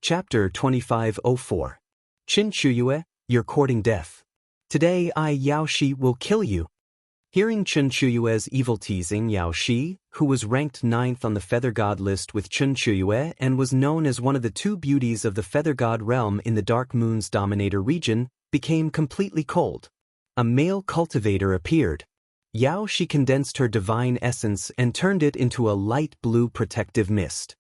Chapter 2504. Qin Chuyue, you're courting death. Today I, Yao Shi, will kill you. Hearing Qin Chuyue's evil teasing, Yao Shi, who was ranked 9th on the Feather God list with Qin Chuyue and was known as one of the two beauties of the Feather God realm in the Dark Moon's Dominator region, became completely cold. A male cultivator appeared. Yao Shi condensed her divine essence and turned it into a light blue protective mist.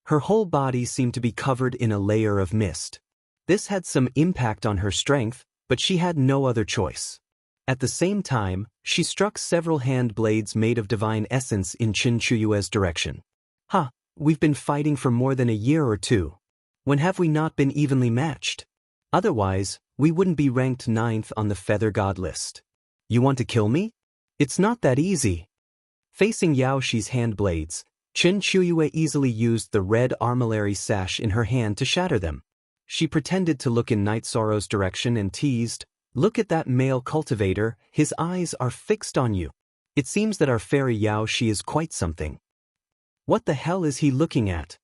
Her whole body seemed to be covered in a layer of mist. This had some impact on her strength, but she had no other choice. At the same time, she struck several hand blades made of divine essence in Qin Chuyue's direction. We've been fighting for more than a year or two. When have we not been evenly matched? Otherwise, we wouldn't be ranked 9th on the Feather God list. You want to kill me? It's not that easy. Facing Yao Shi's hand blades, Qin Chuyue easily used the red armillary sash in her hand to shatter them. She pretended to look in Night Sorrow's direction and teased, "Look at that male cultivator, his eyes are fixed on you. It seems that our fairy Yao Shi is quite something. What the hell is he looking at?"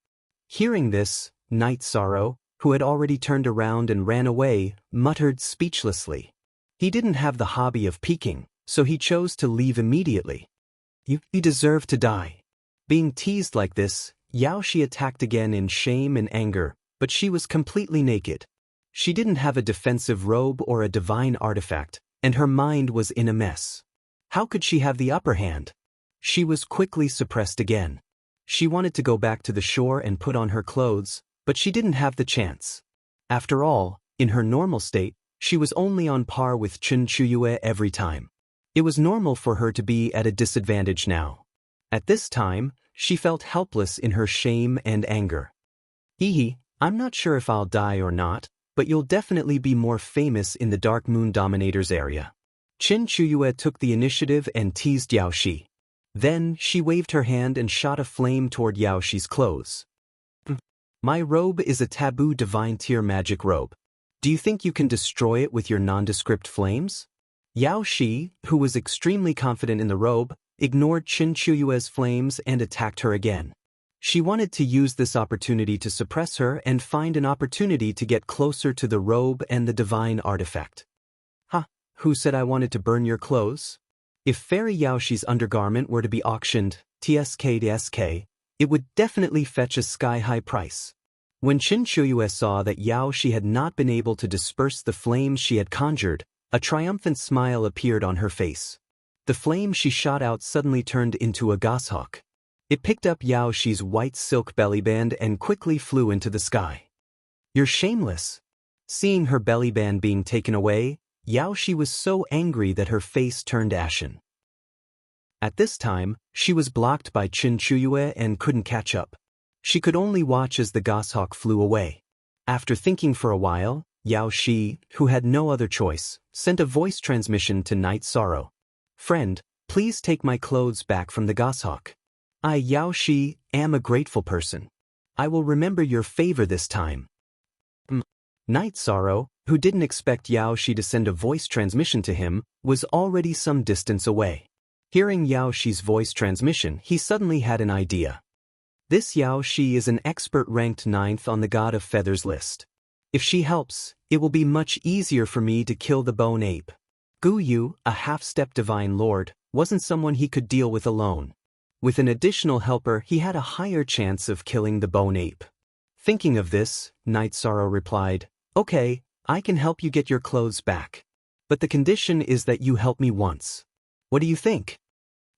Hearing this, Night Sorrow, who had already turned around and ran away, muttered speechlessly. He didn't have the hobby of peeking, so he chose to leave immediately. You deserve to die." Being teased like this, Yao Shi attacked again in shame and anger, but she was completely naked. She didn't have a defensive robe or a divine artifact, and her mind was in a mess. How could she have the upper hand? She was quickly suppressed again. She wanted to go back to the shore and put on her clothes, but she didn't have the chance. After all, in her normal state, she was only on par with Qin Chuyue every time. It was normal for her to be at a disadvantage now. At this time, she felt helpless in her shame and anger. I'm not sure if I'll die or not, but you'll definitely be more famous in the Dark Moon Dominator's area. Qin Chuyue took the initiative and teased Yao Shi. Then, she waved her hand and shot a flame toward Yao Shi's clothes. My robe is a taboo divine tier magic robe. Do you think you can destroy it with your nondescript flames? Yao Shi, who was extremely confident in the robe, ignored Qin Chuyue's flames and attacked her again. She wanted to use this opportunity to suppress her and find an opportunity to get closer to the robe and the divine artifact. Who said I wanted to burn your clothes? If Fairy Yao Shi's undergarment were to be auctioned, TSK to SK, it would definitely fetch a sky-high price. When Qin Chuyue saw that Yao Shi had not been able to disperse the flames she had conjured, a triumphant smile appeared on her face. The flame she shot out suddenly turned into a goshawk. It picked up Yao Shi's white silk bellyband and quickly flew into the sky. You're shameless. Seeing her bellyband being taken away, Yao Shi was so angry that her face turned ashen. At this time, she was blocked by Qin Chuyue and couldn't catch up. She could only watch as the goshawk flew away. After thinking for a while, Yao Shi, who had no other choice, sent a voice transmission to Night Sorrow. "Friend, please take my clothes back from the goshawk. I, Yao Shi, am a grateful person. I will remember your favor this time." Night Sorrow, who didn't expect Yao Shi to send a voice transmission to him, was already some distance away. Hearing Yao Shi's voice transmission, he suddenly had an idea. This Yao Shi is an expert ranked 9th on the God of Feathers list. If she helps, it will be much easier for me to kill the bone ape. Gu Yu, a half-step divine lord, wasn't someone he could deal with alone. With an additional helper, he had a higher chance of killing the bone ape. Thinking of this, Night Sorrow replied, "Okay, I can help you get your clothes back. But the condition is that you help me once. What do you think?"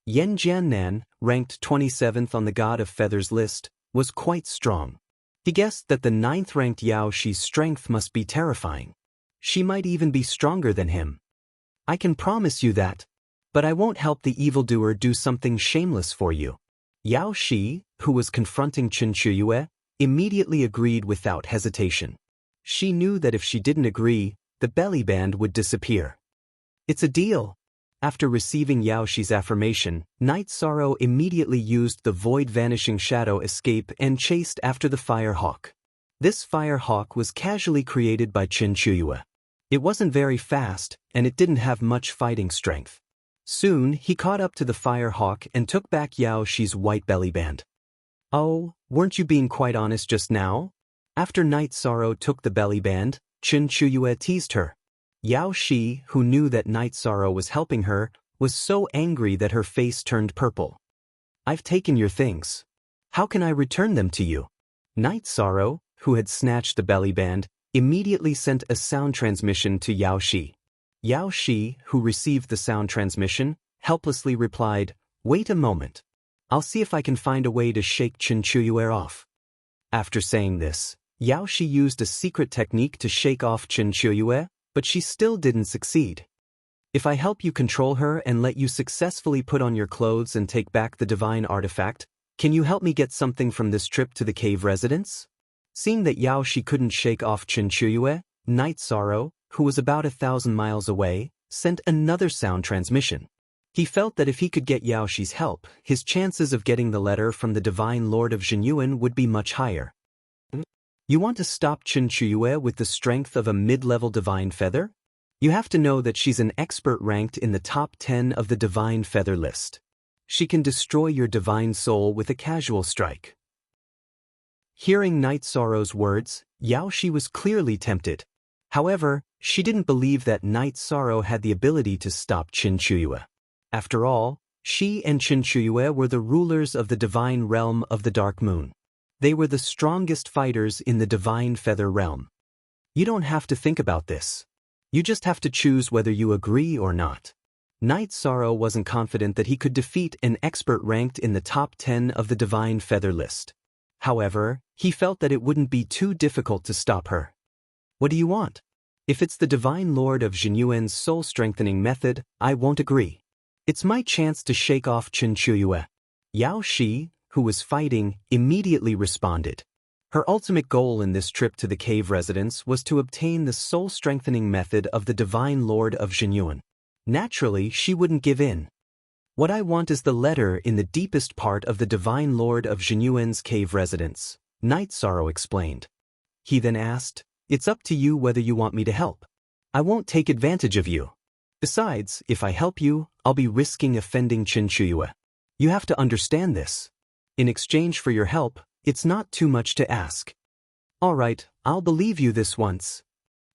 Yan Jiannan, ranked 27th on the God of Feathers list, was quite strong. He guessed that the 9th-ranked Yao Shi's strength must be terrifying. She might even be stronger than him. "I can promise you that. But I won't help the evildoer do something shameless for you." Yao Shi, who was confronting Qin Chuyue, immediately agreed without hesitation. She knew that if she didn't agree, the bellyband would disappear. "It's a deal." After receiving Yao Shi's affirmation, Night Sorrow immediately used the Void Vanishing Shadow escape and chased after the Fire Hawk. This Fire Hawk was casually created by Qin Chuyue. It wasn't very fast, and it didn't have much fighting strength. Soon, he caught up to the Fire Hawk and took back Yao Shi's white bellyband. "Oh, weren't you being quite honest just now?" After Night Sorrow took the belly band, Chen Chuyue teased her. Yao Shi, who knew that Night Sorrow was helping her, was so angry that her face turned purple. I've taken your things. How can I return them to you? Night Sorrow, who had snatched the belly band, immediately sent a sound transmission to Yao Shi. Yao Shi, who received the sound transmission, helplessly replied, "Wait a moment. I'll see if I can find a way to shake Chen Chuyue off." After saying this, Yao Shi used a secret technique to shake off Chen Chuyue, but she still didn't succeed. If I help you control her and let you successfully put on your clothes and take back the divine artifact, can you help me get something from this trip to the cave residence? Seeing that Yao Shi couldn't shake off Chen Chuyue, Night Sorrow, who was about 1,000 miles away, sent another sound transmission. He felt that if he could get Yao Shi's help, his chances of getting the letter from the Divine Lord of Zhenyuan would be much higher. You want to stop Chen Chuyue with the strength of a mid-level divine feather? You have to know that she's an expert ranked in the top 10 of the divine feather list. She can destroy your divine soul with a casual strike. Hearing Night Sorrow's words, Yao Shi was clearly tempted. However, she didn't believe that Night Sorrow had the ability to stop Chen Chuyue. After all, she and Chen Chuyue were the rulers of the divine realm of the Dark Moon. They were the strongest fighters in the divine feather realm. You don't have to think about this. You just have to choose whether you agree or not. Night Sorrow wasn't confident that he could defeat an expert ranked in the top 10 of the divine feather list. However, he felt that it wouldn't be too difficult to stop her. What do you want? If it's the Divine Lord of Zhenyuan's soul-strengthening method, I won't agree. It's my chance to shake off Chen Chuyue. Yao Shi, who was fighting, immediately responded. Her ultimate goal in this trip to the cave residence was to obtain the soul-strengthening method of the Divine Lord of Zhenyuan. Naturally, she wouldn't give in. What I want is the letter in the deepest part of the Divine Lord of Zhenyuan's cave residence, Night Sorrow explained. He then asked, "It's up to you whether you want me to help. I won't take advantage of you. Besides, if I help you, I'll be risking offending Chen Chuyue. You have to understand this. In exchange for your help, it's not too much to ask." "All right, I'll believe you this once."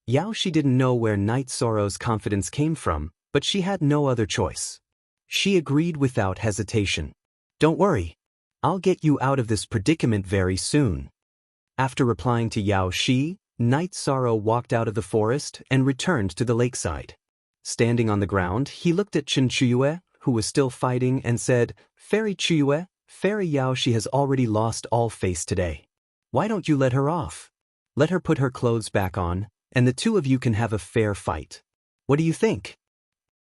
Yao Shi didn't know where Night Sorrow's confidence came from, but she had no other choice. She agreed without hesitation. "Don't worry. I'll get you out of this predicament very soon." After replying to Yao Shi, Night Sorrow walked out of the forest and returned to the lakeside. Standing on the ground, he looked at Chen Chuyue, who was still fighting, and said, "Fairy Chuyue, Fairy Yao Shi has already lost all face today. Why don't you let her off? Let her put her clothes back on, and the two of you can have a fair fight. What do you think?"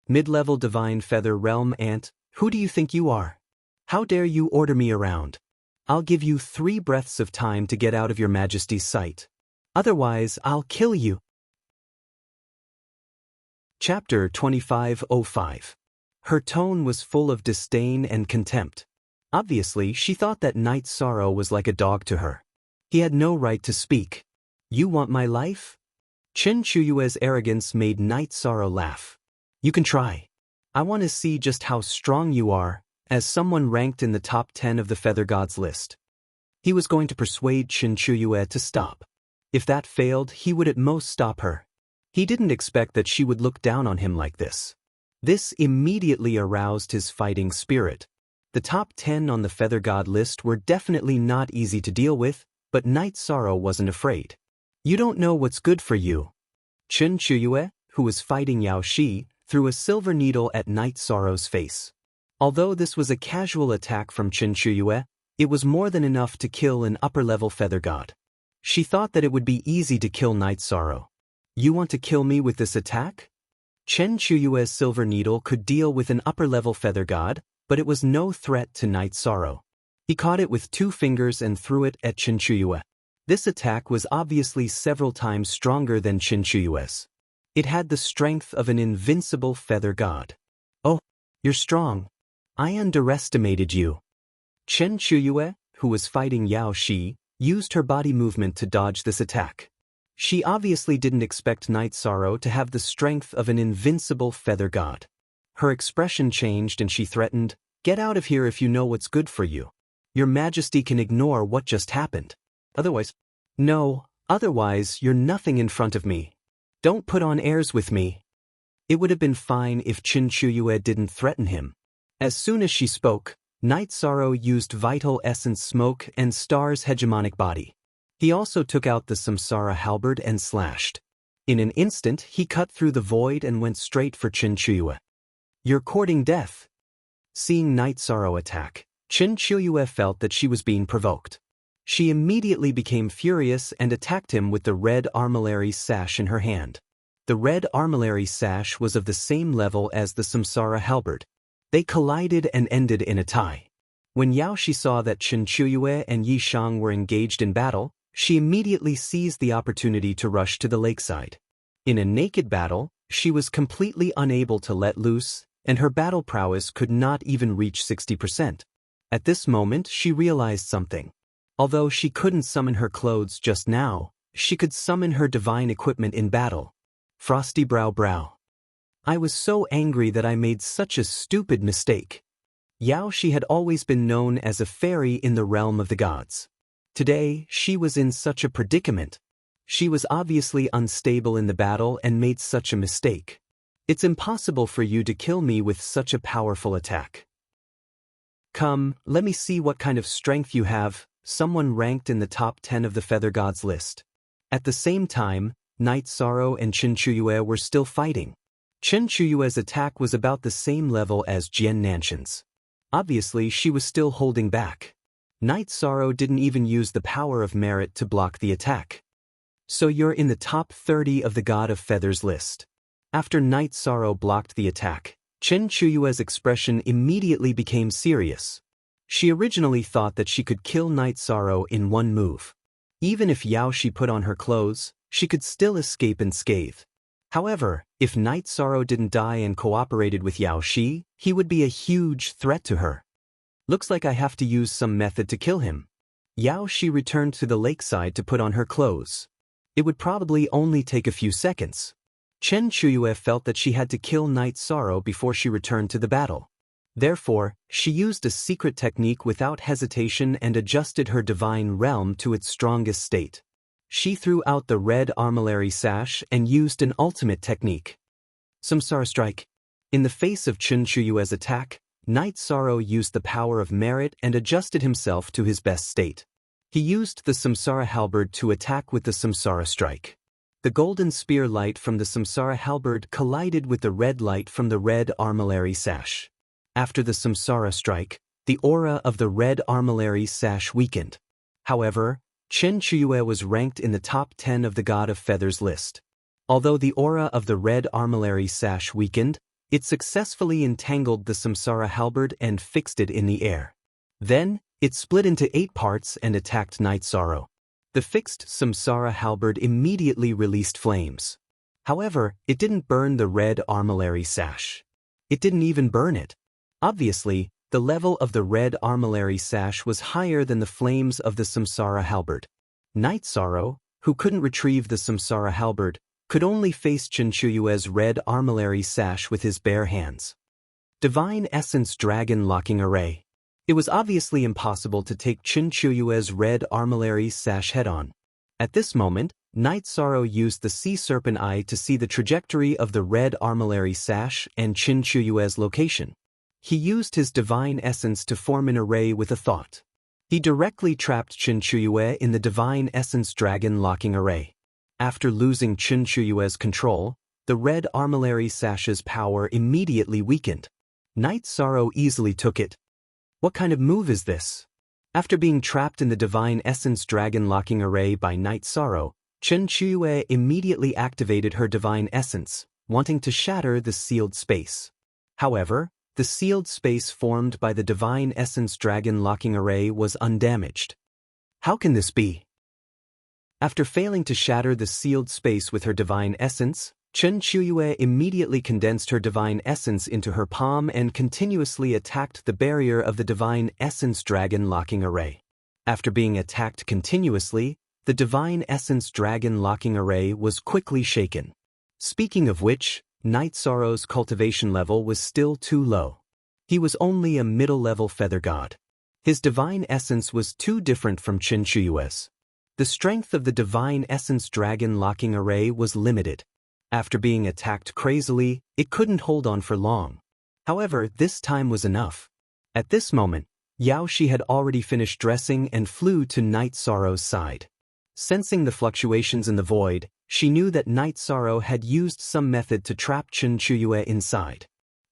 Mid-level Divine Feather Realm Ant, who do you think you are? How dare you order me around? I'll give you 3 breaths of time to get out of your Majesty's sight. Otherwise, I'll kill you. Chapter 2505. Her tone was full of disdain and contempt. Obviously, she thought that Night Sorrow was like a dog to her. He had no right to speak. "You want my life?" Chen Chuyue's arrogance made Night Sorrow laugh. "You can try. I want to see just how strong you are, as someone ranked in the top 10 of the Feather Gods list." He was going to persuade Chen Chuyue to stop. If that failed, he would at most stop her. He didn't expect that she would look down on him like this. This immediately aroused his fighting spirit. The top 10 on the Feather God list were definitely not easy to deal with, but Night Sorrow wasn't afraid. "You don't know what's good for you." Chen Chuyue, who was fighting Yao Shi, threw a silver needle at Night Sorrow's face. Although this was a casual attack from Chen Chuyue, it was more than enough to kill an upper-level Feather God. She thought that it would be easy to kill Night Sorrow. "You want to kill me with this attack?" Chen Chuyue's silver needle could deal with an upper-level Feather God, but it was no threat to Night Sorrow. He caught it with 2 fingers and threw it at Chen Chuyue. This attack was obviously several times stronger than Chen Chuyue's. It had the strength of an invincible Feather God. "Oh, you're strong. I underestimated you." Chen Chuyue, who was fighting Yao Shi, used her body movement to dodge this attack. She obviously didn't expect Night Sorrow to have the strength of an invincible Feather God. Her expression changed and she threatened, "Get out of here if you know what's good for you. Your Majesty can ignore what just happened. Otherwise..." No, otherwise you're nothing in front of me. Don't put on airs with me. It would have been fine if Qin Chuyue didn't threaten him. As soon as she spoke, Night Sorrow used Vital Essence Smoke and Star's hegemonic body. He also took out the Samsara halberd and slashed. In an instant he cut through the void and went straight for Qin Chuyue. You're courting death. Seeing Night Sorrow attack, Qin Chuyue felt that she was being provoked. She immediately became furious and attacked him with the red armillary sash in her hand. The red armillary sash was of the same level as the Samsara halberd. They collided and ended in a tie. When Yao Shi saw that Qin Chuyue and Yi Shang were engaged in battle, she immediately seized the opportunity to rush to the lakeside. In a naked battle, she was completely unable to let loose, and her battle prowess could not even reach 60%. At this moment she realized something. Although she couldn't summon her clothes just now, she could summon her divine equipment in battle. Frosty Brow. I was so angry that I made such a stupid mistake. Yao Shi had always been known as a fairy in the realm of the gods. Today, she was in such a predicament. She was obviously unstable in the battle and made such a mistake. It's impossible for you to kill me with such a powerful attack. Come, let me see what kind of strength you have, someone ranked in the top 10 of the Feather Gods list. At the same time, Night Sorrow and Qin Chuyue were still fighting. Qin Chuyue's attack was about the same level as Jian Nanshan's. Obviously, she was still holding back. Night Sorrow didn't even use the power of merit to block the attack. So you're in the top 30 of the God of Feathers list. After Night Sorrow blocked the attack, Qin Chuyue's expression immediately became serious. She originally thought that she could kill Night Sorrow in one move. Even if Yao Shi put on her clothes, she could still escape unscathed. However, if Night Sorrow didn't die and cooperated with Yao Shi, he would be a huge threat to her. Looks like I have to use some method to kill him. Yao Shi returned to the lakeside to put on her clothes. It would probably only take a few seconds. Qin Chuyue felt that she had to kill Night Sorrow before she returned to the battle. Therefore, she used a secret technique without hesitation and adjusted her divine realm to its strongest state. She threw out the red armillary sash and used an ultimate technique. Samsara Strike. In the face of Qin Chuyue's attack, Night Sorrow used the power of merit and adjusted himself to his best state. He used the Samsara halberd to attack with the Samsara Strike. The golden spear light from the Samsara halberd collided with the red light from the red armillary sash. After the Samsara Strike, the aura of the red armillary sash weakened. However, Qin Chuyue was ranked in the top 10 of the God of Feathers list. Although the aura of the red armillary sash weakened, it successfully entangled the Samsara halberd and fixed it in the air. Then, it split into 8 parts and attacked Night Sorrow. The fixed Samsara halberd immediately released flames. However, it didn't burn the red armillary sash. It didn't even burn it. Obviously, the level of the red armillary sash was higher than the flames of the Samsara halberd. Night Sorrow, who couldn't retrieve the Samsara halberd, could only face Qin Chuyue's red armillary sash with his bare hands. Divine Essence Dragon Locking Array. It was obviously impossible to take Qin Chuyue's red armillary sash head-on. At this moment, Night Sorrow used the Sea Serpent Eye to see the trajectory of the red armillary sash and Qin Chuyue's location. He used his divine essence to form an array with a thought. He directly trapped Qin Chuyue in the Divine Essence Dragon Locking Array. After losing Qin Chuyue's control, the red armillary sash's power immediately weakened. Night Sorrow easily took it. What kind of move is this? After being trapped in the Divine Essence Dragon Locking Array by Night Sorrow, Qin Chuyue immediately activated her divine essence, wanting to shatter the sealed space. However, the sealed space formed by the Divine Essence Dragon Locking Array was undamaged. How can this be? After failing to shatter the sealed space with her divine essence, Qin Chuyue immediately condensed her divine essence into her palm and continuously attacked the barrier of the Divine Essence Dragon Locking Array. After being attacked continuously, the Divine Essence Dragon Locking Array was quickly shaken. Speaking of which, Night Sorrow's cultivation level was still too low. He was only a middle-level feather god. His divine essence was too different from Qin Chuyue's. The strength of the divine essence dragon locking array was limited. After being attacked crazily, it couldn't hold on for long. However, this time was enough. At this moment, Yaoshi had already finished dressing and flew to Night Sorrow's side. Sensing the fluctuations in the void, she knew that Night Sorrow had used some method to trap Chen Chuyue inside.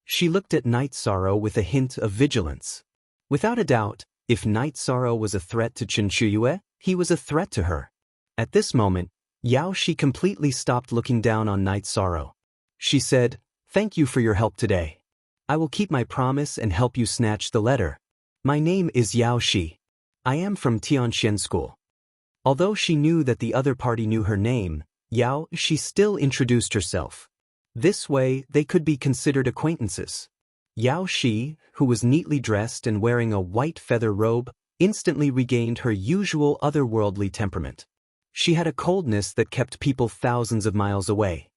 She looked at Night Sorrow with a hint of vigilance. Without a doubt, if Night Sorrow was a threat to Chen Chuyue, he was a threat to her. At this moment, Yaoshi completely stopped looking down on Night Sorrow. She said, "Thank you for your help today. I will keep my promise and help you snatch the letter. My name is Yaoshi. I am from Tianxian School." Although she knew that the other party knew her name, Yaoshi still introduced herself. This way, they could be considered acquaintances. Yaoshi, who was neatly dressed and wearing a white feather robe, instantly regained her usual otherworldly temperament. She had a coldness that kept people thousands of miles away.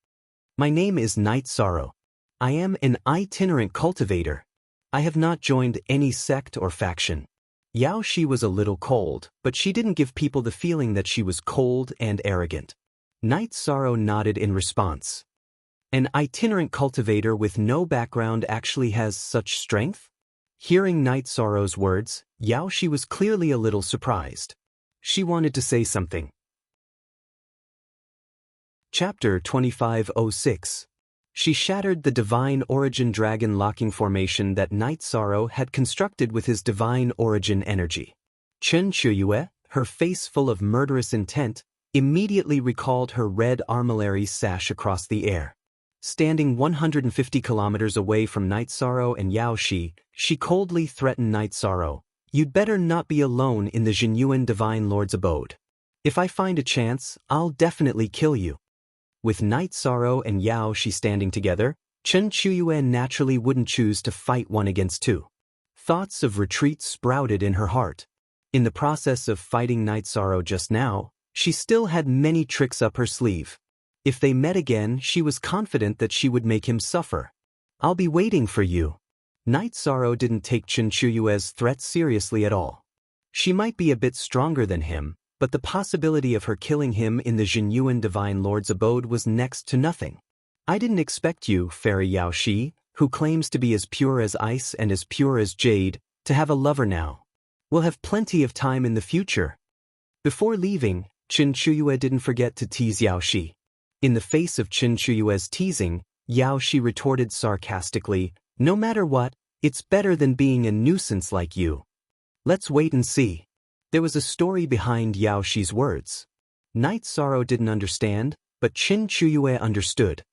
"My name is Night Sorrow. I am an itinerant cultivator. I have not joined any sect or faction." Yaoshi was a little cold, but she didn't give people the feeling that she was cold and arrogant. Night Sorrow nodded in response. An itinerant cultivator with no background actually has such strength? Hearing Night Sorrow's words, Yaoshi was clearly a little surprised. She wanted to say something. Chapter 2506. She shattered the divine origin dragon locking formation that Night Sorrow had constructed with his divine origin energy. Chen Chuyue, her face full of murderous intent, immediately recalled her red armillary sash across the air. Standing 150 kilometers away from Night Sorrow and Yaoshi, she coldly threatened Night Sorrow, "You'd better not be alone in the Jinyuan Divine Lord's abode. If I find a chance, I'll definitely kill you." With Night Sorrow and Yaoshi standing together, Chen Chuyue naturally wouldn't choose to fight one against two. Thoughts of retreat sprouted in her heart. In the process of fighting Night Sorrow just now, she still had many tricks up her sleeve. If they met again, she was confident that she would make him suffer. "I'll be waiting for you." Night Sorrow didn't take Chen Chuyue's threat seriously at all. She might be a bit stronger than him, but the possibility of her killing him in the Jinyuan Divine Lord's abode was next to nothing. "I didn't expect you, Fairy Yaoshi, who claims to be as pure as ice and as pure as jade, to have a lover now. We'll have plenty of time in the future." Before leaving, Chen Chuyue didn't forget to tease Yaoshi. In the face of Chen Chuyue's teasing, Yaoshi retorted sarcastically, "No matter what, it's better than being a nuisance like you. Let's wait and see." There was a story behind Yaoshi's words. Night Sorrow didn't understand, but Chen Chuyue understood.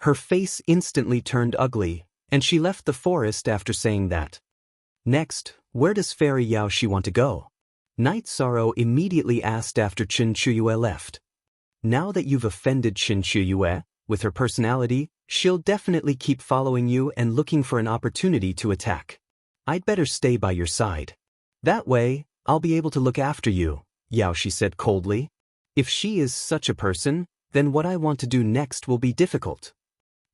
Her face instantly turned ugly, and she left the forest after saying that. Next, where does Fairy Yaoshi want to go? Night Sorrow immediately asked after Chen Chuyue left. "Now that you've offended Chen Chuyue, with her personality, she'll definitely keep following you and looking for an opportunity to attack. I'd better stay by your side. That way, I'll be able to look after you," Yaoshi said coldly. "If she is such a person, then what I want to do next will be difficult."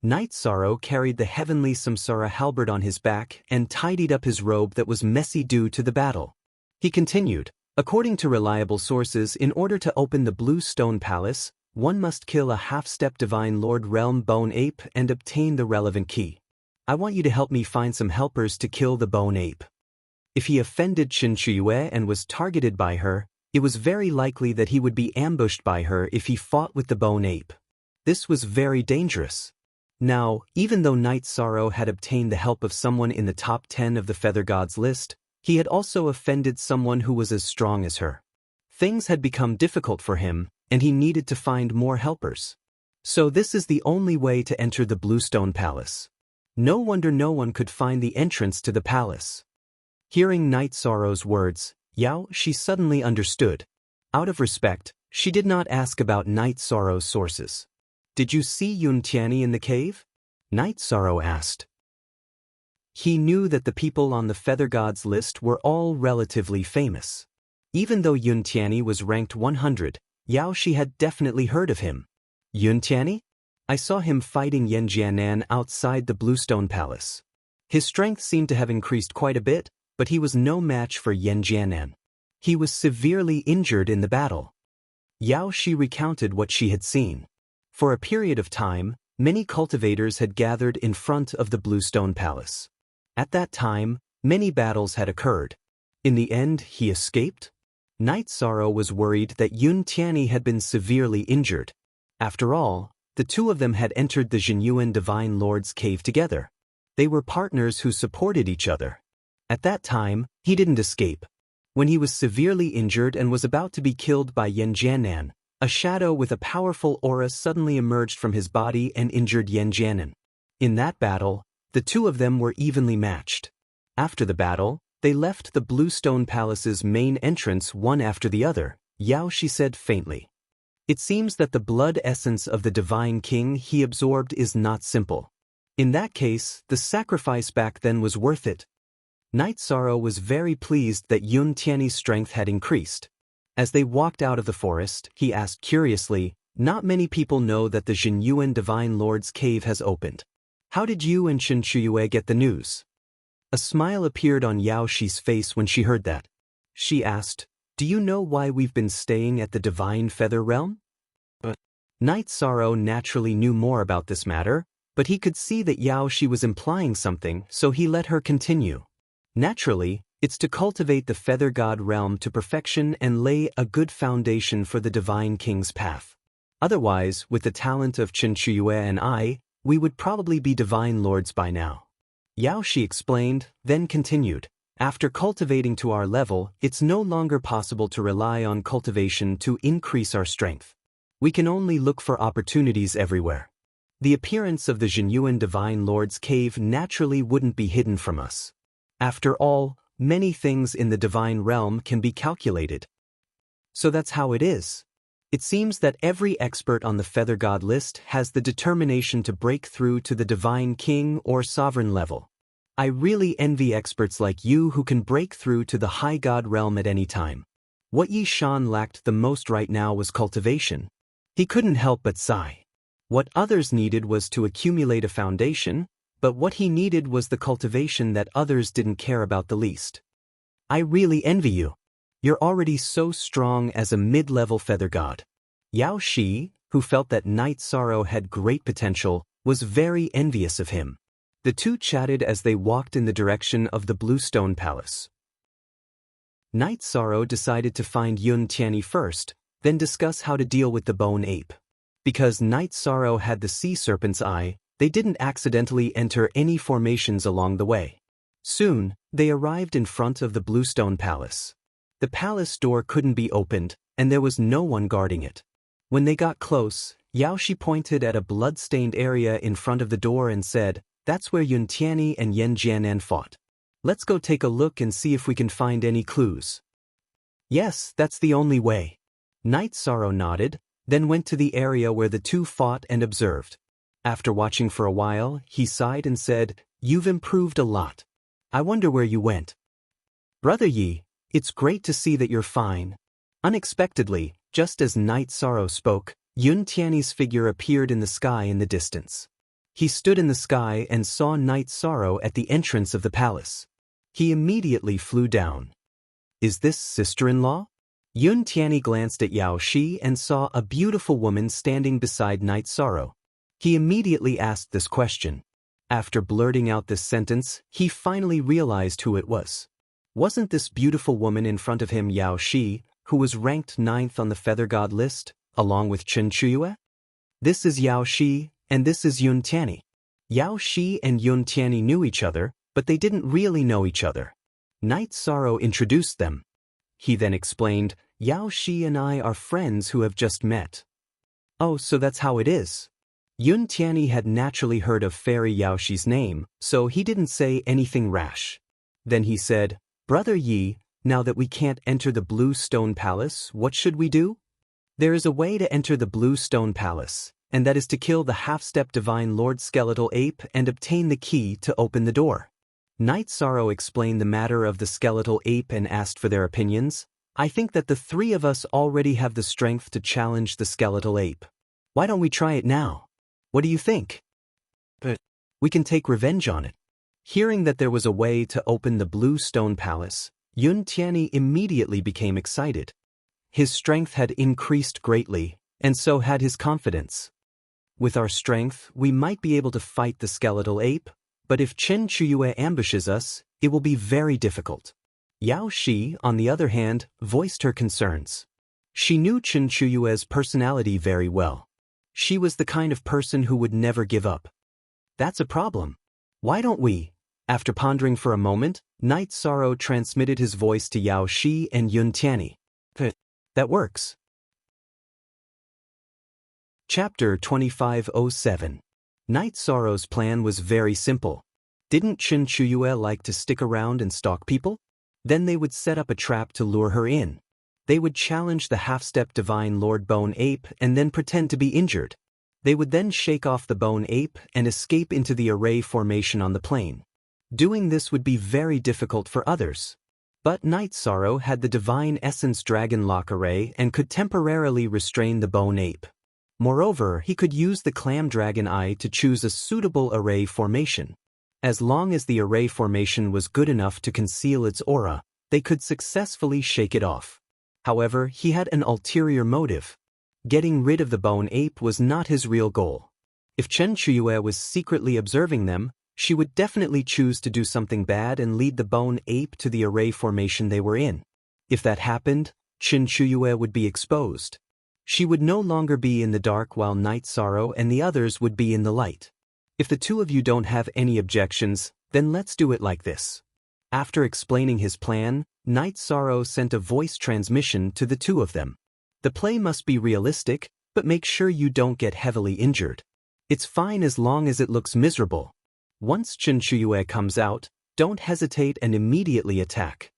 Night Sorrow carried the heavenly Samsara halberd on his back and tidied up his robe that was messy due to the battle. He continued, "According to reliable sources, in order to open the Blue Stone Palace, one must kill a half-step Divine Lord Realm Bone Ape and obtain the relevant key. I want you to help me find some helpers to kill the Bone Ape." If he offended Chen Chuyue and was targeted by her, it was very likely that he would be ambushed by her if he fought with the Bone Ape. This was very dangerous. Now, even though Night Sorrow had obtained the help of someone in the top 10 of the Feather Gods list, he had also offended someone who was as strong as her. Things had become difficult for him, and he needed to find more helpers. So this is the only way to enter the Bluestone Palace. No wonder no one could find the entrance to the palace. Hearing Night Sorrow's words, Yaoshi suddenly understood. Out of respect, she did not ask about Night Sorrow's sources. "Did you see Yun Tianyi in the cave?" Night Sorrow asked. He knew that the people on the Feather Gods list were all relatively famous. Even though Yun Tianyi was ranked 100, Yaoshi had definitely heard of him. "Yun Tianyi? I saw him fighting Yan Jianan outside the Bluestone Palace. His strength seemed to have increased quite a bit, but he was no match for Yan Jianan. He was severely injured in the battle." Yao Shi recounted what she had seen. For a period of time, many cultivators had gathered in front of the Bluestone Palace. At that time, many battles had occurred. In the end, he escaped? Night Sorrow was worried that Yun Tianyi had been severely injured. After all, the two of them had entered the Jinyuan Divine Lord's cave together. They were partners who supported each other. At that time, he didn't escape. When he was severely injured and was about to be killed by Yan Jianan, a shadow with a powerful aura suddenly emerged from his body and injured Yan Jianan. In that battle, the two of them were evenly matched. After the battle, they left the Bluestone Palace's main entrance one after the other, Yao Shi said faintly. It seems that the blood essence of the Divine King he absorbed is not simple. In that case, the sacrifice back then was worth it. Night Sorrow was very pleased that Yun Tianyi's strength had increased. As they walked out of the forest, he asked curiously, "Not many people know that the Jinyuan Divine Lord's cave has opened. How did you and Chen Chuyue get the news?" A smile appeared on Yao Shi's face when she heard that. She asked, "Do you know why we've been staying at the Divine Feather Realm?" Night Sorrow naturally knew more about this matter, but he could see that Yao Shi was implying something, so he let her continue. Naturally, it's to cultivate the Feather God realm to perfection and lay a good foundation for the Divine King's path. Otherwise, with the talent of Chen Chuyue and I, we would probably be Divine Lords by now. Yao Shi explained, then continued, "After cultivating to our level, it's no longer possible to rely on cultivation to increase our strength. We can only look for opportunities everywhere. The appearance of the Jinyuan Divine Lord's cave naturally wouldn't be hidden from us. After all, many things in the divine realm can be calculated. So that's how it is. It seems that every expert on the Feather God list has the determination to break through to the Divine King or Sovereign level. I really envy experts like you who can break through to the High God realm at any time." What Yi Shan lacked the most right now was cultivation. He couldn't help but sigh. What others needed was to accumulate a foundation, but what he needed was the cultivation that others didn't care about the least. "I really envy you. You're already so strong as a mid-level feather god." Yao Shi, who felt that Night Sorrow had great potential, was very envious of him. The two chatted as they walked in the direction of the Bluestone Palace. Night Sorrow decided to find Yun Tianyi first, then discuss how to deal with the bone ape. Because Night Sorrow had the sea serpent's eye, they didn't accidentally enter any formations along the way. Soon, they arrived in front of the Bluestone Palace. The palace door couldn't be opened, and there was no one guarding it. When they got close, Yao Shi pointed at a blood-stained area in front of the door and said, "That's where Yun Tianyi and Yan Jianan fought. Let's go take a look and see if we can find any clues." "Yes, that's the only way." Night Sorrow nodded, then went to the area where the two fought and observed. After watching for a while, he sighed and said, "You've improved a lot. I wonder where you went." "Brother Yi, it's great to see that you're fine." Unexpectedly, just as Night Sorrow spoke, Yun Tianyi's figure appeared in the sky in the distance. He stood in the sky and saw Night Sorrow at the entrance of the palace. He immediately flew down. "Is this sister-in-law?" Yun Tianyi glanced at Yao Shi and saw a beautiful woman standing beside Night Sorrow. He immediately asked this question. After blurting out this sentence, he finally realized who it was. Wasn't this beautiful woman in front of him Yao Shi, who was ranked 9th on the Feather God list, along with Chen Chuyue? This is Yao Shi, and this is Yun Tianyi. Yao Shi and Yun Tianyi knew each other, but they didn't really know each other. Night Sorrow introduced them. He then explained, "Yao Shi and I are friends who have just met." "Oh, so that's how it is." Yun Tianyi had naturally heard of Fairy Yao Shi's name, so he didn't say anything rash. Then he said, "Brother Yi, now that we can't enter the Blue Stone Palace, what should we do?" "There is a way to enter the Blue Stone Palace, and that is to kill the half-step Divine Lord Skeletal Ape and obtain the key to open the door." Night Sorrow explained the matter of the Skeletal Ape and asked for their opinions. "I think that the three of us already have the strength to challenge the Skeletal Ape. Why don't we try it now? What do you think? But we can take revenge on it." Hearing that there was a way to open the Blue Stone Palace, Yun Tianyi immediately became excited. His strength had increased greatly, and so had his confidence. With our strength, we might be able to fight the skeletal ape, but if Chen Chuyue ambushes us, it will be very difficult. Yao Shi, on the other hand, voiced her concerns. She knew Chen Chuyue's personality very well. She was the kind of person who would never give up. That's a problem. Why don't we? After pondering for a moment, Night Sorrow transmitted his voice to Yao Shi and Yun Tianyi. That works. Chapter 2507. Night Sorrow's plan was very simple. Didn't Chen Chuyue like to stick around and stalk people? Then they would set up a trap to lure her in. They would challenge the half-step divine Lord Bone Ape and then pretend to be injured. They would then shake off the Bone Ape and escape into the array formation on the plain. Doing this would be very difficult for others. But Night Sorrow had the Divine Essence Dragon Lock Array and could temporarily restrain the Bone Ape. Moreover, he could use the Clam Dragon Eye to choose a suitable array formation. As long as the array formation was good enough to conceal its aura, they could successfully shake it off. However, he had an ulterior motive. Getting rid of the Bone Ape was not his real goal. If Chen Chuyue was secretly observing them, she would definitely choose to do something bad and lead the Bone Ape to the array formation they were in. If that happened, Chen Chuyue would be exposed. She would no longer be in the dark while Night Sorrow and the others would be in the light. If the two of you don't have any objections, then let's do it like this. After explaining his plan, Night Sorrow sent a voice transmission to the two of them. The play must be realistic, but make sure you don't get heavily injured. It's fine as long as it looks miserable. Once Chen Chuyue comes out, don't hesitate and immediately attack.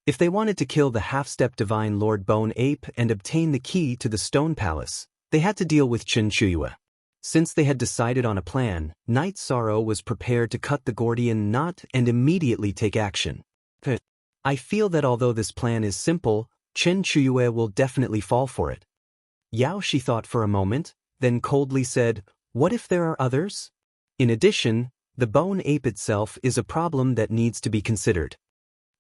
If they wanted to kill the half-step divine Lord Bone Ape and obtain the key to the Stone Palace, they had to deal with Chen Chuyue. Since they had decided on a plan, Night Sorrow was prepared to cut the Gordian knot and immediately take action. I feel that although this plan is simple, Chen Chuyue will definitely fall for it. Yao Shi thought for a moment, then coldly said, "What if there are others?" In addition, the Bone Ape itself is a problem that needs to be considered.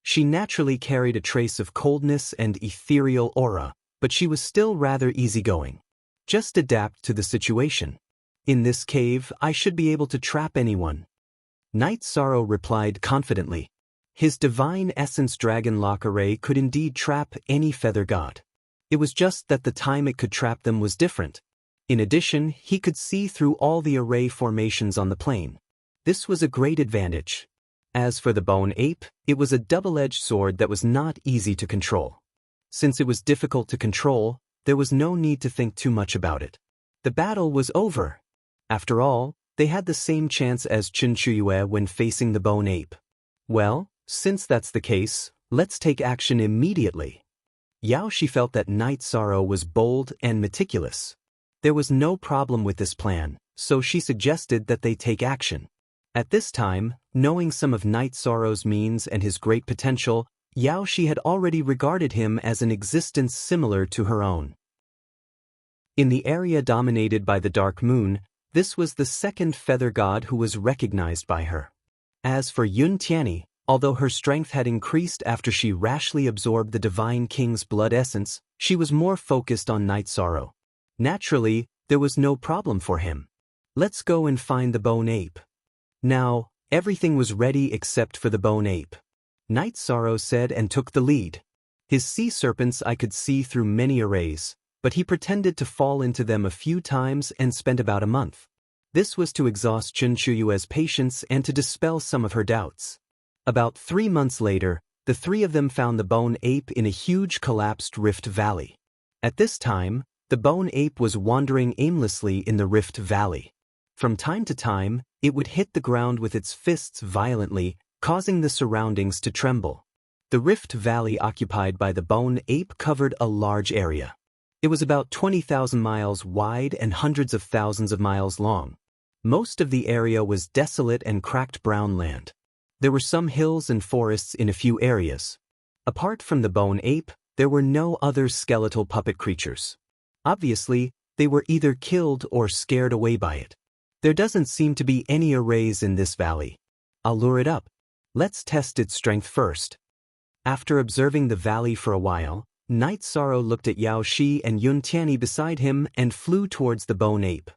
She naturally carried a trace of coldness and ethereal aura, but she was still rather easygoing. Just adapt to the situation. In this cave, I should be able to trap anyone. Night Sorrow replied confidently. His Divine Essence Dragon Lock Array could indeed trap any feather god. It was just that the time it could trap them was different. In addition, he could see through all the array formations on the plain. This was a great advantage. As for the Bone Ape, it was a double-edged sword that was not easy to control. Since it was difficult to control, there was no need to think too much about it. The battle was over. After all, they had the same chance as Chen Chuyue when facing the Bone Ape. Well, since that's the case, let's take action immediately. Yao Shi felt that Night Sorrow was bold and meticulous. There was no problem with this plan, so she suggested that they take action. At this time, knowing some of Night Sorrow's means and his great potential, Yao Shi had already regarded him as an existence similar to her own. In the area dominated by the Dark Moon, this was the second feather god who was recognized by her. As for Yun Tianyi, although her strength had increased after she rashly absorbed the Divine King's blood essence, she was more focused on Night Sorrow. Naturally, there was no problem for him. Let's go and find the Bone Ape. Now, everything was ready except for the Bone Ape. Night Sorrow said and took the lead. His sea serpents I could see through many arrays, but he pretended to fall into them a few times and spent about a month. This was to exhaust Chen Chuyue's patience and to dispel some of her doubts. About 3 months later, the three of them found the Bone Ape in a huge collapsed rift valley. At this time, the Bone Ape was wandering aimlessly in the rift valley. From time to time, it would hit the ground with its fists violently, causing the surroundings to tremble. The rift valley occupied by the Bone Ape covered a large area. It was about 20,000 miles wide and hundreds of thousands of miles long. Most of the area was desolate and cracked brown land. There were some hills and forests in a few areas. Apart from the Bone Ape, there were no other skeletal puppet creatures. Obviously, they were either killed or scared away by it. There doesn't seem to be any arrays in this valley. I'll lure it up. Let's test its strength first. After observing the valley for a while, Night Sorrow looked at Yao Shi and Yun Tianyi beside him and flew towards the bone ape.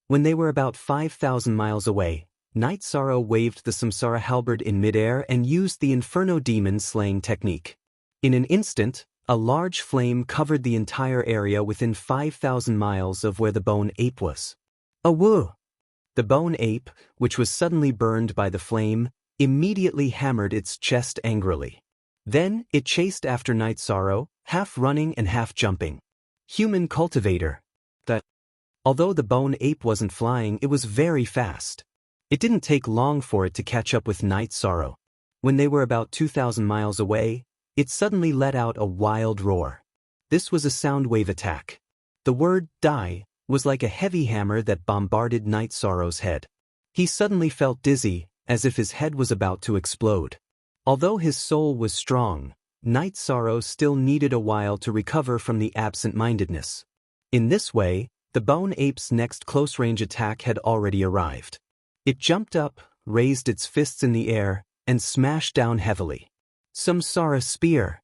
When they were about 5,000 miles away, Night Sorrow waved the Samsara halberd in midair and used the Inferno demon slaying technique. In an instant, a large flame covered the entire area within 5,000 miles of where the bone ape was. Awoo! The bone ape, which was suddenly burned by the flame, immediately hammered its chest angrily. Then it chased after Night Sorrow, half running and half jumping. Human cultivator. Although the bone ape wasn't flying, it was very fast. It didn't take long for it to catch up with Night Sorrow. When they were about 2,000 miles away, it suddenly let out a wild roar. This was a sound wave attack. The word die was like a heavy hammer that bombarded Night Sorrow's head. He suddenly felt dizzy, as if his head was about to explode. Although his soul was strong, Night Sorrow still needed a while to recover from the absent-mindedness. In this way, the bone ape's next close-range attack had already arrived. It jumped up, raised its fists in the air, and smashed down heavily. Samsara spear.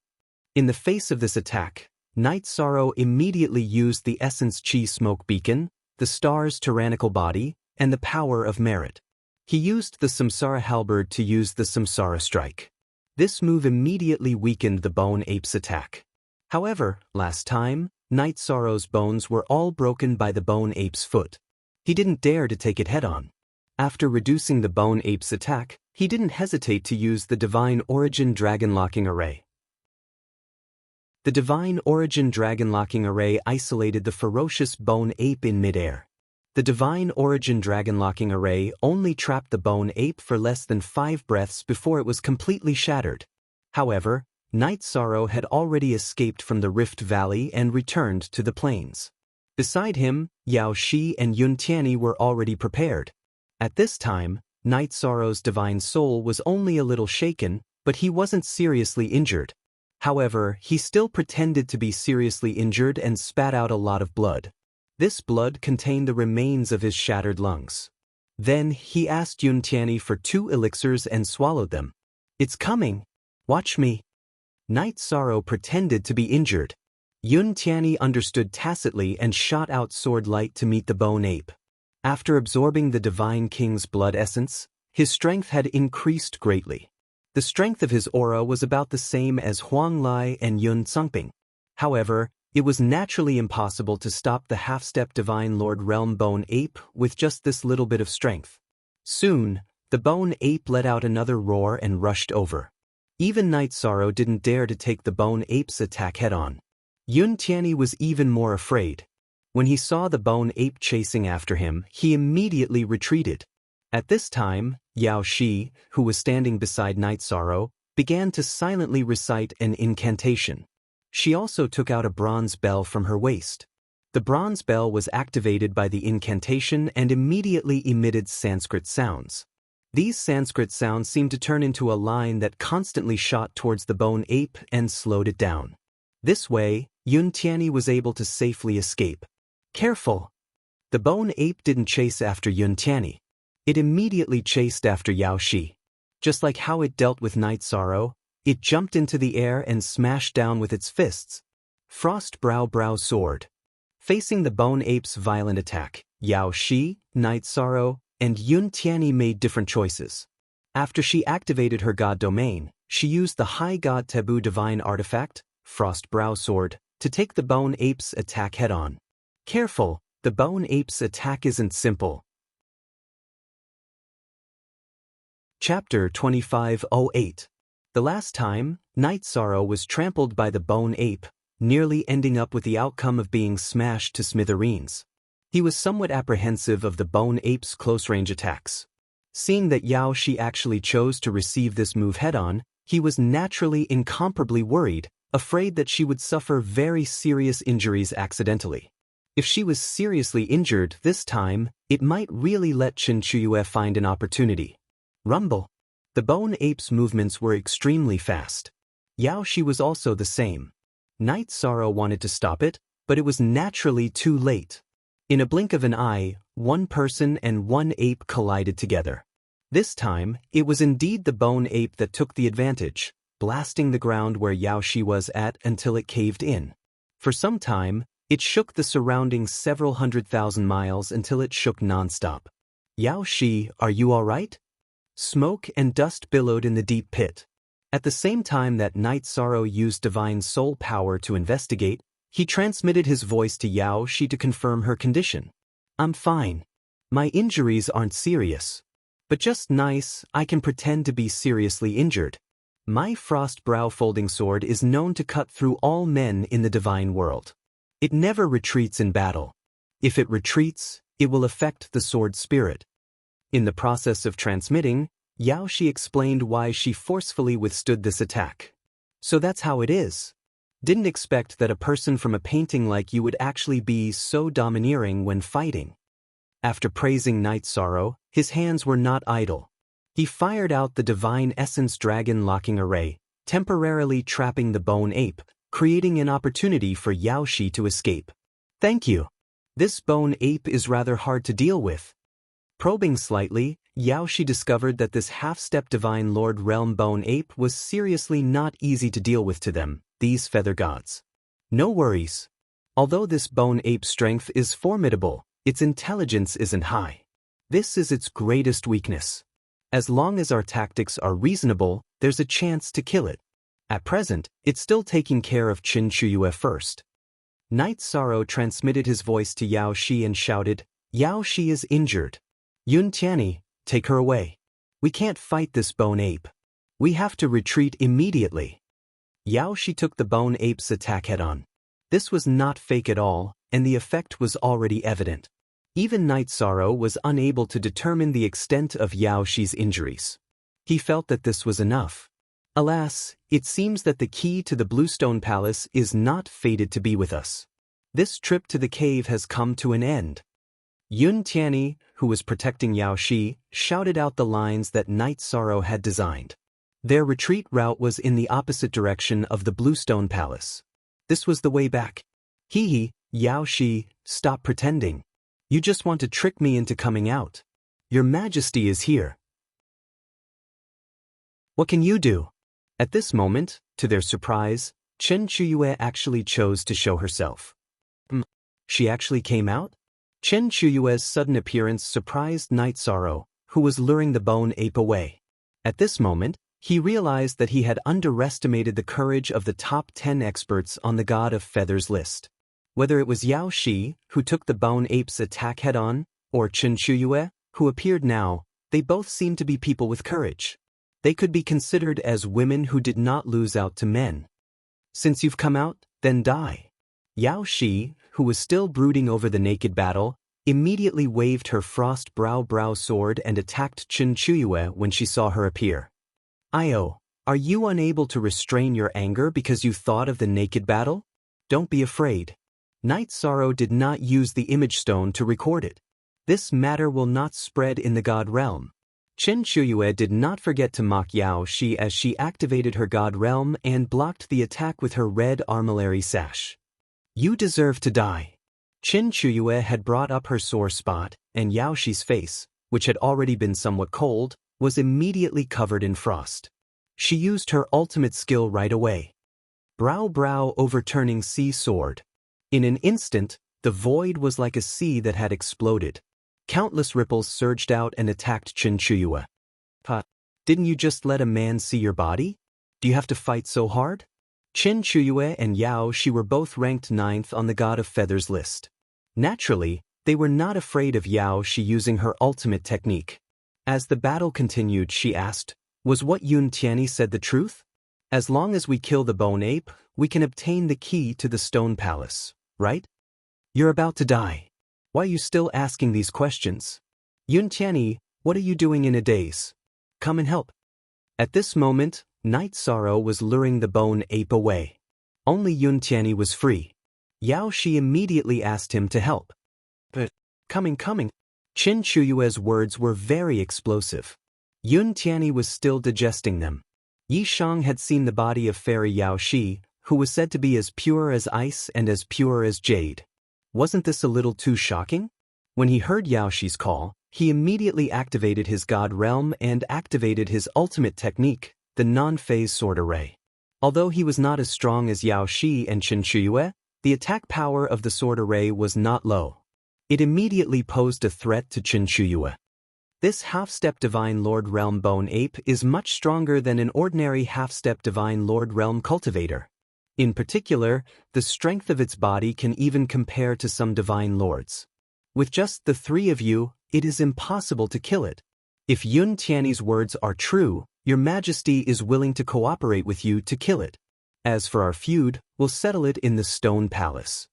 In the face of this attack, Night Sorrow immediately used the Essence Chi smoke beacon, the star's tyrannical body, and the power of merit. He used the Samsara halberd to use the Samsara strike. This move immediately weakened the bone ape's attack. However, last time, Night Sorrow's bones were all broken by the bone ape's foot. He didn't dare to take it head-on. After reducing the bone ape's attack, he didn't hesitate to use the Divine Origin Dragon Locking Array. The Divine Origin Dragon Locking Array isolated the ferocious bone ape in midair. The Divine Origin Dragon Locking Array only trapped the bone ape for less than 5 breaths before it was completely shattered. However, Night Sorrow had already escaped from the Rift Valley and returned to the plains. Beside him, Yao Shi and Yun Tianyi were already prepared. At this time, Night Sorrow's divine soul was only a little shaken, but he wasn't seriously injured. However, he still pretended to be seriously injured and spat out a lot of blood. This blood contained the remains of his shattered lungs. Then he asked Yun Tianyi for 2 elixirs and swallowed them. "It's coming. Watch me." Night Sorrow pretended to be injured. Yun Tianyi understood tacitly and shot out sword light to meet the bone ape. After absorbing the Divine King's blood essence, his strength had increased greatly. The strength of his aura was about the same as Huang Lai and Yun Tsungping. However, it was naturally impossible to stop the half-step Divine Lord Realm bone ape with just this little bit of strength. Soon, the bone ape let out another roar and rushed over. Even Night Sorrow didn't dare to take the bone ape's attack head-on. Yun Tianyi was even more afraid. When he saw the bone ape chasing after him, he immediately retreated. At this time, Yao Shi, who was standing beside Night Sorrow, began to silently recite an incantation. She also took out a bronze bell from her waist. The bronze bell was activated by the incantation and immediately emitted Sanskrit sounds. These Sanskrit sounds seemed to turn into a line that constantly shot towards the bone ape and slowed it down. This way, Yun Tianyi was able to safely escape. Careful! The bone ape didn't chase after Yun Tianyi. It immediately chased after Yao Shi. Just like how it dealt with Night Sorrow, it jumped into the air and smashed down with its fists. Frost Brow Sword. Facing the bone ape's violent attack, Yao Shi, Night Sorrow, and Yun Tianyi made different choices. After she activated her god domain, she used the High God Taboo Divine Artifact, Frost Brow Sword, to take the bone ape's attack head-on. Careful, the bone ape's attack isn't simple. Chapter 2508. The last time, Night Sorrow was trampled by the bone ape, nearly ending up with the outcome of being smashed to smithereens. He was somewhat apprehensive of the bone ape's close-range attacks. Seeing that Yao Shi actually chose to receive this move head-on, he was naturally incomparably worried, afraid that she would suffer very serious injuries accidentally. If she was seriously injured this time, it might really let Chen Chuyue find an opportunity. Rumble. The bone ape's movements were extremely fast. Yao Shi was also the same. Night Sorrow wanted to stop it, but it was naturally too late. In a blink of an eye, one person and one ape collided together. This time, it was indeed the bone ape that took the advantage. blasting the ground where Yao Shi was at until it caved in. For some time, it shook the surrounding several 100,000 miles until it shook nonstop. Yao Shi, are you all right? Smoke and dust billowed in the deep pit. At the same time that Night Sorrow used divine soul power to investigate, he transmitted his voice to Yao Shi to confirm her condition. I'm fine. My injuries aren't serious. But just nice, I can pretend to be seriously injured. My frost brow folding sword is known to cut through all men in the divine world. It never retreats in battle. If it retreats, it will affect the sword spirit. In the process of transmitting, Yao Shi explained why she forcefully withstood this attack. So that's how it is. Didn't expect that a person from a painting like you would actually be so domineering when fighting. After praising Night Sorrow, his hands were not idle. He fired out the Divine Essence Dragon Locking Array, temporarily trapping the Bone Ape, creating an opportunity for Yao Shi to escape. Thank you. This Bone Ape is rather hard to deal with. Probing slightly, Yao Shi discovered that this half-step Divine Lord Realm Bone Ape was seriously not easy to deal with to them, these feather gods. No worries. Although this Bone Ape's strength is formidable, its intelligence isn't high. This is its greatest weakness. As long as our tactics are reasonable, there's a chance to kill it. At present, it's still taking care of Qin Shuyue first. Night Sorrow transmitted his voice to Yao Shi and shouted, Yao Shi is injured. Yun Tianyi, take her away. We can't fight this Bone Ape. We have to retreat immediately. Yao Shi took the Bone Ape's attack head-on. This was not fake at all, and the effect was already evident. Even Night Sorrow was unable to determine the extent of Yao Shi's injuries. He felt that this was enough. Alas, it seems that the key to the Bluestone Palace is not fated to be with us. This trip to the cave has come to an end. Yun Tianyi, who was protecting Yao Shi, shouted out the lines that Night Sorrow had designed. Their retreat route was in the opposite direction of the Bluestone Palace. This was the way back. Hee, Yao Shi, stop pretending. You just want to trick me into coming out. Your Majesty is here. What can you do? At this moment, to their surprise, Chen Shuyue actually chose to show herself. She actually came out? Chen Shuyue's sudden appearance surprised Night Sorrow, who was luring the Bone Ape away. At this moment, he realized that he had underestimated the courage of the top 10 experts on the God of Feathers list. Whether it was Yao Shi, who took the Bone Ape's attack head-on, or Chen Shuyue, who appeared now, they both seemed to be people with courage. They could be considered as women who did not lose out to men. Since you've come out, then die. Yao Shi, who was still brooding over the naked battle, immediately waved her frost brow sword and attacked Chen Shuyue when she saw her appear. Io, are you unable to restrain your anger because you thought of the naked battle? Don't be afraid. Night Sorrow did not use the image stone to record it. This matter will not spread in the God realm. Chen Shuyue did not forget to mock Yao Shi as she activated her God realm and blocked the attack with her red armillary sash. You deserve to die. Chen Shuyue had brought up her sore spot, and Yao Shi's face, which had already been somewhat cold, was immediately covered in frost. She used her ultimate skill right away. Brow overturning sea sword. In an instant, the void was like a sea that had exploded. Countless ripples surged out and attacked Chen Shuyue. Didn't you just let a man see your body? Do you have to fight so hard? Chen Shuyue and Yao Shi were both ranked 9th on the God of Feathers list. Naturally, they were not afraid of Yao Shi using her ultimate technique. As the battle continued, she asked, was what Yun Tianyi said the truth? As long as we kill the Bone Ape, we can obtain the key to the Stone Palace, right? You're about to die. Why are you still asking these questions? Yun Tianyi, what are you doing in a daze? Come and help. At this moment, Night Sorrow was luring the Bone Ape away. Only Yun Tianyi was free. Yao Shi immediately asked him to help. But, coming. Chen Shuyue's words were very explosive. Yun Tianyi was still digesting them. Yi Shang had seen the body of fairy Yao Shi, who was said to be as pure as ice and as pure as jade. Wasn't this a little too shocking? When he heard Yao Shi's call, he immediately activated his God realm and activated his ultimate technique, the non-phase sword array. Although he was not as strong as Yao Shi and Chen Shuyue, the attack power of the sword array was not low. It immediately posed a threat to Chen Shuyue. This half-step Divine Lord Realm Bone Ape is much stronger than an ordinary half-step Divine Lord Realm Cultivator. In particular, the strength of its body can even compare to some Divine Lords. With just the three of you, it is impossible to kill it. If Yun Tianyi's words are true, Your Majesty is willing to cooperate with you to kill it. As for our feud, we'll settle it in the Stone Palace.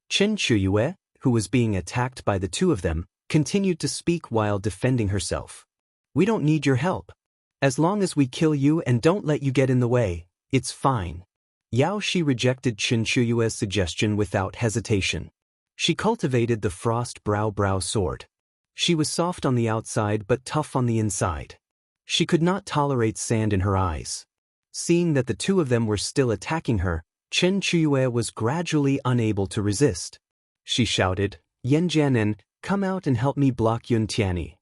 Chen Shuyue, who was being attacked by the two of them, continued to speak while defending herself. We don't need your help. As long as we kill you and don't let you get in the way, it's fine. Yao Shi rejected Chen Shuyue's suggestion without hesitation. She cultivated the Frost Brow sword. She was soft on the outside but tough on the inside. She could not tolerate sand in her eyes. Seeing that the two of them were still attacking her, Chen Shuyue was gradually unable to resist. She shouted, Yan Jianen, come out and help me block Yun Tianyi.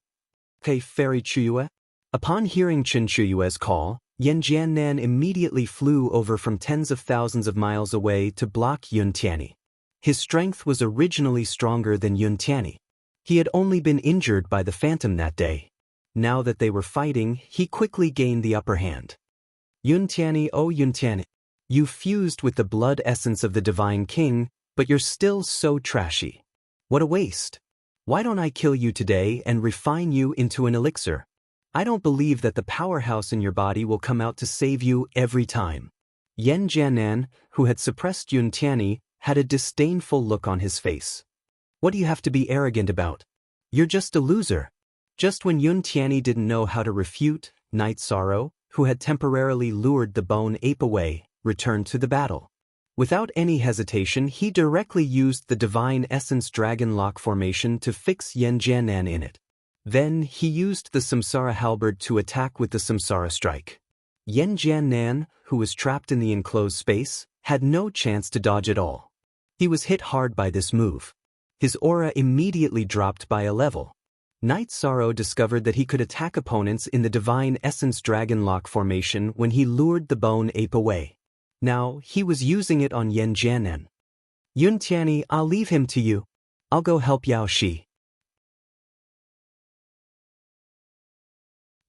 Okay, Fairy Shuyue? Upon hearing Chen Shuyue's call, Yan Jianan immediately flew over from tens of thousands of miles away to block Yun Tianyi. His strength was originally stronger than Yun Tianyi. He had only been injured by the phantom that day. Now that they were fighting, he quickly gained the upper hand. Yun Tianyi, oh Yun Tianyi, you fused with the blood essence of the Divine King, but you're still so trashy. What a waste. Why don't I kill you today and refine you into an elixir? I don't believe that the powerhouse in your body will come out to save you every time. Yan Jianan, who had suppressed Yun Tianyi, had a disdainful look on his face. What do you have to be arrogant about? You're just a loser. Just when Yun Tianyi didn't know how to refute, Night Sorrow, who had temporarily lured the bone ape away, returned to the battle. Without any hesitation, he directly used the Divine Essence Dragon Lock formation to fix Yan Jianan in it. Then, he used the Samsara Halberd to attack with the Samsara Strike. Yan Jianan, who was trapped in the enclosed space, had no chance to dodge at all. He was hit hard by this move. His aura immediately dropped by a level. Night Sorrow discovered that he could attack opponents in the Divine Essence Dragon Lock formation when he lured the bone ape away. Now, he was using it on Yan Jianan. Yun Tianyi, I'll leave him to you. I'll go help Yao Shi.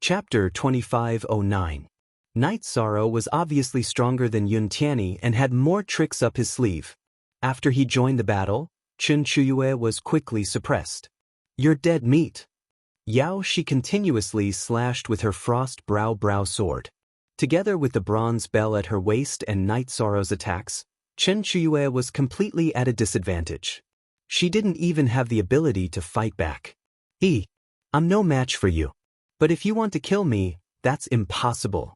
Chapter 2509. Night Sorrow was obviously stronger than Yun Tianyi and had more tricks up his sleeve. After he joined the battle, Chen Shuyue was quickly suppressed. You're dead meat. Yao Shi continuously slashed with her Frost Brow sword. Together with the bronze bell at her waist and Night Sorrow's attacks, Chen Shuyue was completely at a disadvantage. She didn't even have the ability to fight back. I'm no match for you. But if you want to kill me, that's impossible.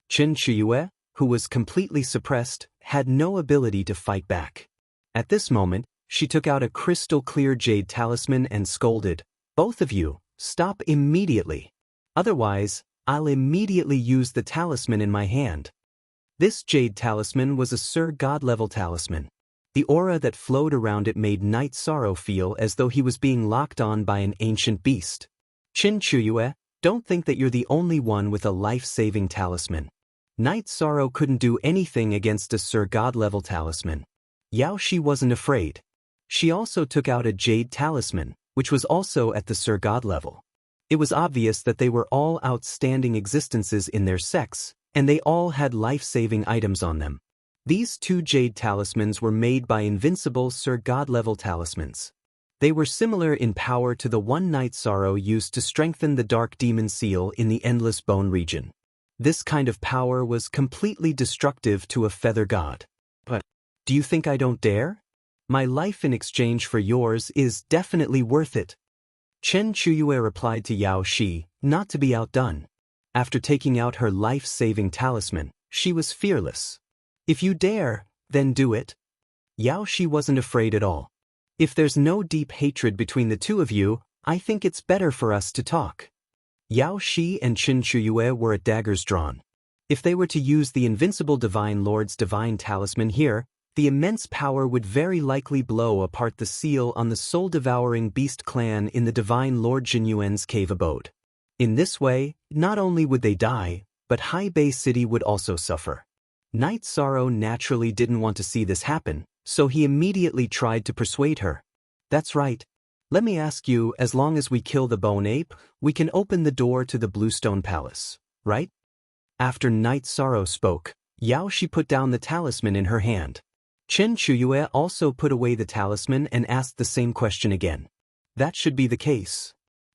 Chen Shuyue, who was completely suppressed, had no ability to fight back. At this moment, she took out a crystal-clear jade talisman and scolded, both of you, stop immediately. Otherwise, I'll immediately use the talisman in my hand. This jade talisman was a Sir God-level talisman. The aura that flowed around it made Night Sorrow feel as though he was being locked on by an ancient beast. Chen Shuyue, don't think that you're the only one with a life-saving talisman. Night Sorrow couldn't do anything against a Sir God-level talisman. Yao Shi wasn't afraid. She also took out a jade talisman, which was also at the Sir God level. It was obvious that they were all outstanding existences in their sex, and they all had life-saving items on them. These two jade talismans were made by invincible Sir God level talismans. They were similar in power to the one Night Sorrow used to strengthen the Dark Demon Seal in the Endless Bone region. This kind of power was completely destructive to a feather god. But, do you think I don't dare? My life in exchange for yours is definitely worth it. Chen Shuyue replied to Yao Shi, not to be outdone. After taking out her life-saving talisman, she was fearless. If you dare, then do it. Yao Shi wasn't afraid at all. If there's no deep hatred between the two of you, I think it's better for us to talk. Yao Shi and Chen Shuyue were at daggers drawn. If they were to use the invincible Divine Lord's divine talisman here, the immense power would very likely blow apart the seal on the soul-devouring beast clan in the Divine Lord Jinyuan's cave abode. In this way, not only would they die, but High Bay City would also suffer. Night Sorrow naturally didn't want to see this happen, so he immediately tried to persuade her. That's right. Let me ask you, as long as we kill the bone ape, we can open the door to the Bluestone Palace, right? After Night Sorrow spoke, Yaoshi put down the talisman in her hand. Chen Chuyue also put away the talisman and asked the same question again. That should be the case.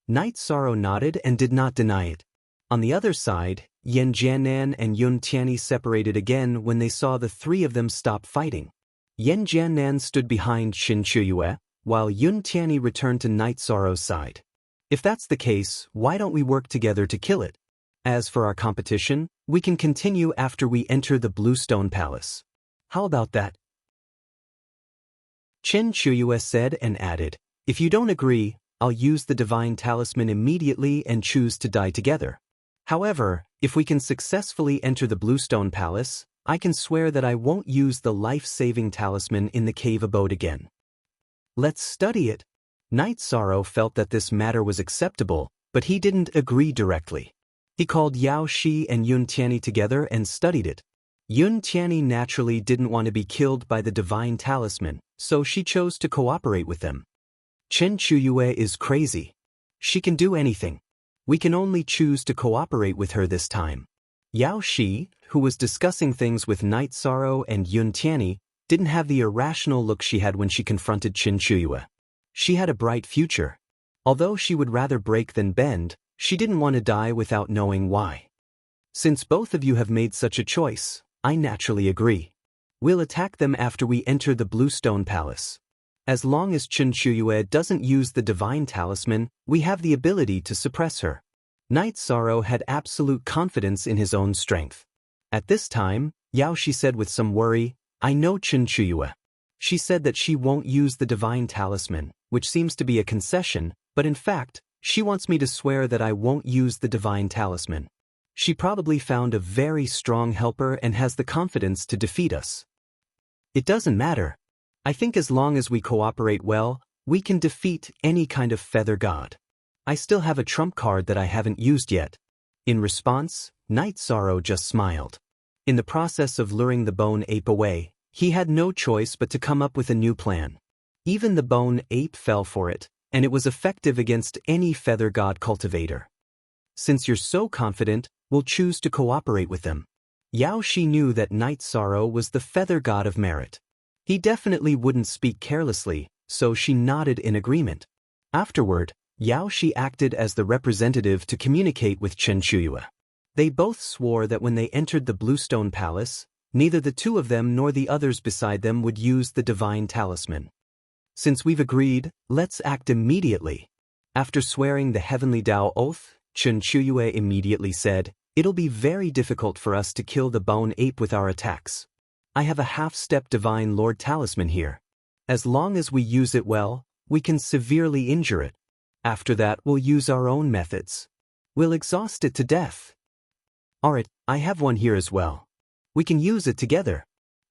Night Sorrow nodded and did not deny it. On the other side, Yan Jiannan and Yun Tianyi separated again when they saw the three of them stop fighting. Yan Jiannan stood behind Chen Chuyue, while Yun Tianyi returned to Night Sorrow's side. If that's the case, why don't we work together to kill it? As for our competition, we can continue after we enter the Bluestone Palace. How about that? Chen Chuyue said and added, if you don't agree, I'll use the divine talisman immediately and choose to die together. However, if we can successfully enter the Bluestone Palace, I can swear that I won't use the life-saving talisman in the cave abode again. Let's study it. Night Sorrow felt that this matter was acceptable, but he didn't agree directly. He called Yaoshi and Yun Tianyi together and studied it. Yun Tianyi naturally didn't want to be killed by the divine talisman, so she chose to cooperate with them. Chen Chuyue is crazy. She can do anything. We can only choose to cooperate with her this time. Yaoshi, who was discussing things with Night Sorrow and Yun Tianyi, didn't have the irrational look she had when she confronted Chen Chuyue. She had a bright future. Although she would rather break than bend, she didn't want to die without knowing why. Since both of you have made such a choice, I naturally agree. We'll attack them after we enter the Bluestone Palace. As long as Chen Chuyue doesn't use the divine talisman, we have the ability to suppress her. Night Sorrow had absolute confidence in his own strength. At this time, Yaoshi said with some worry, I know Chen Chuyue. She said that she won't use the divine talisman, which seems to be a concession, but in fact, she wants me to swear that I won't use the divine talisman. She probably found a very strong helper and has the confidence to defeat us. It doesn't matter. I think as long as we cooperate well, we can defeat any kind of feather god. I still have a trump card that I haven't used yet. In response, Night Sorrow just smiled. In the process of luring the bone ape away, he had no choice but to come up with a new plan. Even the bone ape fell for it, and it was effective against any feather god cultivator. Since you're so confident, we'll choose to cooperate with them. Yaoshi knew that Night Sorrow was the feather god of merit. He definitely wouldn't speak carelessly, so she nodded in agreement. Afterward, Yaoshi acted as the representative to communicate with Chen Chuyue. They both swore that when they entered the Bluestone Palace, neither the two of them nor the others beside them would use the divine talisman. Since we've agreed, let's act immediately. After swearing the Heavenly Tao oath, Chen Chuyue immediately said, it'll be very difficult for us to kill the bone ape with our attacks. I have a half-step Divine Lord talisman here. As long as we use it well, we can severely injure it. After that, we'll use our own methods. We'll exhaust it to death. Alright, I have one here as well. We can use it together.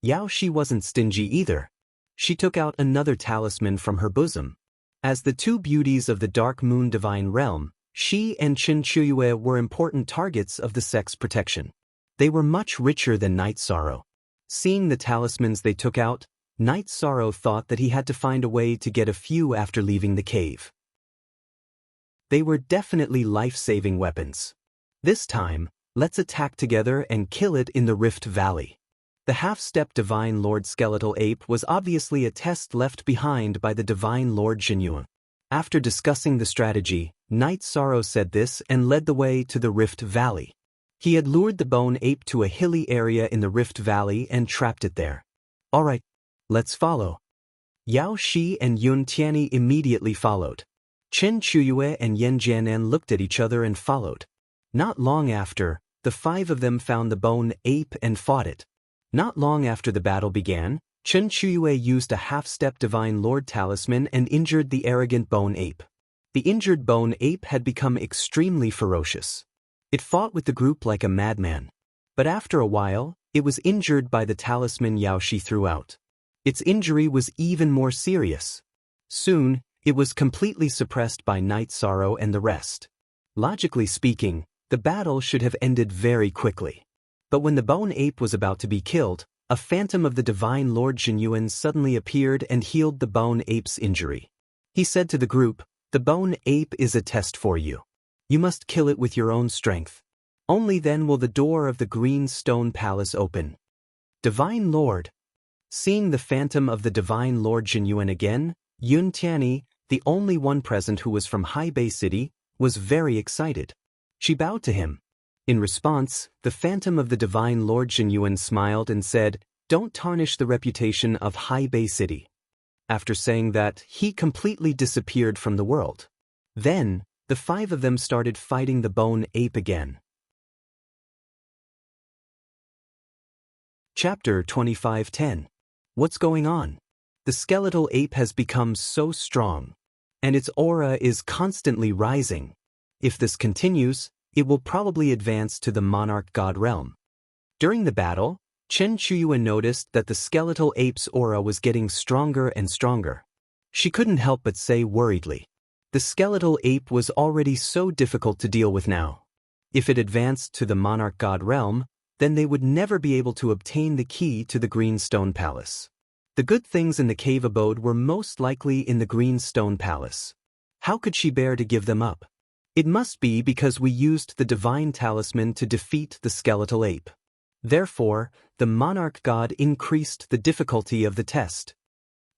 Yaoshi wasn't stingy either. She took out another talisman from her bosom. As the two beauties of the Dark Moon Divine Realm, she and Chen Chuyue were important targets of the sect's protection. They were much richer than Night Sorrow. Seeing the talismans they took out, Night Sorrow thought that he had to find a way to get a few after leaving the cave. They were definitely life-saving weapons. This time, let's attack together and kill it in the Rift Valley. The half-step Divine Lord Skeletal Ape was obviously a test left behind by the Divine Lord Jinyue. After discussing the strategy, Night Sorrow said this and led the way to the Rift Valley. He had lured the bone ape to a hilly area in the Rift Valley and trapped it there. Alright, let's follow. Yaoshi and Yun Tianyi immediately followed. Chen Chuyue and Yan Jiannan looked at each other and followed. Not long after, the five of them found the bone ape and fought it. Not long after the battle began, Chen Chuyue used a half-step Divine Lord talisman and injured the arrogant bone ape. The injured bone ape had become extremely ferocious. It fought with the group like a madman. But after a while, it was injured by the talisman Yaoshi threw out. Its injury was even more serious. Soon, it was completely suppressed by Night Sorrow and the rest. Logically speaking, the battle should have ended very quickly. But when the bone ape was about to be killed, a phantom of the divine Lord Jinyuan suddenly appeared and healed the bone ape's injury. He said to the group, "The bone ape is a test for you. You must kill it with your own strength. Only then will the door of the green stone palace open." Divine Lord. Seeing the phantom of the divine Lord Jinyuan again, Yun Tianyi, the only one present who was from Haibei City, was very excited. She bowed to him. In response, the phantom of the divine Lord Jinyuan smiled and said, "Don't tarnish the reputation of Haibei City." After saying that, he completely disappeared from the world. Then, the five of them started fighting the bone ape again. Chapter 25:10. What's going on? The skeletal ape has become so strong, and its aura is constantly rising. If this continues, it will probably advance to the monarch god realm. During the battle, Chen Chuyue noticed that the skeletal ape's aura was getting stronger and stronger. She couldn't help but say worriedly, the skeletal ape was already so difficult to deal with now. If it advanced to the monarch god realm, then they would never be able to obtain the key to the Green Stone Palace. The good things in the cave abode were most likely in the Green Stone Palace. How could she bear to give them up? It must be because we used the divine talisman to defeat the skeletal ape. Therefore, the monarch god increased the difficulty of the test.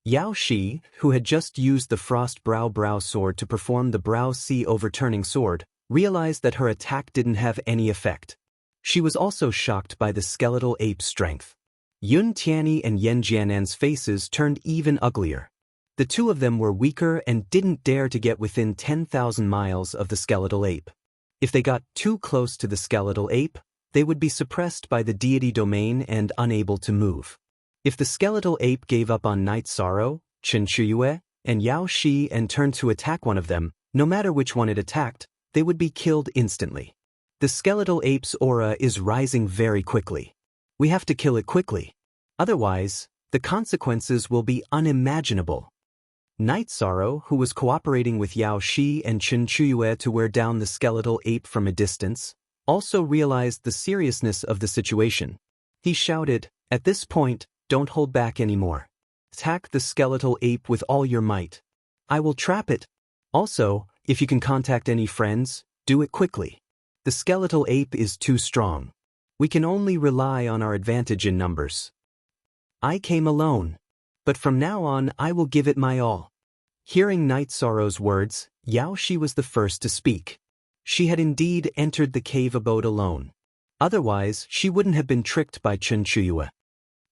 Yao Shi, who had just used the Frost Brow sword to perform the Brow Sea overturning sword, realized that her attack didn't have any effect. She was also shocked by the skeletal ape's strength. Yun Tianyi and Yan Jianan's faces turned even uglier. The two of them were weaker and didn't dare to get within 10,000 miles of the skeletal ape. If they got too close to the skeletal ape, they would be suppressed by the deity domain and unable to move. If the skeletal ape gave up on Night Sorrow, Chen Chuyue, and Yao Shi and turned to attack one of them, no matter which one it attacked, they would be killed instantly. The skeletal ape's aura is rising very quickly. We have to kill it quickly. Otherwise, the consequences will be unimaginable. Night Sorrow, who was cooperating with Yao Shi and Chen Chuyue to wear down the skeletal ape from a distance, also realized the seriousness of the situation. He shouted, "At this point, don't hold back anymore. Attack the skeletal ape with all your might. I will trap it. Also, if you can contact any friends, do it quickly. The skeletal ape is too strong. We can only rely on our advantage in numbers. I came alone, but from now on I will give it my all." Hearing Night Sorrow's words, Yao Shi was the first to speak. She had indeed entered the cave abode alone. Otherwise, she wouldn't have been tricked by Chen Chuyue.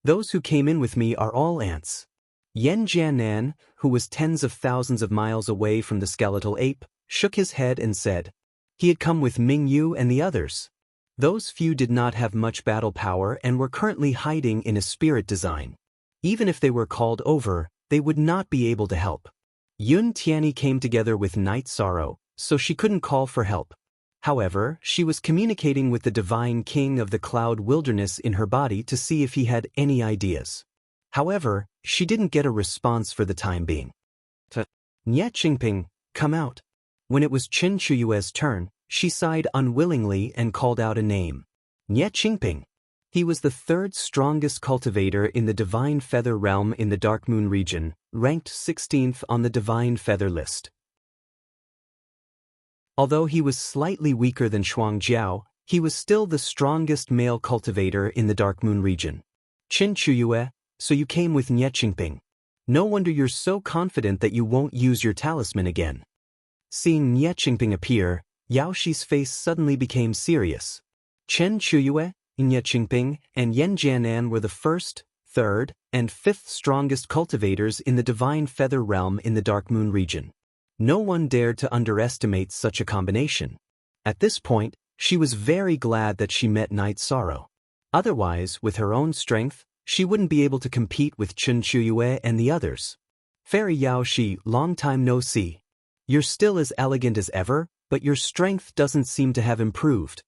"Those who came in with me are all ants." Yan Jianan, who was tens of thousands of miles away from the skeletal ape, shook his head and said, he had come with Ming Yu and the others. Those few did not have much battle power and were currently hiding in a spirit design. Even if they were called over, they would not be able to help. Yun Tianyi came together with Night Sorrow, so she couldn't call for help. However, she was communicating with the divine king of the cloud wilderness in her body to see if he had any ideas. However, she didn't get a response for the time being. "Nye Qingping, come out." When it was Chen Chuyue's turn, she sighed unwillingly and called out a name. Nye Qingping. He was the third strongest cultivator in the Divine Feather realm in the Dark Moon region, ranked 16th on the Divine Feather list. Although he was slightly weaker than Shuang Jiao, he was still the strongest male cultivator in the Dark Moon region. "Chen Chuyue, so you came with Nye Qingping. No wonder you're so confident that you won't use your talisman again." Seeing Nye Qingping appear, Yao Shi's face suddenly became serious. Chen Chuyue, Nye Qingping, and Yan Jianan were the first, third, and fifth strongest cultivators in the Divine Feather realm in the Dark Moon region. No one dared to underestimate such a combination. At this point, she was very glad that she met Night Sorrow. Otherwise, with her own strength, she wouldn't be able to compete with Chen Chuyue and the others. "Fairy Yao Shi, long time no see. You're still as elegant as ever, but your strength doesn't seem to have improved."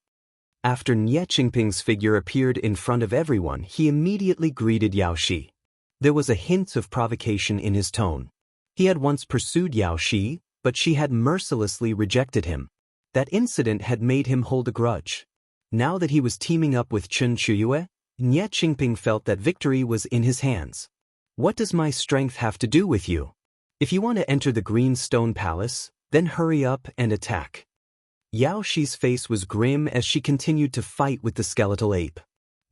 After Nye Qingping's figure appeared in front of everyone, he immediately greeted Yao Shi. There was a hint of provocation in his tone. He had once pursued Yao Shi, but she had mercilessly rejected him. That incident had made him hold a grudge. Now that he was teaming up with Chen Chuyue, Nye Qingping felt that victory was in his hands. What does my strength have to do with you? If you want to enter the Green Stone Palace, then hurry up and attack. Yao Shi's face was grim as she continued to fight with the skeletal ape.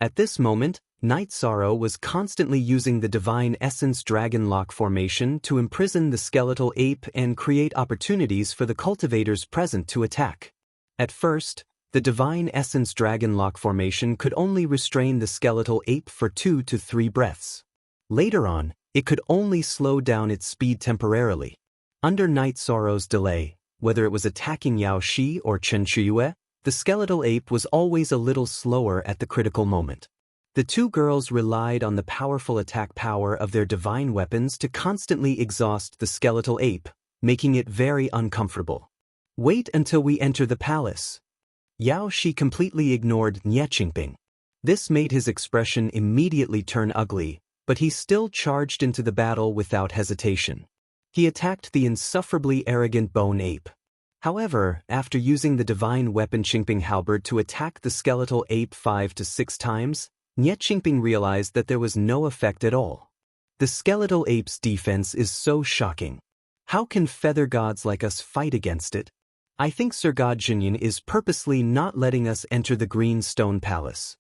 At this moment, Night Sorrow was constantly using the Divine Essence Dragon Lock formation to imprison the skeletal ape and create opportunities for the cultivators present to attack. At first, the Divine Essence Dragon Lock formation could only restrain the skeletal ape for 2 to 3 breaths. Later on, it could only slow down its speed temporarily. Under Night Sorrow's delay, whether it was attacking Yao Shi or Chen Chuyue, the skeletal ape was always a little slower at the critical moment. The two girls relied on the powerful attack power of their divine weapons to constantly exhaust the skeletal ape, making it very uncomfortable. Wait until we enter the palace. Yao Shi completely ignored Nye Qingping. This made his expression immediately turn ugly, but he still charged into the battle without hesitation. He attacked the insufferably arrogant bone ape. However, after using the divine weapon Qingping Halberd to attack the skeletal ape 5 to 6 times, Nye Qingping realized that there was no effect at all. The skeletal ape's defense is so shocking. How can feather gods like us fight against it? I think Sir God Jinyan is purposely not letting us enter the Green Stone Palace.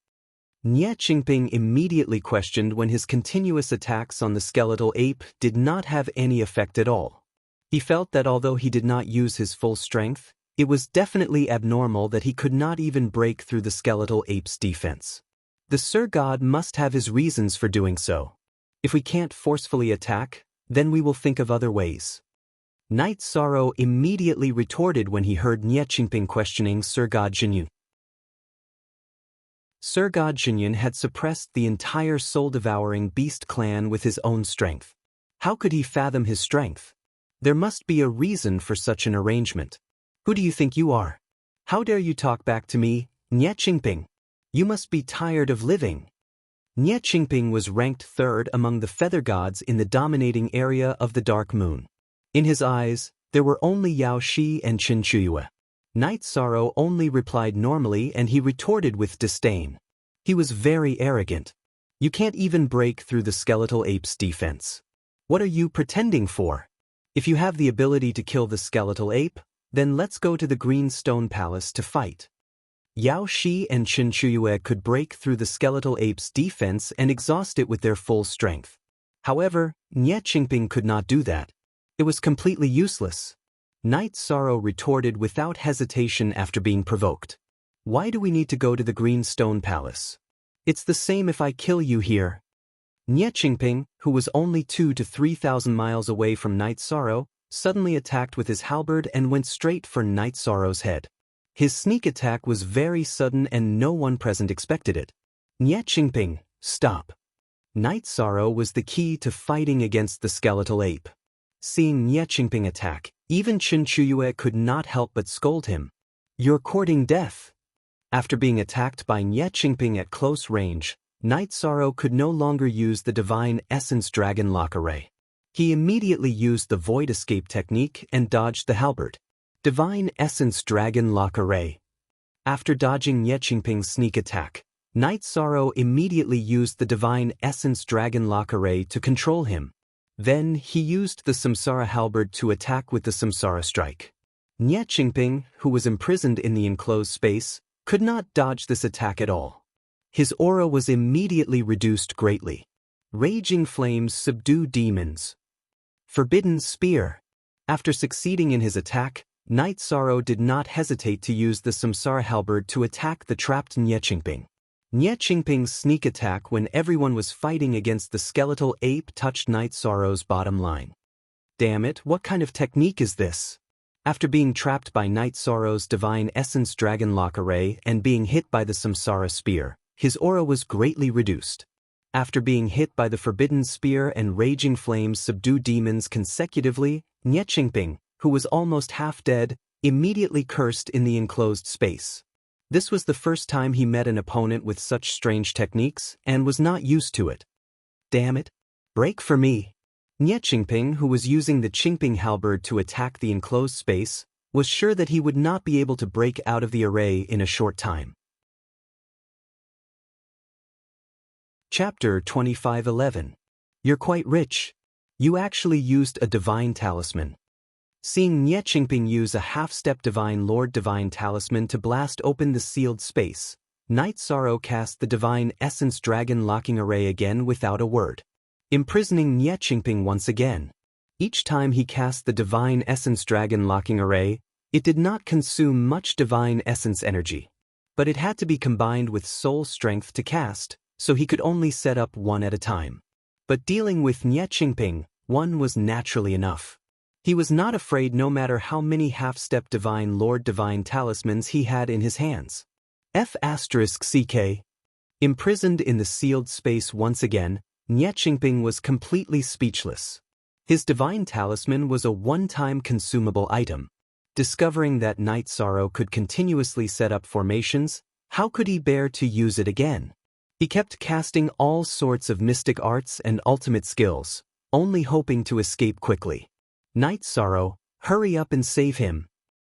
Nye Qingping immediately questioned when his continuous attacks on the skeletal ape did not have any effect at all. He felt that although he did not use his full strength, it was definitely abnormal that he could not even break through the skeletal ape's defense. The Sir God must have his reasons for doing so. If we can't forcefully attack, then we will think of other ways. Night Sorrow immediately retorted when he heard Nye Qingping questioning Sir God Jinyan. Sir God Jinyan had suppressed the entire soul-devouring beast clan with his own strength. How could he fathom his strength? There must be a reason for such an arrangement. Who do you think you are? How dare you talk back to me, Nye Qingping? You must be tired of living. Nye Qingping was ranked 3rd among the feather gods in the dominating area of the Dark Moon. In his eyes, there were only Yao Shi and Chen Chuyue. Night Sorrow only replied normally and he retorted with disdain. He was very arrogant. You can't even break through the skeletal ape's defense. What are you pretending for? If you have the ability to kill the skeletal ape, then let's go to the Green Stone Palace to fight. Yao Shi and Chen Chuyue could break through the skeletal ape's defense and exhaust it with their full strength. However, Nye Qingping could not do that. It was completely useless. Night Sorrow retorted without hesitation after being provoked. Why do we need to go to the Green Stone Palace? It's the same if I kill you here. Nye Qingping, who was only 2,000 to 3,000 miles away from Night Sorrow, suddenly attacked with his halberd and went straight for Night Sorrow's head. His sneak attack was very sudden and no one present expected it. Nye Qingping, stop. Night Sorrow was the key to fighting against the skeletal ape. Seeing Nye Qingping attack, even Chen Chuyue could not help but scold him. You're courting death. After being attacked by Nye Qingping at close range, Night Sorrow could no longer use the Divine Essence Dragon Lock array. He immediately used the Void Escape technique and dodged the halberd. Divine Essence Dragon Lock array. After dodging Nye Qingping's sneak attack, Night Sorrow immediately used the Divine Essence Dragon Lock array to control him. Then he used the Samsara halberd to attack with the Samsara strike. Nye Qingping, who was imprisoned in the enclosed space, could not dodge this attack at all. His aura was immediately reduced greatly. Raging flames subdue demons. Forbidden spear. After succeeding in his attack, Night Sorrow did not hesitate to use the Samsara halberd to attack the trapped Nye Qingping. Nye Qingping's sneak attack when everyone was fighting against the skeletal ape touched Night Sorrow's bottom line. Damn it, what kind of technique is this? After being trapped by Night Sorrow's Divine Essence Dragon Lock array and being hit by the Samsara spear, his aura was greatly reduced. After being hit by the Forbidden Spear and Raging Flames subdue demons consecutively, Nye Qingping, who was almost half dead, immediately cursed in the enclosed space. This was the first time he met an opponent with such strange techniques and was not used to it. Damn it. Break for me. Nye Qingping, who was using the Qingping halberd to attack the enclosed space, was sure that he would not be able to break out of the array in a short time. Chapter 25:11. You're quite rich. You actually used a divine talisman. Seeing Nie Qingping use a half-step Divine Lord Divine Talisman to blast open the sealed space, Night Sorrow cast the Divine Essence Dragon Locking Array again without a word, imprisoning Nie Qingping once again. Each time he cast the Divine Essence Dragon Locking Array, it did not consume much Divine Essence energy. But it had to be combined with soul strength to cast, so he could only set up one at a time. But dealing with Nie Qingping, one was naturally enough. He was not afraid no matter how many half-step Divine Lord Divine Talismans he had in his hands. F***CK. Imprisoned in the sealed space once again, Nie Qingping was completely speechless. His Divine Talisman was a one-time consumable item. Discovering that Night Sorrow could continuously set up formations, how could he bear to use it again? He kept casting all sorts of mystic arts and ultimate skills, only hoping to escape quickly. Night Sorrow, hurry up and save him.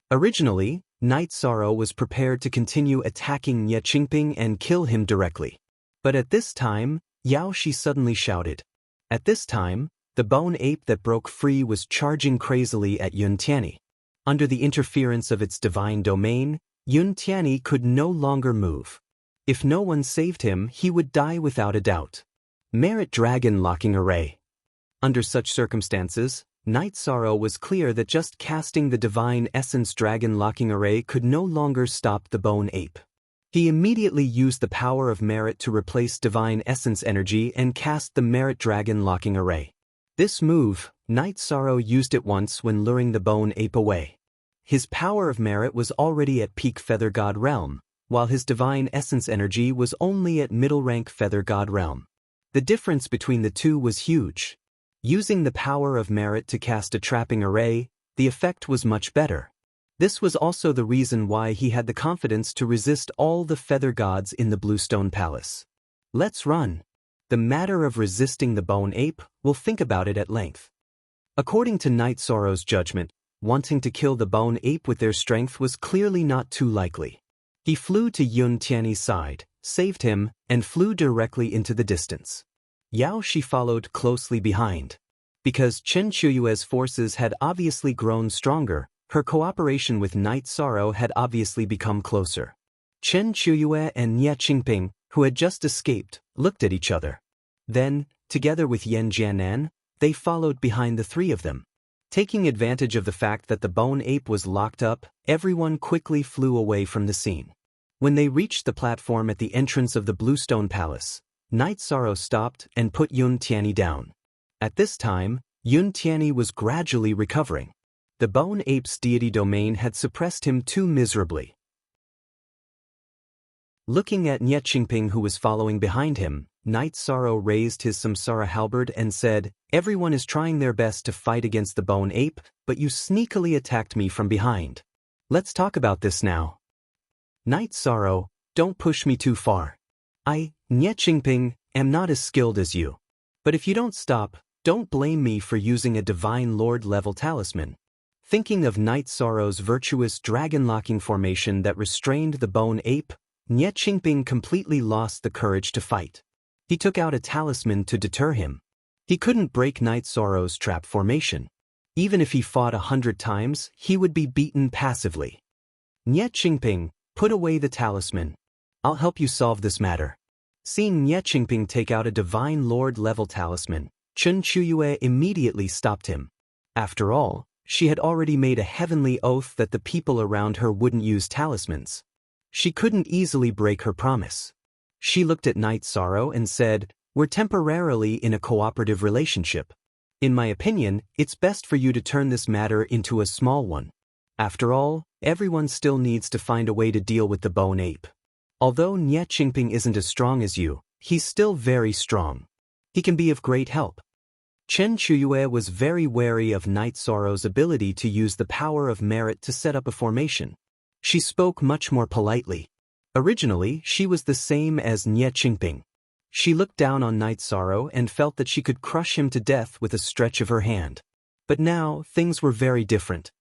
Originally, Night Sorrow was prepared to continue attacking Nie Qingping and kill him directly. But at this time, Yao Shi suddenly shouted. At this time, the bone ape that broke free was charging crazily at Yun Tianyi. Under the interference of its divine domain, Yun Tianyi could no longer move. If no one saved him, he would die without a doubt. Merit Dragon Locking Array. Under such circumstances, Night Sorrow was clear that just casting the Divine Essence Dragon Locking Array could no longer stop the bone ape. He immediately used the power of Merit to replace Divine Essence energy and cast the Merit Dragon Locking Array. This move, Night Sorrow used it once when luring the bone ape away. His power of Merit was already at peak Feather God realm, while his Divine Essence energy was only at middle rank Feather God realm. The difference between the two was huge. Using the power of Merit to cast a trapping array, the effect was much better. This was also the reason why he had the confidence to resist all the feather gods in the Bluestone Palace. Let's run. The matter of resisting the bone ape, we'll think about it at length. According to Night Sorrow's judgment, wanting to kill the bone ape with their strength was clearly not too likely. He flew to Yun Tianyi's side, saved him, and flew directly into the distance. Yao Shi followed closely behind. Because Chen Chuyue's forces had obviously grown stronger, her cooperation with Night Sorrow had obviously become closer. Chen Chuyue and Nie Qingping, who had just escaped, looked at each other. Then, together with Yan Jianan, they followed behind the three of them. Taking advantage of the fact that the bone ape was locked up, everyone quickly flew away from the scene. When they reached the platform at the entrance of the Bluestone Palace, Night Sorrow stopped and put Yun Tianyi down. At this time, Yun Tianyi was gradually recovering. The bone ape's deity domain had suppressed him too miserably. Looking at Nie Qingping who was following behind him, Night Sorrow raised his Samsara halberd and said, "Everyone is trying their best to fight against the bone ape, but you sneakily attacked me from behind. Let's talk about this now. Night Sorrow, don't push me too far. I, Nie Qingping, am not as skilled as you. But if you don't stop, don't blame me for using a Divine Lord level talisman." Thinking of Night Sorrow's virtuous dragon-locking formation that restrained the bone ape, Nie Qingping completely lost the courage to fight. He took out a talisman to deter him. He couldn't break Night Sorrow's trap formation. Even if he fought 100 times, he would be beaten passively. Nie Qingping, put away the talisman. I'll help you solve this matter. Seeing Nie Qingping take out a Divine Lord level talisman, Chen Chuyue immediately stopped him. After all, she had already made a heavenly oath that the people around her wouldn't use talismans. She couldn't easily break her promise. She looked at Night Sorrow and said, "We're temporarily in a cooperative relationship. In my opinion, it's best for you to turn this matter into a small one. After all, everyone still needs to find a way to deal with the bone ape. Although Nie Qingping isn't as strong as you, he's still very strong. He can be of great help." Chen Chuyue was very wary of Night Sorrow's ability to use the power of Merit to set up a formation. She spoke much more politely. Originally, she was the same as Nie Qingping. She looked down on Night Sorrow and felt that she could crush him to death with a stretch of her hand. But now, things were very different.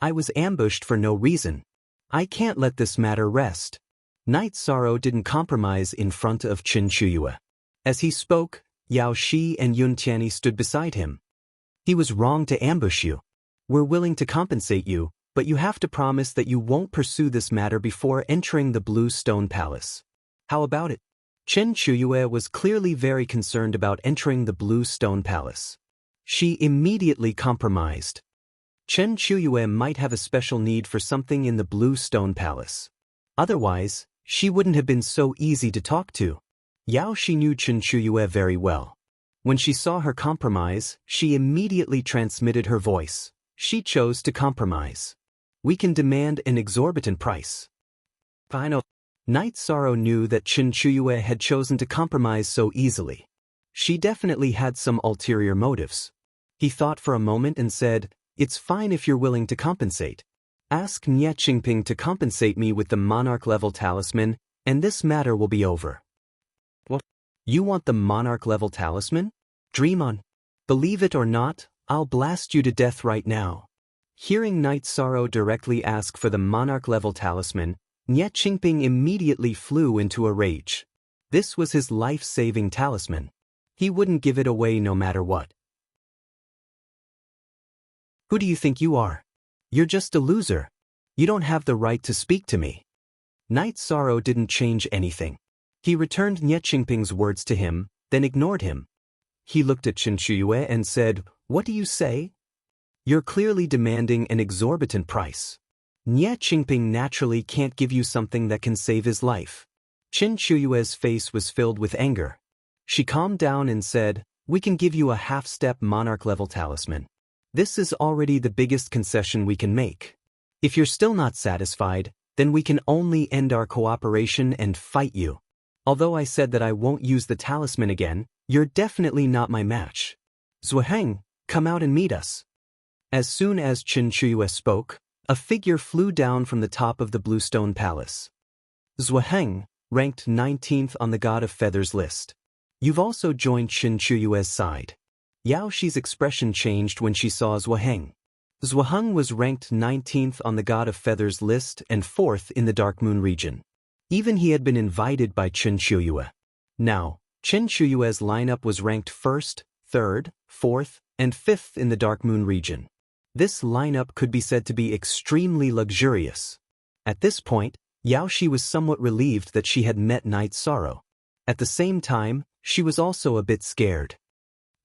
I was ambushed for no reason. I can't let this matter rest. Knight Sorrow didn't compromise in front of Qin Shuyue. As he spoke, Yao Shi and Yun Tianyi stood beside him. He was wrong to ambush you. We're willing to compensate you, but you have to promise that you won't pursue this matter before entering the Blue Stone Palace. How about it? Qin Shuyue was clearly very concerned about entering the Blue Stone Palace. She immediately compromised. Qin Shuyue might have a special need for something in the Blue Stone Palace. Otherwise, she wouldn't have been so easy to talk to. Yao Shi knew Qin Shuyue very well. When she saw her compromise, she immediately transmitted her voice. She chose to compromise. We can demand an exorbitant price. Final. Knight Sorrow knew that Qin Shuyue had chosen to compromise so easily. She definitely had some ulterior motives. He thought for a moment and said, "It's fine if you're willing to compensate. Ask Nie Qingping to compensate me with the monarch-level talisman, and this matter will be over." What? You want the monarch-level talisman? Dream on. Believe it or not, I'll blast you to death right now. Hearing Knight Sorrow directly ask for the monarch-level talisman, Nie Qingping immediately flew into a rage. This was his life-saving talisman. He wouldn't give it away no matter what. Who do you think you are? You're just a loser. You don't have the right to speak to me. Knight Sorrow didn't change anything. He returned Nie Qingping's words to him, then ignored him. He looked at Qin Shuyue and said, "What do you say? You're clearly demanding an exorbitant price. Nie Qingping naturally can't give you something that can save his life." Qin Shuyue's face was filled with anger. She calmed down and said, "We can give you a half-step monarch-level talisman. This is already the biggest concession we can make. If you're still not satisfied, then we can only end our cooperation and fight you. Although I said that I won't use the talisman again, you're definitely not my match. Zhuheng, come out and meet us." As soon as Qin Shuyue spoke, a figure flew down from the top of the Bluestone Palace. Zhuheng, ranked 19th on the God of Feathers list. You've also joined Qin Shuyue's side. Yao Shi's expression changed when she saw Zhuheng. Zhuheng was ranked 19th on the God of Feathers list and 4th in the Dark Moon region. Even he had been invited by Qin Shuyue. Now, Qin Shuyue's lineup was ranked 1st, 3rd, 4th, and 5th in the Dark Moon region. This lineup could be said to be extremely luxurious. At this point, Yao Shi was somewhat relieved that she had met Knight Sorrow. At the same time, she was also a bit scared.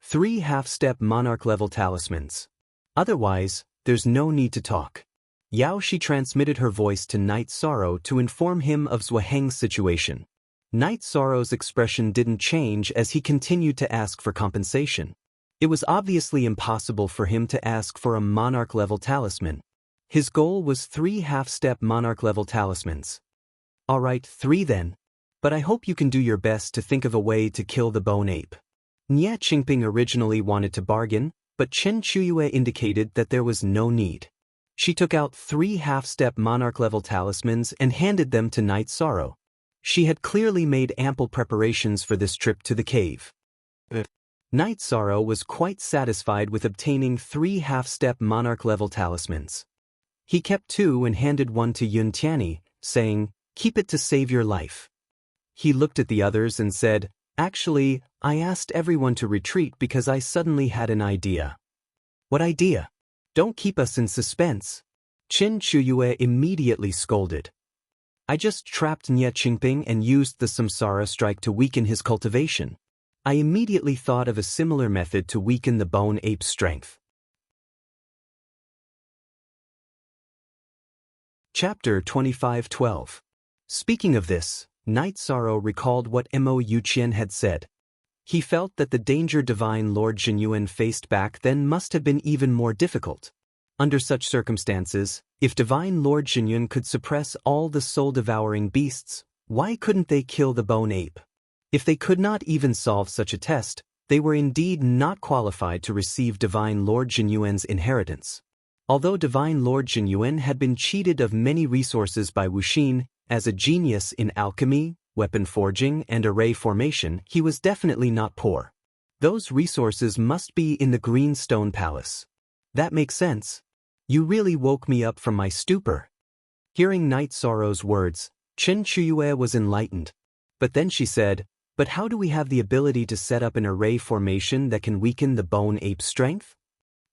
3 half-step monarch-level talismans. Otherwise, there's no need to talk. Yao Shi transmitted her voice to Knight Sorrow to inform him of Zhuheng's situation. Knight Sorrow's expression didn't change as he continued to ask for compensation. It was obviously impossible for him to ask for a monarch-level talisman. His goal was 3 half-step monarch-level talismans. Alright, 3 then. But I hope you can do your best to think of a way to kill the bone ape. Nie Qingping originally wanted to bargain, but Qin Shuyue indicated that there was no need. She took out 3 half-step monarch-level talismans and handed them to Knight Sorrow. She had clearly made ample preparations for this trip to the cave. Knight Sorrow was quite satisfied with obtaining 3 half-step monarch-level talismans. He kept 2 and handed one to Yun Tianyi, saying, "Keep it to save your life." He looked at the others and said, "Actually, I asked everyone to retreat because I suddenly had an idea." "What idea? Don't keep us in suspense." Qin Shuyue immediately scolded. "I just trapped Nie Qingping and used the Samsara strike to weaken his cultivation. I immediately thought of a similar method to weaken the bone ape's strength." Chapter 25:12. Speaking of this, Knight Sorrow recalled what Mo Yuqian had said. He felt that the danger Divine Lord Jinyuan faced back then must have been even more difficult. Under such circumstances, if Divine Lord Jinyuan could suppress all the soul-devouring beasts, why couldn't they kill the bone ape? If they could not even solve such a test, they were indeed not qualified to receive Divine Lord Jinyuan's inheritance. Although Divine Lord Jinyuan had been cheated of many resources by Wuxin, as a genius in alchemy, weapon forging, and array formation, he was definitely not poor. Those resources must be in the Green Stone Palace. That makes sense. You really woke me up from my stupor. Hearing Night Sorrow's words, Chen Chuyue was enlightened. But then she said, but how do we have the ability to set up an array formation that can weaken the bone ape's strength?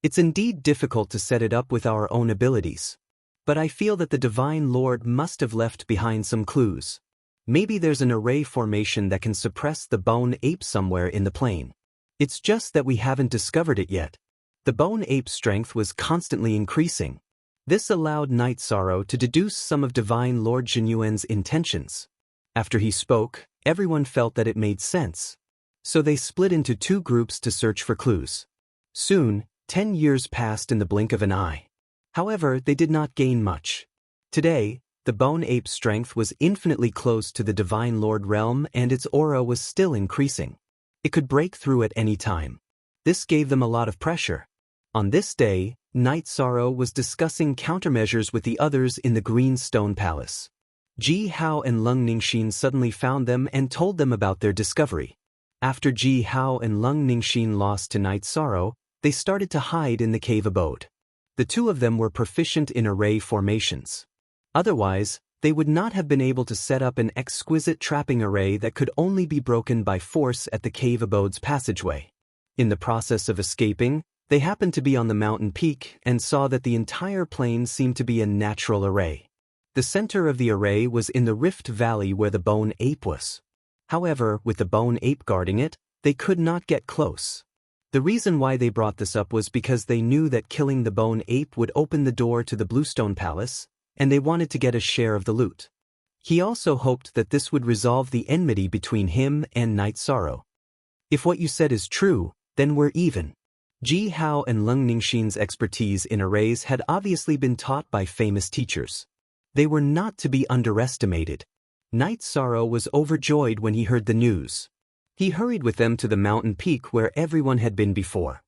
It's indeed difficult to set it up with our own abilities. But I feel that the Divine Lord must have left behind some clues. Maybe there's an array formation that can suppress the bone ape somewhere in the plane. It's just that we haven't discovered it yet. The bone ape's strength was constantly increasing. This allowed Night Sorrow to deduce some of Divine Lord Jinyuan's intentions. After he spoke, everyone felt that it made sense. So they split into 2 groups to search for clues. Soon, 10 years passed in the blink of an eye. However, they did not gain much. Today, the bone ape's strength was infinitely close to the Divine Lord realm and its aura was still increasing. It could break through at any time. This gave them a lot of pressure. On this day, Night Sorrow was discussing countermeasures with the others in the Green Stone Palace. Ji Hao and Lung Ningxin suddenly found them and told them about their discovery. After Ji Hao and Lung Ningxin lost to Night Sorrow, they started to hide in the cave abode. The 2 of them were proficient in array formations. Otherwise, they would not have been able to set up an exquisite trapping array that could only be broken by force at the cave abode's passageway. In the process of escaping, they happened to be on the mountain peak and saw that the entire plain seemed to be a natural array. The center of the array was in the rift valley where the bone ape was. However, with the bone ape guarding it, they could not get close. The reason why they brought this up was because they knew that killing the bone ape would open the door to the Bluestone Palace, and they wanted to get a share of the loot. He also hoped that this would resolve the enmity between him and Night Sorrow. If what you said is true, then we're even. Ji Hao and Lung Ningxin's expertise in arrays had obviously been taught by famous teachers. They were not to be underestimated. Night Sorrow was overjoyed when he heard the news. He hurried with them to the mountain peak where everyone had been before.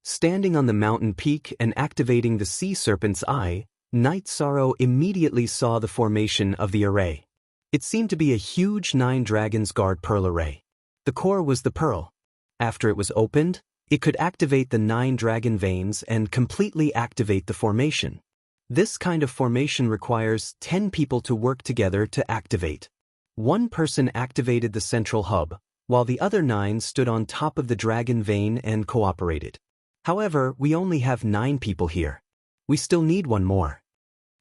Standing on the mountain peak and activating the sea serpent's eye, Night Sorrow immediately saw the formation of the array. It seemed to be a huge 9 dragons guard pearl array. The core was the pearl. After it was opened, it could activate the 9 dragon veins and completely activate the formation. This kind of formation requires 10 people to work together to activate. 1 person activated the central hub, while the other 9 stood on top of the dragon vein and cooperated. However, we only have 9 people here. We still need 1 more.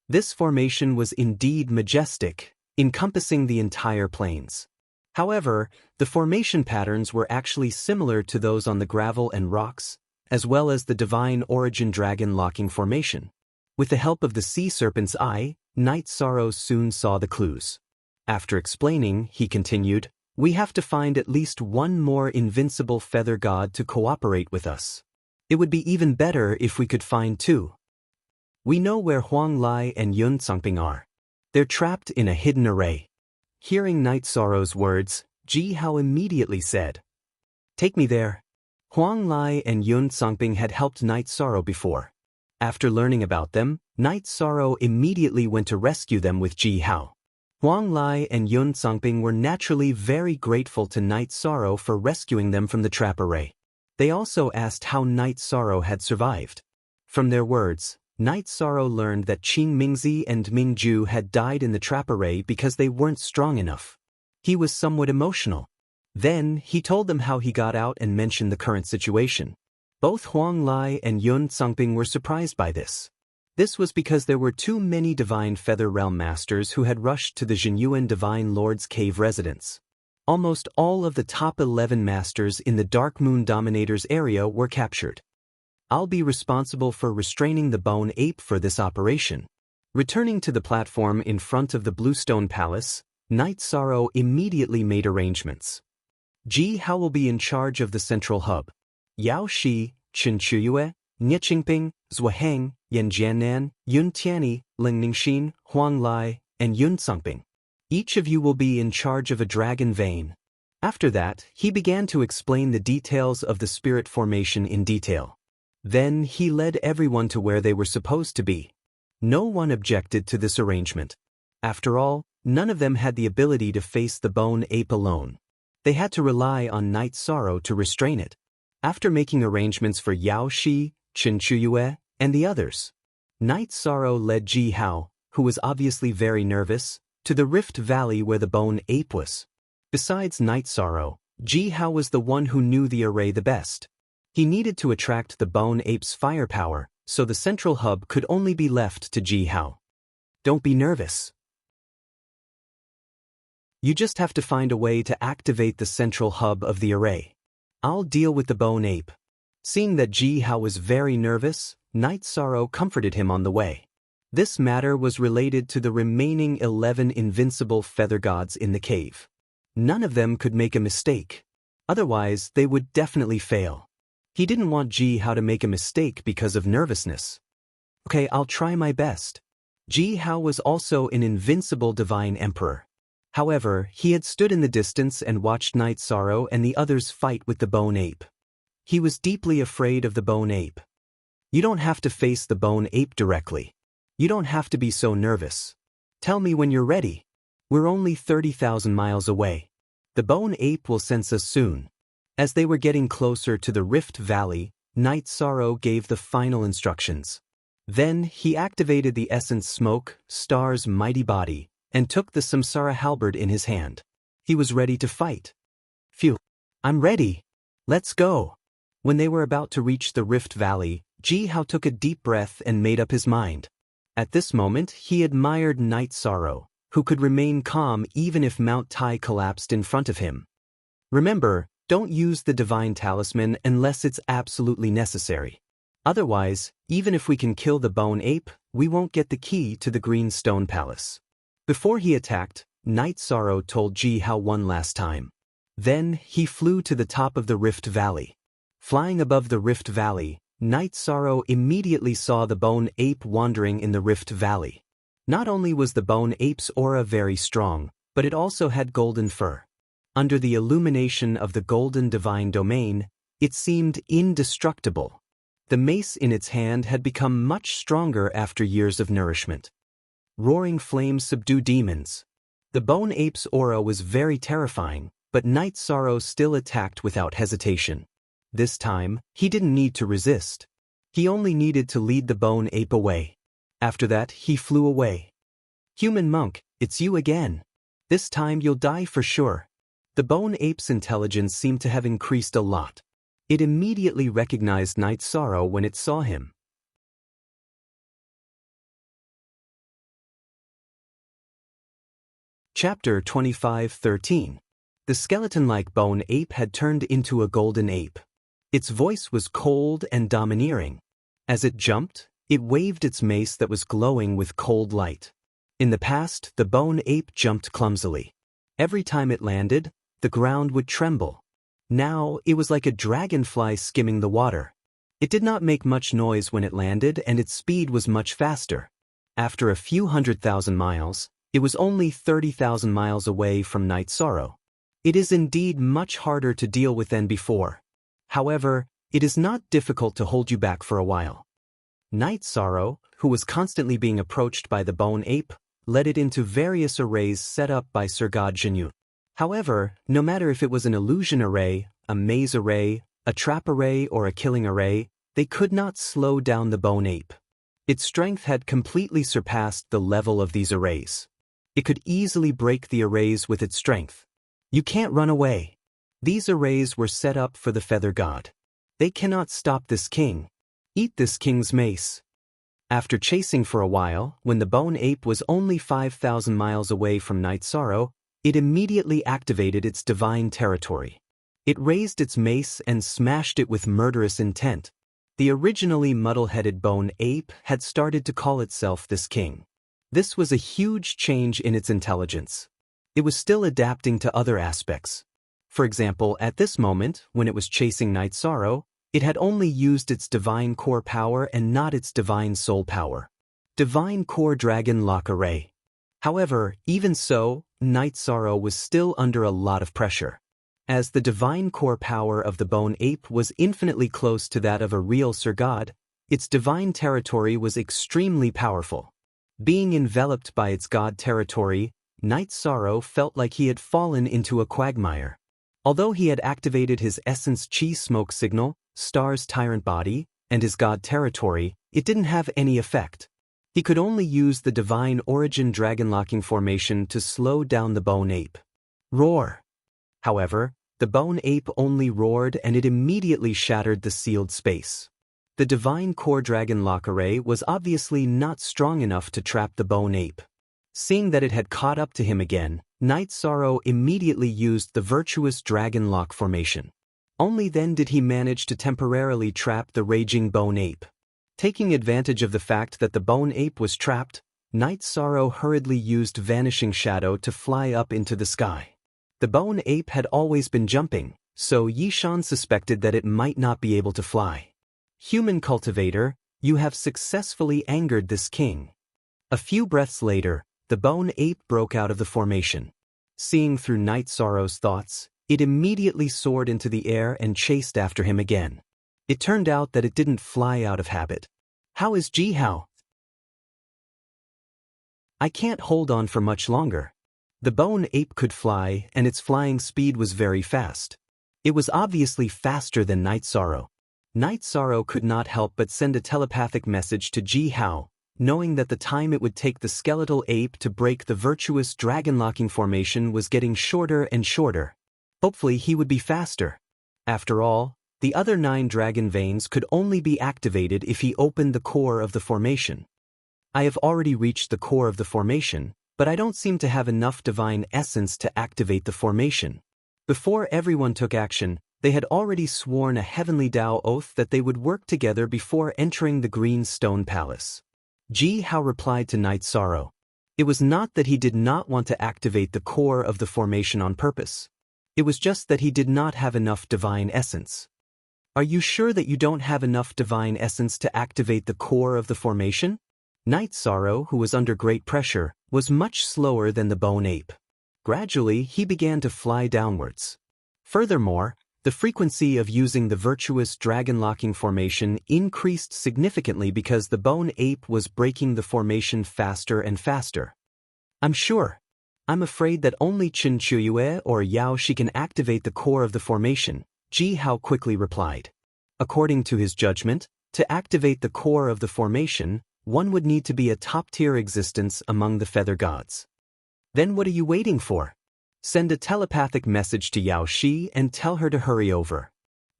This formation was indeed majestic, encompassing the entire plains. However, the formation patterns were actually similar to those on the gravel and rocks, as well as the divine origin dragon locking formation. With the help of the sea serpent's eye, Night Sorrow soon saw the clues. After explaining, he continued, "We have to find at least 1 more invincible feather god to cooperate with us. It would be even better if we could find 2. We know where Huang Lai and Yun Tsangping are. They're trapped in a hidden array." Hearing Night Sorrow's words, Ji Hao immediately said, "Take me there." Huang Lai and Yun Tsangping had helped Night Sorrow before. After learning about them, Night Sorrow immediately went to rescue them with Ji Hao. Huang Lai and Yun Tsangping were naturally very grateful to Night Sorrow for rescuing them from the trap array. They also asked how Night Sorrow had survived. From their words, Night Sorrow learned that Qing Mingzi and Mingju had died in the trap array because they weren't strong enough. He was somewhat emotional. Then, he told them how he got out and mentioned the current situation. Both Huang Lai and Yun Tsangping were surprised by this. This was because there were too many Divine Feather Realm Masters who had rushed to the Jinyuan Divine Lord's cave residence. Almost all of the top 11 masters in the Dark Moon Dominator's area were captured. I'll be responsible for restraining the bone ape for this operation. Returning to the platform in front of the Bluestone Palace, Night Sorrow immediately made arrangements. Ji Hao will be in charge of the central hub. Yao Shi, Chen Chuyue, Nye Qingping, Zhuo Heng, Yan Jiannan, Yun Tianyi, Ling Ningxin, Huang Lai, and Yun Tsangping. Each of you will be in charge of a dragon vein. After that, he began to explain the details of the spirit formation in detail. Then he led everyone to where they were supposed to be. No one objected to this arrangement. After all, none of them had the ability to face the bone ape alone. They had to rely on Night Sorrow to restrain it. After making arrangements for Yao Shi, Qin and the others. Night Sorrow led Ji Hao, who was obviously very nervous, to the Rift Valley where the bone ape was. Besides Night Sorrow, Ji Hao was the one who knew the array the best. He needed to attract the bone ape's firepower, so the central hub could only be left to Ji Hao. Don't be nervous. You just have to find a way to activate the central hub of the array. I'll deal with the bone ape. Seeing that Ji Hao was very nervous, Night Sorrow comforted him on the way. This matter was related to the remaining 11 invincible feather gods in the cave. None of them could make a mistake. Otherwise, they would definitely fail. He didn't want Ji Hao to make a mistake because of nervousness. Okay, I'll try my best. Ji Hao was also an invincible divine emperor. However, he had stood in the distance and watched Night Sorrow and the others fight with the bone ape. He was deeply afraid of the bone ape. You don't have to face the bone ape directly. You don't have to be so nervous. Tell me when you're ready. We're only 30,000 miles away. The bone ape will sense us soon. As they were getting closer to the Rift Valley, Night Sorrow gave the final instructions. Then he activated the essence Smoke, Star's mighty body, and took the Samsara halberd in his hand. He was ready to fight. Phew. I'm ready. Let's go. When they were about to reach the Rift Valley, Ji Hao took a deep breath and made up his mind. At this moment, he admired Night Sorrow, who could remain calm even if Mount Tai collapsed in front of him. Remember, don't use the divine talisman unless it's absolutely necessary. Otherwise, even if we can kill the bone ape, we won't get the key to the Green Stone Palace. Before he attacked, Night Sorrow told Ji Hao one last time. Then, he flew to the top of the Rift Valley. Flying above the Rift Valley, Night Sorrow immediately saw the bone ape wandering in the Rift Valley. Not only was the bone ape's aura very strong, but it also had golden fur. Under the illumination of the golden divine domain, it seemed indestructible. The mace in its hand had become much stronger after years of nourishment. Roaring flames subdue demons. The bone ape's aura was very terrifying, but Night Sorrow still attacked without hesitation. This time, he didn't need to resist. He only needed to lead the bone ape away. After that, he flew away. Human monk, it's you again. This time you'll die for sure. The bone ape's intelligence seemed to have increased a lot. It immediately recognized Night Sorrow when it saw him. Chapter 25:13. The skeleton-like bone ape had turned into a golden ape. Its voice was cold and domineering. As it jumped, it waved its mace that was glowing with cold light. In the past, the bone ape jumped clumsily. Every time it landed, the ground would tremble. Now, it was like a dragonfly skimming the water. It did not make much noise when it landed, and its speed was much faster. After a few 100,000 miles, it was only 30,000 miles away from Night Sorrow. It is indeed much harder to deal with than before. However, it is not difficult to hold you back for a while. Night Sorrow, who was constantly being approached by the bone ape, led it into various arrays set up by Sir God Jinyu. However, no matter if it was an illusion array, a maze array, a trap array, or a killing array, they could not slow down the bone ape. Its strength had completely surpassed the level of these arrays. It could easily break the arrays with its strength. You can't run away. These arrays were set up for the Feather God. They cannot stop this king. Eat this king's mace. After chasing for a while, when the bone ape was only 5,000 miles away from Night Sorrow, it immediately activated its divine territory. It raised its mace and smashed it with murderous intent. The originally muddle-headed bone ape had started to call itself this king. This was a huge change in its intelligence. It was still adapting to other aspects. For example, at this moment, when it was chasing Night Sorrow, it had only used its divine core power and not its divine soul power. Divine core dragon lock array. However, even so, Night Sorrow was still under a lot of pressure. As the divine core power of the bone ape was infinitely close to that of a real Sir God, its divine territory was extremely powerful. Being enveloped by its god territory, Night Sorrow felt like he had fallen into a quagmire. Although he had activated his essence chi smoke signal, Star's tyrant body, and his god territory, it didn't have any effect. He could only use the divine origin dragon-locking formation to slow down the bone ape. Roar! However, the bone ape only roared and it immediately shattered the sealed space. The divine core dragon lock array was obviously not strong enough to trap the bone ape. Seeing that it had caught up to him again, Night Sorrow immediately used the virtuous dragon lock formation. Only then did he manage to temporarily trap the raging bone ape. Taking advantage of the fact that the bone ape was trapped, Night Sorrow hurriedly used Vanishing Shadow to fly up into the sky. The bone ape had always been jumping, so Yishan suspected that it might not be able to fly. Human cultivator, you have successfully angered this king. A few breaths later, the bone ape broke out of the formation. Seeing through Night Sorrow's thoughts, it immediately soared into the air and chased after him again. It turned out that it didn't fly out of habit. How is Jihao? I can't hold on for much longer. The bone ape could fly, and its flying speed was very fast. It was obviously faster than Night Sorrow. Night Sorrow could not help but send a telepathic message to Jihao, knowing that the time it would take the skeletal ape to break the virtuous dragon-locking formation was getting shorter and shorter. Hopefully he would be faster. After all, the other 9 dragon veins could only be activated if he opened the core of the formation. I have already reached the core of the formation, but I don't seem to have enough divine essence to activate the formation. Before everyone took action, they had already sworn a heavenly Tao oath that they would work together before entering the Green Stone Palace. Jihao replied to Night Sorrow. It was not that he did not want to activate the core of the formation on purpose. It was just that he did not have enough divine essence. Are you sure that you don't have enough divine essence to activate the core of the formation? Night Sorrow, who was under great pressure, was much slower than the bone ape. Gradually, he began to fly downwards. Furthermore, the frequency of using the virtuous dragon-locking formation increased significantly because the bone ape was breaking the formation faster and faster. I'm sure. I'm afraid that only Chen Chuyue or Yao Shi can activate the core of the formation, Jihao quickly replied. According to his judgment, to activate the core of the formation, one would need to be a top-tier existence among the feather gods. Then what are you waiting for? Send a telepathic message to Yao Shi and tell her to hurry over.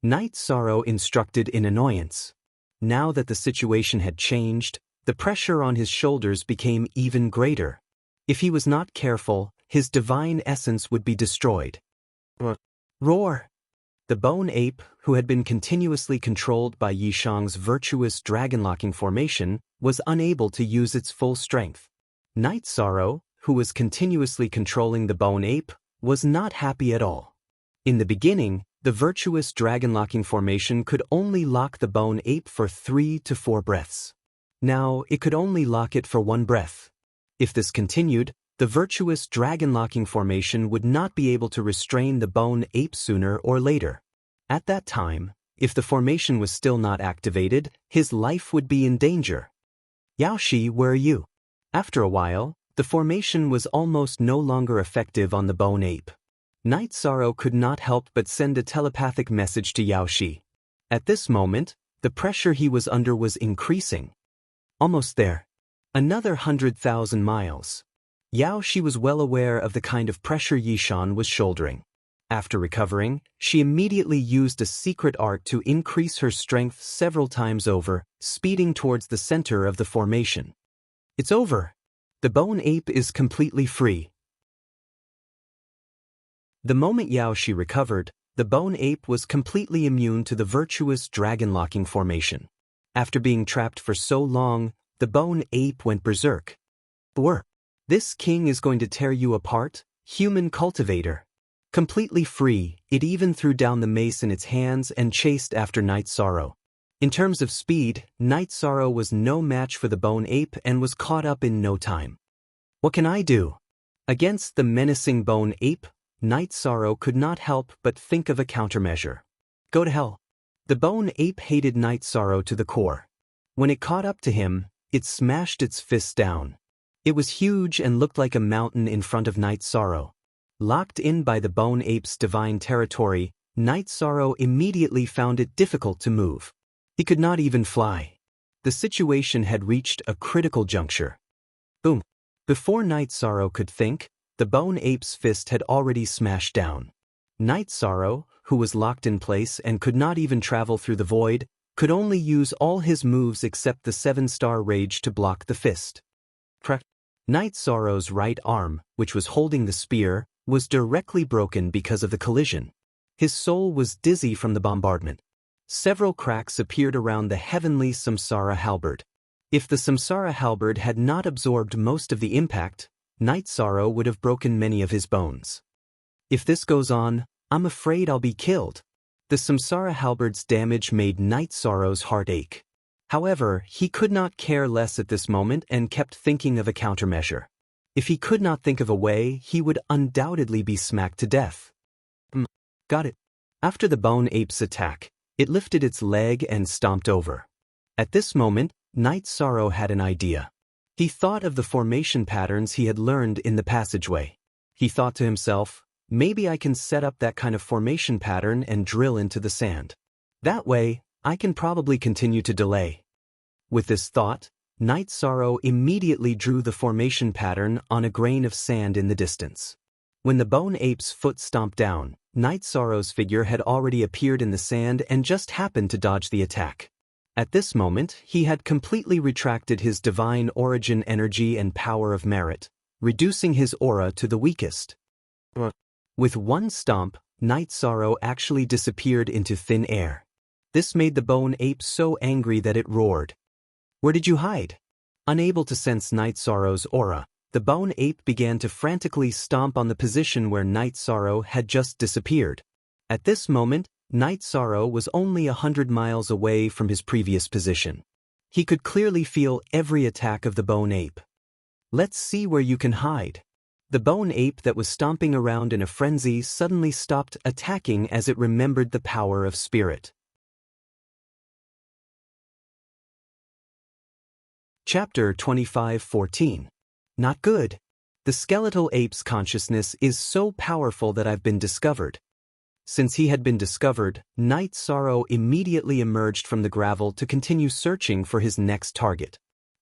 Night Sorrow instructed in annoyance. Now that the situation had changed, the pressure on his shoulders became even greater. If he was not careful, his divine essence would be destroyed. Roar! The bone ape, who had been continuously controlled by Yishang's virtuous dragon-locking formation, was unable to use its full strength. Night Sorrow, who was continuously controlling the bone ape, was not happy at all. In the beginning, the virtuous dragon-locking formation could only lock the bone ape for 3 to 4 breaths. Now, it could only lock it for 1 breath. If this continued, the virtuous dragon-locking formation would not be able to restrain the bone ape sooner or later. At that time, if the formation was still not activated, his life would be in danger. Yao Shi, where are you? After a while, the formation was almost no longer effective on the bone ape. Night Sorrow could not help but send a telepathic message to Yao Shi. At this moment, the pressure he was under was increasing. Almost there. Another 100,000 miles. Yao Shi was well aware of the kind of pressure Yishan was shouldering. After recovering, she immediately used a secret art to increase her strength several times over, speeding towards the center of the formation. It's over. The bone ape is completely free. The moment Yao Shi recovered, the bone ape was completely immune to the virtuous dragon-locking formation. After being trapped for so long, the bone ape went berserk. This king is going to tear you apart, human cultivator. Completely free, it even threw down the mace in its hands and chased after Night Sorrow. In terms of speed, Night Sorrow was no match for the bone ape and was caught up in no time. What can I do? Against the menacing bone ape, Night Sorrow could not help but think of a countermeasure. Go to hell. The bone ape hated Night Sorrow to the core. When it caught up to him, it smashed its fists down. It was huge and looked like a mountain in front of Night Sorrow. Locked in by the bone ape's divine territory, Night Sorrow immediately found it difficult to move. He could not even fly. The situation had reached a critical juncture. Boom! Before Night Sorrow could think, the bone ape's fist had already smashed down. Night Sorrow, who was locked in place and could not even travel through the void, could only use all his moves except the 7-star rage to block the fist. Night Sorrow's right arm, which was holding the spear, was directly broken because of the collision. His soul was dizzy from the bombardment. Several cracks appeared around the heavenly Samsara halberd. If the Samsara halberd had not absorbed most of the impact, Night Sorrow would have broken many of his bones. If this goes on, I'm afraid I'll be killed. The Samsara halberd's damage made Night Sorrow's heart ache. However, he could not care less at this moment and kept thinking of a countermeasure. If he could not think of a way, he would undoubtedly be smacked to death. Got it. After the bone ape's attack, it lifted its leg and stomped over. At this moment, Night Sorrow had an idea. He thought of the formation patterns he had learned in the passageway. He thought to himself, maybe I can set up that kind of formation pattern and drill into the sand. That way, I can probably continue to delay. With this thought, Night Sorrow immediately drew the formation pattern on a grain of sand in the distance. When the bone ape's foot stomped down, Night Sorrow's figure had already appeared in the sand and just happened to dodge the attack. At this moment, he had completely retracted his divine origin energy and power of merit, reducing his aura to the weakest. With one stomp, Night Sorrow actually disappeared into thin air. This made the bone ape so angry that it roared. Where did you hide? Unable to sense Night Sorrow's aura, the bone ape began to frantically stomp on the position where Night Sorrow had just disappeared. At this moment, Night Sorrow was only 100 miles away from his previous position. He could clearly feel every attack of the bone ape. Let's see where you can hide. The bone ape that was stomping around in a frenzy suddenly stopped attacking as it remembered the power of spirit. Chapter 25:14. Not good. The skeletal ape's consciousness is so powerful that I've been discovered. Since he had been discovered, Night Sorrow immediately emerged from the gravel to continue searching for his next target.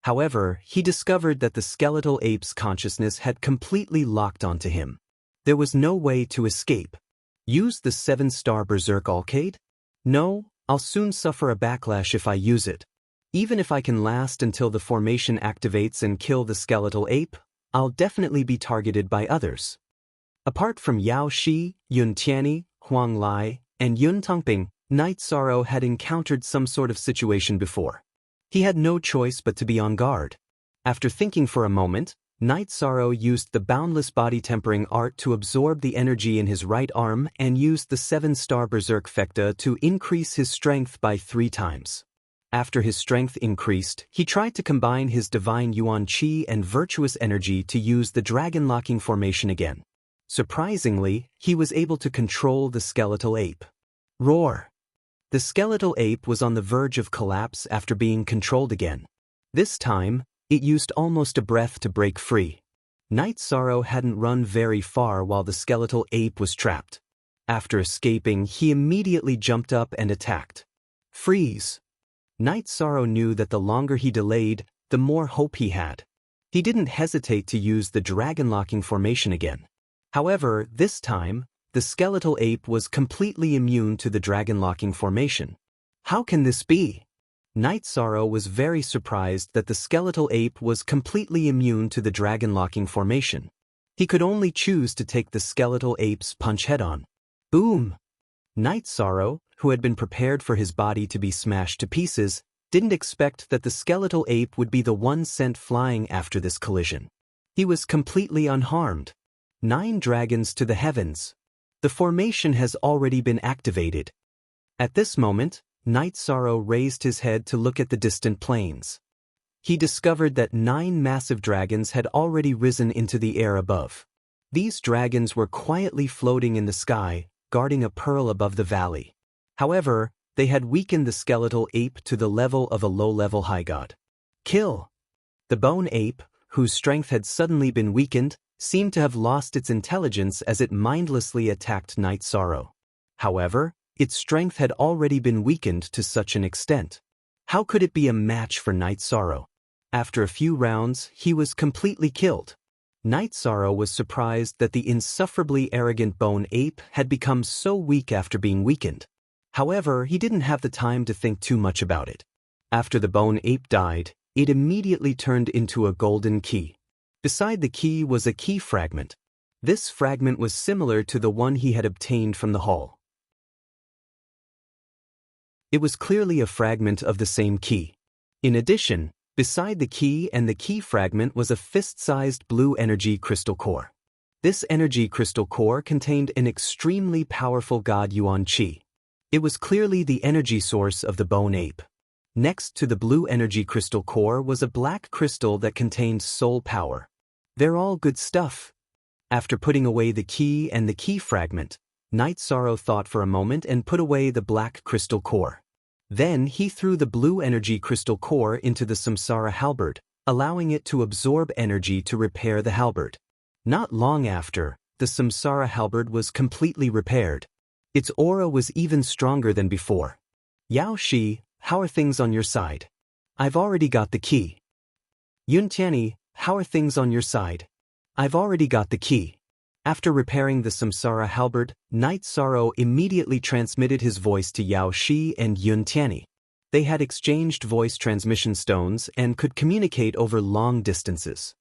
However, he discovered that the skeletal ape's consciousness had completely locked onto him. There was no way to escape. Use the 7-star Berserk Alcade? No, I'll soon suffer a backlash if I use it. Even if I can last until the formation activates and kill the skeletal ape, I'll definitely be targeted by others. Apart from Yao Shi, Yun Tianyi, Huang Lai, and Yun Tongping, Night Sorrow had encountered some sort of situation before. He had no choice but to be on guard. After thinking for a moment, Night Sorrow used the boundless body tempering art to absorb the energy in his right arm and used the 7-star Berserk Fekta to increase his strength by 3 times. After his strength increased, he tried to combine his divine Yuan Qi and virtuous energy to use the dragon locking formation again. Surprisingly, he was able to control the skeletal ape. Roar! The skeletal ape was on the verge of collapse after being controlled again. This time, it used almost a breath to break free. Night Sorrow hadn't run very far while the skeletal ape was trapped. After escaping, he immediately jumped up and attacked. Freeze! Night Sorrow knew that the longer he delayed, the more hope he had. He didn't hesitate to use the dragon locking formation again. However, this time, the skeletal ape was completely immune to the dragon locking formation. How can this be? Night Sorrow was very surprised that the skeletal ape was completely immune to the dragon locking formation. He could only choose to take the skeletal ape's punch head-on. Boom! Night Sorrow, who had been prepared for his body to be smashed to pieces, didn't expect that the skeletal ape would be the one sent flying after this collision. He was completely unharmed. 9 dragons to the heavens. The formation has already been activated. At this moment, Night Sorrow raised his head to look at the distant plains. He discovered that 9 massive dragons had already risen into the air above. These dragons were quietly floating in the sky, guarding a pearl above the valley. However, they had weakened the skeletal ape to the level of a low-level high god. Kill! The bone ape, whose strength had suddenly been weakened, seemed to have lost its intelligence as it mindlessly attacked Night Sorrow. However, its strength had already been weakened to such an extent. How could it be a match for Night Sorrow? After a few rounds, he was completely killed. Night Sorrow was surprised that the insufferably arrogant bone ape had become so weak after being weakened. However, he didn't have the time to think too much about it. After the bone ape died, it immediately turned into a golden key. Beside the key was a key fragment. This fragment was similar to the one he had obtained from the hall. It was clearly a fragment of the same key. In addition, beside the key and the key fragment was a fist-sized blue energy crystal core. This energy crystal core contained an extremely powerful God Yuan Qi. It was clearly the energy source of the bone ape. Next to the blue energy crystal core was a black crystal that contained soul power. They're all good stuff. After putting away the key and the key fragment, Night Sorrow thought for a moment and put away the black crystal core. Then he threw the blue energy crystal core into the Samsara halberd, allowing it to absorb energy to repair the halberd. Not long after, the Samsara halberd was completely repaired. Its aura was even stronger than before. Yao Shi, how are things on your side? I've already got the key. Yun Tianyi, how are things on your side? I've already got the key. After repairing the Samsara halberd, Night Sorrow immediately transmitted his voice to Yao Shi and Yun Tianyi. They had exchanged voice transmission stones and could communicate over long distances.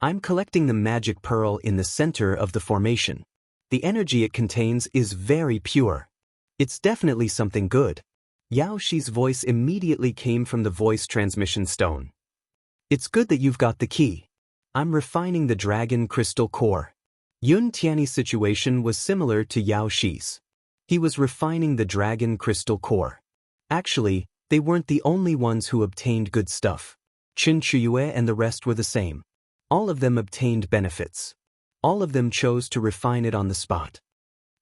I'm collecting the magic pearl in the center of the formation. The energy it contains is very pure. It's definitely something good. Yao Shi's voice immediately came from the voice transmission stone. It's good that you've got the key. I'm refining the dragon crystal core. Yun Tianyi's situation was similar to Yao Shi's. He was refining the dragon crystal core. Actually, they weren't the only ones who obtained good stuff. Qin Chuyue and the rest were the same. All of them obtained benefits. All of them chose to refine it on the spot.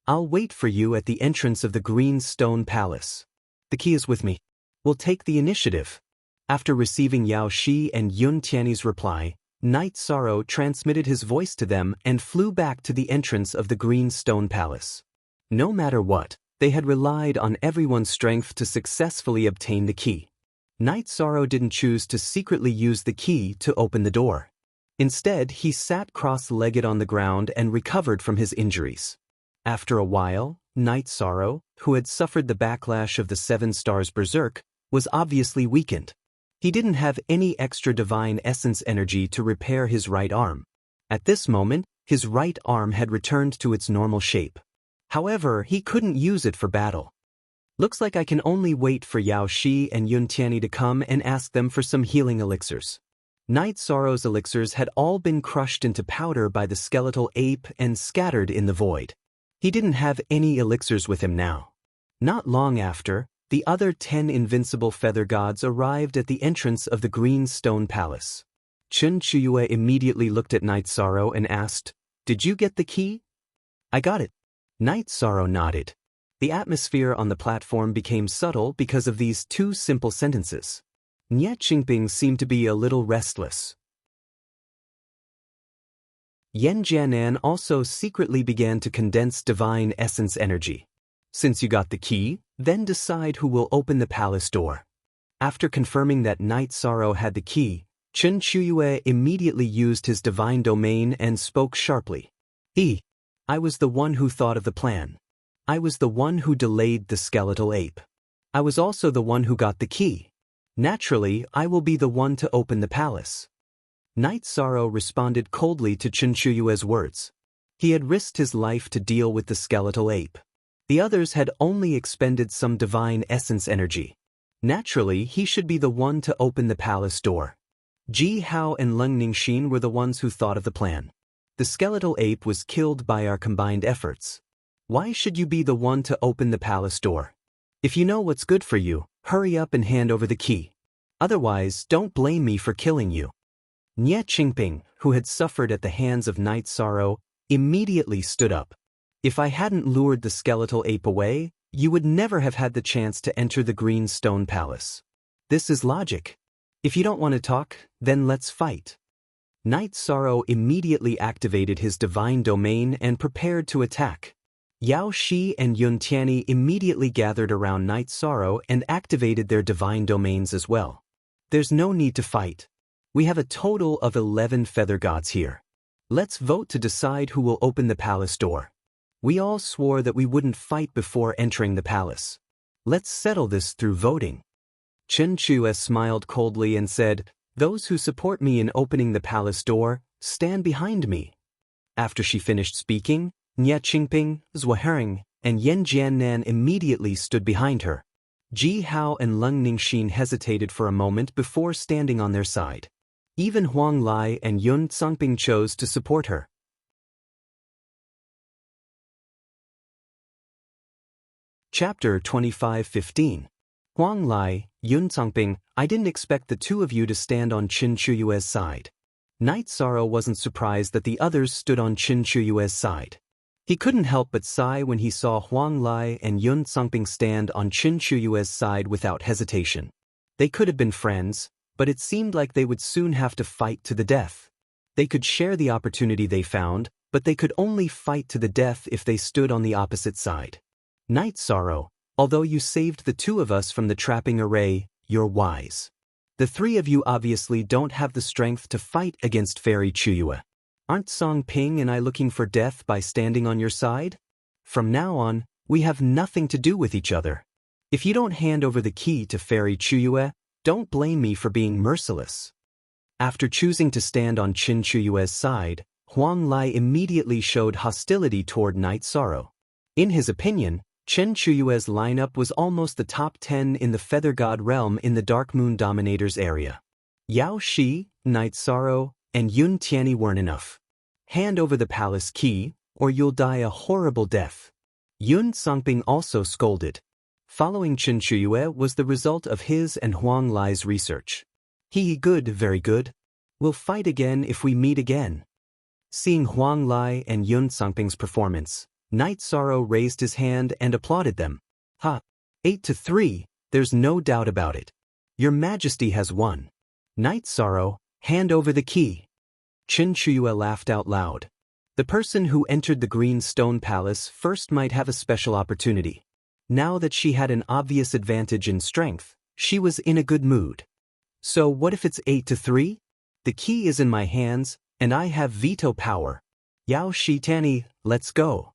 I'll wait for you at the entrance of the Green Stone Palace. The key is with me. We'll take the initiative. After receiving Yao Shi and Yun Tianyi's reply, Night Sorrow transmitted his voice to them and flew back to the entrance of the Green Stone Palace. No matter what, they had relied on everyone's strength to successfully obtain the key. Night Sorrow didn't choose to secretly use the key to open the door. Instead, he sat cross-legged on the ground and recovered from his injuries. After a while, Night Sorrow, who had suffered the backlash of the 7 Stars Berserk, was obviously weakened. He didn't have any extra divine essence energy to repair his right arm. At this moment, his right arm had returned to its normal shape. However, he couldn't use it for battle. Looks like I can only wait for Yao Shi and Yun Tianyi to come and ask them for some healing elixirs. Night Sorrow's elixirs had all been crushed into powder by the skeletal ape and scattered in the void. He didn't have any elixirs with him now. Not long after, the other 10 invincible feather gods arrived at the entrance of the Green Stone Palace. Qin Chuyue immediately looked at Night Sorrow and asked, "Did you get the key?" "I got it." Night Sorrow nodded. The atmosphere on the platform became subtle because of these 2 simple sentences. Nye Qingping seemed to be a little restless. Yan Jianan also secretly began to condense divine essence energy. Since you got the key, then decide who will open the palace door. After confirming that Night Sorrow had the key, Qin Chuyue immediately used his divine domain and spoke sharply. I was the one who thought of the plan. I was the one who delayed the skeletal ape. I was also the one who got the key. Naturally, I will be the one to open the palace. Night Sorrow responded coldly to Qin Chuyue's words. He had risked his life to deal with the skeletal ape. The others had only expended some divine essence energy. Naturally, he should be the one to open the palace door. Ji Hao and Leng Ningxin were the ones who thought of the plan. The skeletal ape was killed by our combined efforts. Why should you be the one to open the palace door? If you know what's good for you, hurry up and hand over the key. Otherwise, don't blame me for killing you. Nye Qingping, who had suffered at the hands of Night Sorrow, immediately stood up. If I hadn't lured the skeletal ape away, you would never have had the chance to enter the Green Stone Palace. This is logic. If you don't want to talk, then let's fight. Night Sorrow immediately activated his divine domain and prepared to attack. Yao Shi and Yun Tianyi immediately gathered around Night Sorrow and activated their divine domains as well. There's no need to fight. We have a total of 11 feather gods here. Let's vote to decide who will open the palace door. We all swore that we wouldn't fight before entering the palace. Let's settle this through voting. Chen Chue smiled coldly and said, "Those who support me in opening the palace door, stand behind me." After she finished speaking, Nye Qingping, Zhou Hering, and Yan Jiannan immediately stood behind her. Ji Hao and Leng Ningxin hesitated for a moment before standing on their side. Even Huang Lai and Yun Cangping chose to support her. Chapter 25:15. Huang Lai, Yun Cangping, I didn't expect the two of you to stand on Qin Chuyue's side. Night Sorrow wasn't surprised that the others stood on Qin Chuyue's side. He couldn't help but sigh when he saw Huang Lai and Yun Cangping stand on Qin Chuyue's side without hesitation. They could have been friends, but it seemed like they would soon have to fight to the death. They could share the opportunity they found, but they could only fight to the death if they stood on the opposite side. Night Sorrow, although you saved the two of us from the trapping array, you're wise. The three of you obviously don't have the strength to fight against Fairy Chuyue. Aren't Song Ping and I looking for death by standing on your side? From now on, we have nothing to do with each other. If you don't hand over the key to Fairy Chuyue, don't blame me for being merciless. After choosing to stand on Qin Chuyue's side, Huang Lai immediately showed hostility toward Night Sorrow. In his opinion, Qin Chuyue's lineup was almost the top 10 in the Feather God realm in the Dark Moon Dominators area. Yao Shi, Night Sorrow, and Yun Tianyi weren't enough. Hand over the palace key, or you'll die a horrible death. Yun Cangping also scolded. Following Qin Chuyue was the result of his and Huang Lai's research. Good, very good. We'll fight again if we meet again. Seeing Huang Lai and Yun Cangping's performance, Night Sorrow raised his hand and applauded them. 8-3, there's no doubt about it. Your Majesty has won. Night Sorrow, hand over the key. Qin Chuyue laughed out loud. The person who entered the Green Stone Palace first might have a special opportunity. Now that she had an obvious advantage in strength, she was in a good mood. So what if it's 8-3? The key is in my hands, and I have veto power. Yao Shi Tianyi, let's go.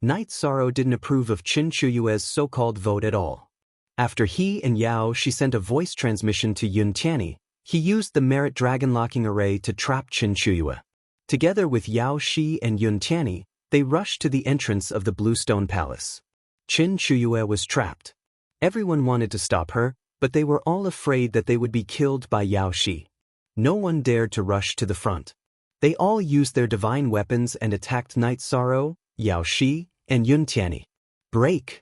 Night Sorrow didn't approve of Qin Chuyue's so-called vote at all. After he and Yao Shi sent a voice transmission to Yun Tianyi, he used the Merit Dragon Locking Array to trap Qin Chuyue. Together with Yao Shi and Yun Tianyi, they rushed to the entrance of the Blue Stone Palace. Qin Chuyue was trapped. Everyone wanted to stop her, but they were all afraid that they would be killed by Yao Shi. No one dared to rush to the front. They all used their divine weapons and attacked Night Sorrow, Yao Shi, and Yun Tianyi. Break!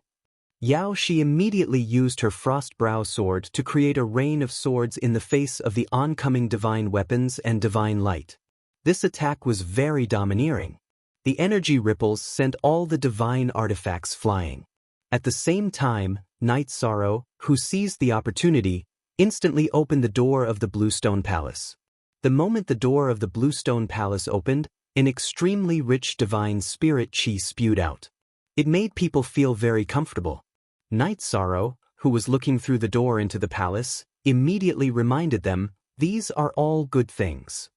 Yao Shi immediately used her Frost Brow sword to create a rain of swords in the face of the oncoming divine weapons and divine light. This attack was very domineering. The energy ripples sent all the divine artifacts flying. At the same time, Night Sorrow, who seized the opportunity, instantly opened the door of the Bluestone Palace. The moment the door of the Bluestone Palace opened, an extremely rich divine spirit chi spewed out. It made people feel very comfortable. Night Sorrow, who was looking through the door into the palace, immediately reminded them, these are all good things.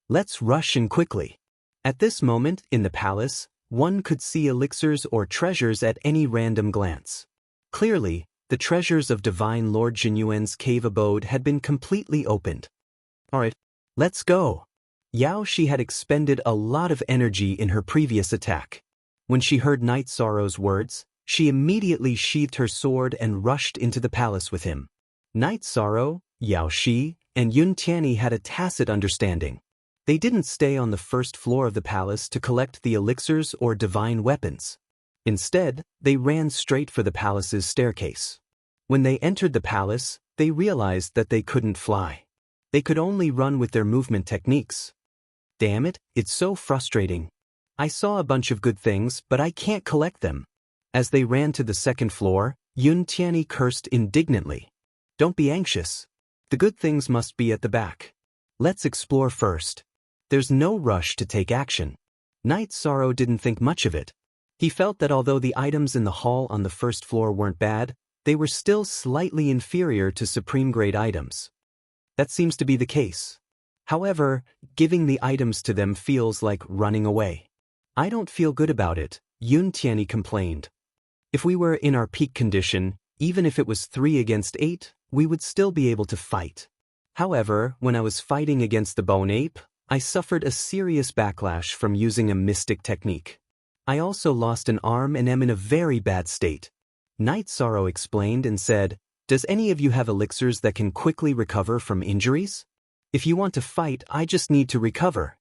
Let's rush in quickly. At this moment, in the palace, one could see elixirs or treasures at any random glance. Clearly, the treasures of Divine Lord Jinyuan's cave abode had been completely opened. Alright, let's go. Yao Shi had expended a lot of energy in her previous attack. When she heard Night Sorrow's words, she immediately sheathed her sword and rushed into the palace with him. Night Sorrow, Yao Shi, and Yun Tianyi had a tacit understanding. They didn't stay on the first floor of the palace to collect the elixirs or divine weapons. Instead, they ran straight for the palace's staircase. When they entered the palace, they realized that they couldn't fly. They could only run with their movement techniques. Damn it, it's so frustrating. I saw a bunch of good things, but I can't collect them. As they ran to the second floor, Yun Tianyi cursed indignantly. Don't be anxious. The good things must be at the back. Let's explore first. There's no rush to take action. Night Sorrow didn't think much of it. He felt that although the items in the hall on the first floor weren't bad, they were still slightly inferior to supreme-grade items. That seems to be the case. However, giving the items to them feels like running away. I don't feel good about it, Yun Tianyi complained. If we were in our peak condition, even if it was 3 against 8, we would still be able to fight. However, when I was fighting against the bone ape, I suffered a serious backlash from using a mystic technique. I also lost an arm and am in a very bad state. Night Sorrow explained and said, "Does any of you have elixirs that can quickly recover from injuries? If you want to fight, I just need to recover.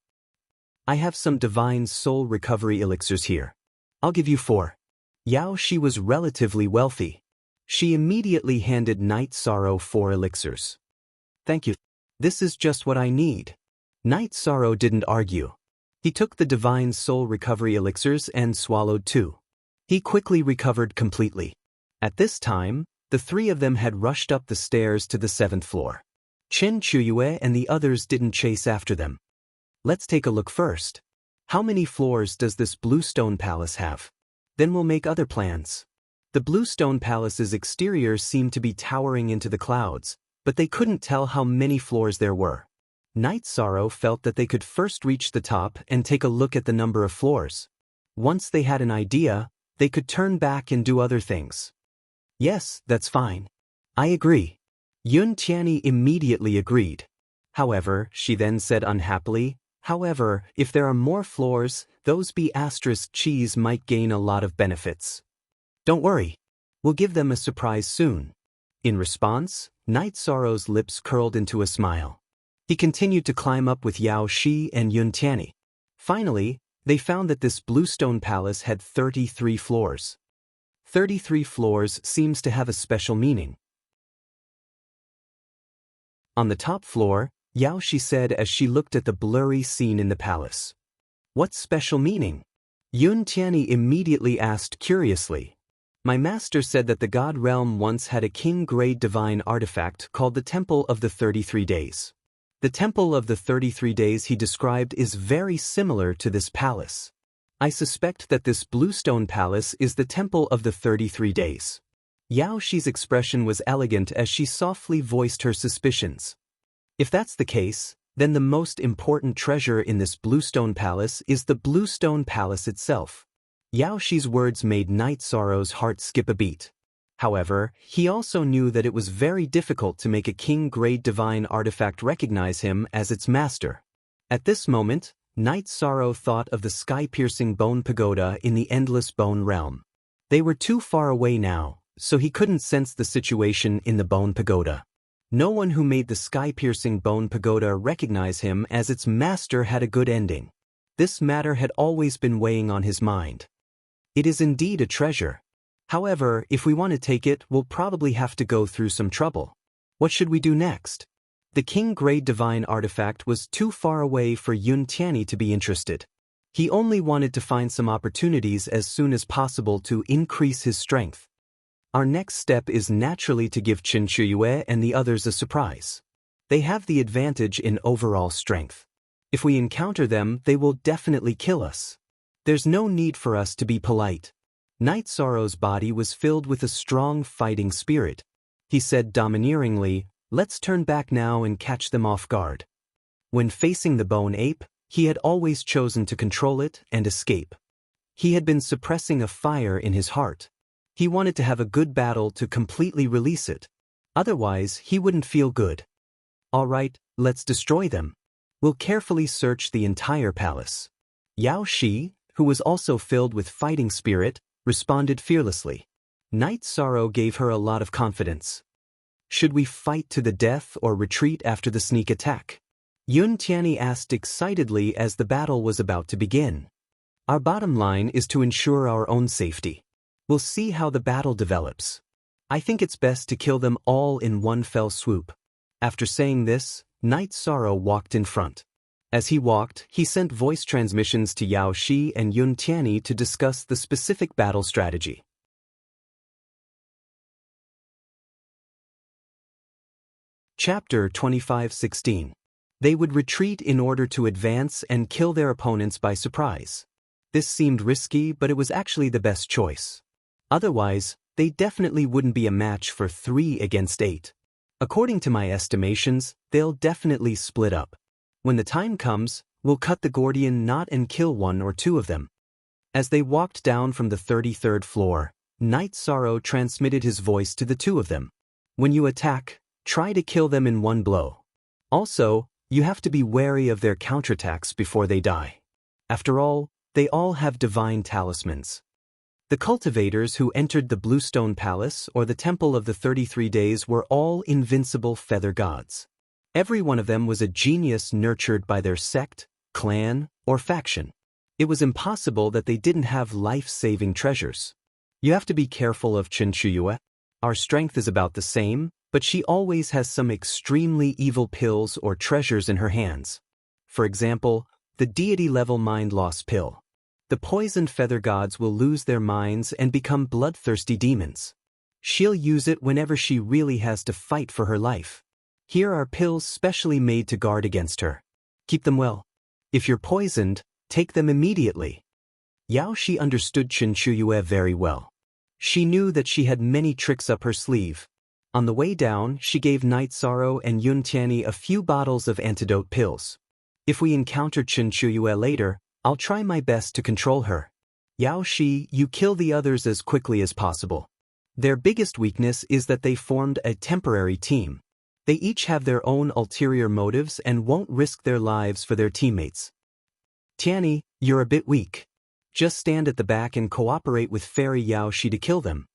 I have some divine soul recovery elixirs here. I'll give you 4. Yao Shi was relatively wealthy. She immediately handed Night Sorrow 4 elixirs. Thank you. This is just what I need. Night Sorrow didn't argue. He took the divine soul recovery elixirs and swallowed 2. He quickly recovered completely. At this time, the 3 of them had rushed up the stairs to the 7th floor. Chen Chuyue and the others didn't chase after them. Let's take a look first. How many floors does this Bluestone Palace have? Then we'll make other plans. The Bluestone Palace's exterior seemed to be towering into the clouds, but they couldn't tell how many floors there were. Night Sorrow felt that they could first reach the top and take a look at the number of floors. Once they had an idea, they could turn back and do other things. Yes, that's fine. I agree. Yun Tianyi immediately agreed. However, she then said unhappily, however, if there are more floors, those B***cheese might gain a lot of benefits. Don't worry. We'll give them a surprise soon. In response, Night Sorrow's lips curled into a smile. He continued to climb up with Yao Shi and Yun Tianyi. Finally, they found that this Bluestone Palace had 33 floors. 33 floors seems to have a special meaning. On the top floor, Yao Shi said as she looked at the blurry scene in the palace. What special meaning? Yun Tianyi immediately asked curiously. My master said that the God Realm once had a king-grade divine artifact called the Temple of the 33 Days. The Temple of the 33 Days he described is very similar to this palace. I suspect that this Bluestone Palace is the Temple of the 33 Days. Yao Shi's expression was elegant as she softly voiced her suspicions. If that's the case, then the most important treasure in this Bluestone Palace is the Bluestone Palace itself. Yao Shi's words made Night Sorrow's heart skip a beat. However, he also knew that it was very difficult to make a king-grade divine artifact recognize him as its master. At this moment, Night Sorrow thought of the sky-piercing bone pagoda in the endless bone realm. They were too far away now, so he couldn't sense the situation in the bone pagoda. No one who made the sky-piercing bone pagoda recognize him as its master had a good ending. This matter had always been weighing on his mind. It is indeed a treasure. However, if we want to take it, we'll probably have to go through some trouble. What should we do next? The king-grade divine artifact was too far away for Yun Tianyi to be interested. He only wanted to find some opportunities as soon as possible to increase his strength. Our next step is naturally to give Chen Chuyue and the others a surprise. They have the advantage in overall strength. If we encounter them, they will definitely kill us. There's no need for us to be polite. Night Sorrow's body was filled with a strong fighting spirit. He said domineeringly, let's turn back now and catch them off guard. When facing the bone ape, he had always chosen to control it and escape. He had been suppressing a fire in his heart. He wanted to have a good battle to completely release it. Otherwise, he wouldn't feel good. All right, let's destroy them. We'll carefully search the entire palace. Yao Shi, who was also filled with fighting spirit, responded fearlessly. Night Sorrow gave her a lot of confidence. Should we fight to the death or retreat after the sneak attack? Yun Tianyi asked excitedly as the battle was about to begin. Our bottom line is to ensure our own safety. We'll see how the battle develops. I think it's best to kill them all in one fell swoop. After saying this, Night Sorrow walked in front. As he walked, he sent voice transmissions to Yao Shi and Yun Tianyi to discuss the specific battle strategy. Chapter 25:16. They would retreat in order to advance and kill their opponents by surprise. This seemed risky, but it was actually the best choice. Otherwise, they definitely wouldn't be a match for 3 against 8. According to my estimations, they'll definitely split up. When the time comes, we'll cut the Gordian knot and kill 1 or 2 of them. As they walked down from the 33rd floor, Night Sorrow transmitted his voice to the 2 of them. When you attack, try to kill them in 1 blow. Also, you have to be wary of their counterattacks before they die. After all, they all have divine talismans. The cultivators who entered the Bluestone Palace or the Temple of the 33 Days were all invincible feather gods. Every one of them was a genius nurtured by their sect, clan, or faction. It was impossible that they didn't have life-saving treasures. You have to be careful of Chinchuyue. Our strength is about the same, but she always has some extremely evil pills or treasures in her hands. For example, the deity-level mind-loss pill. The poisoned feather gods will lose their minds and become bloodthirsty demons. She'll use it whenever she really has to fight for her life. Here are pills specially made to guard against her. Keep them well. If you're poisoned, take them immediately. Yao Shi understood Chinchuyue very well. She knew that she had many tricks up her sleeve. On the way down, she gave Night Sorrow and Yun Tianyi a few bottles of antidote pills. If we encounter Chinchuyue later, I'll try my best to control her. Yao Shi, you kill the others as quickly as possible. Their biggest weakness is that they formed a temporary team. They each have their own ulterior motives and won't risk their lives for their teammates. Tianyi, you're a bit weak. Just stand at the back and cooperate with Fairy Yao Shi to kill them.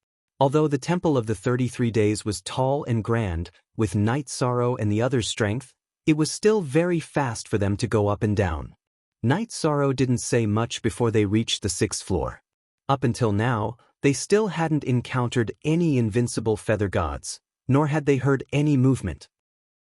Although the Temple of the 33 Days was tall and grand, with Night Sorrow and the others' strength, it was still very fast for them to go up and down. Night Sorrow didn't say much before they reached the 6th floor. Up until now, they still hadn't encountered any invincible feather gods, nor had they heard any movement.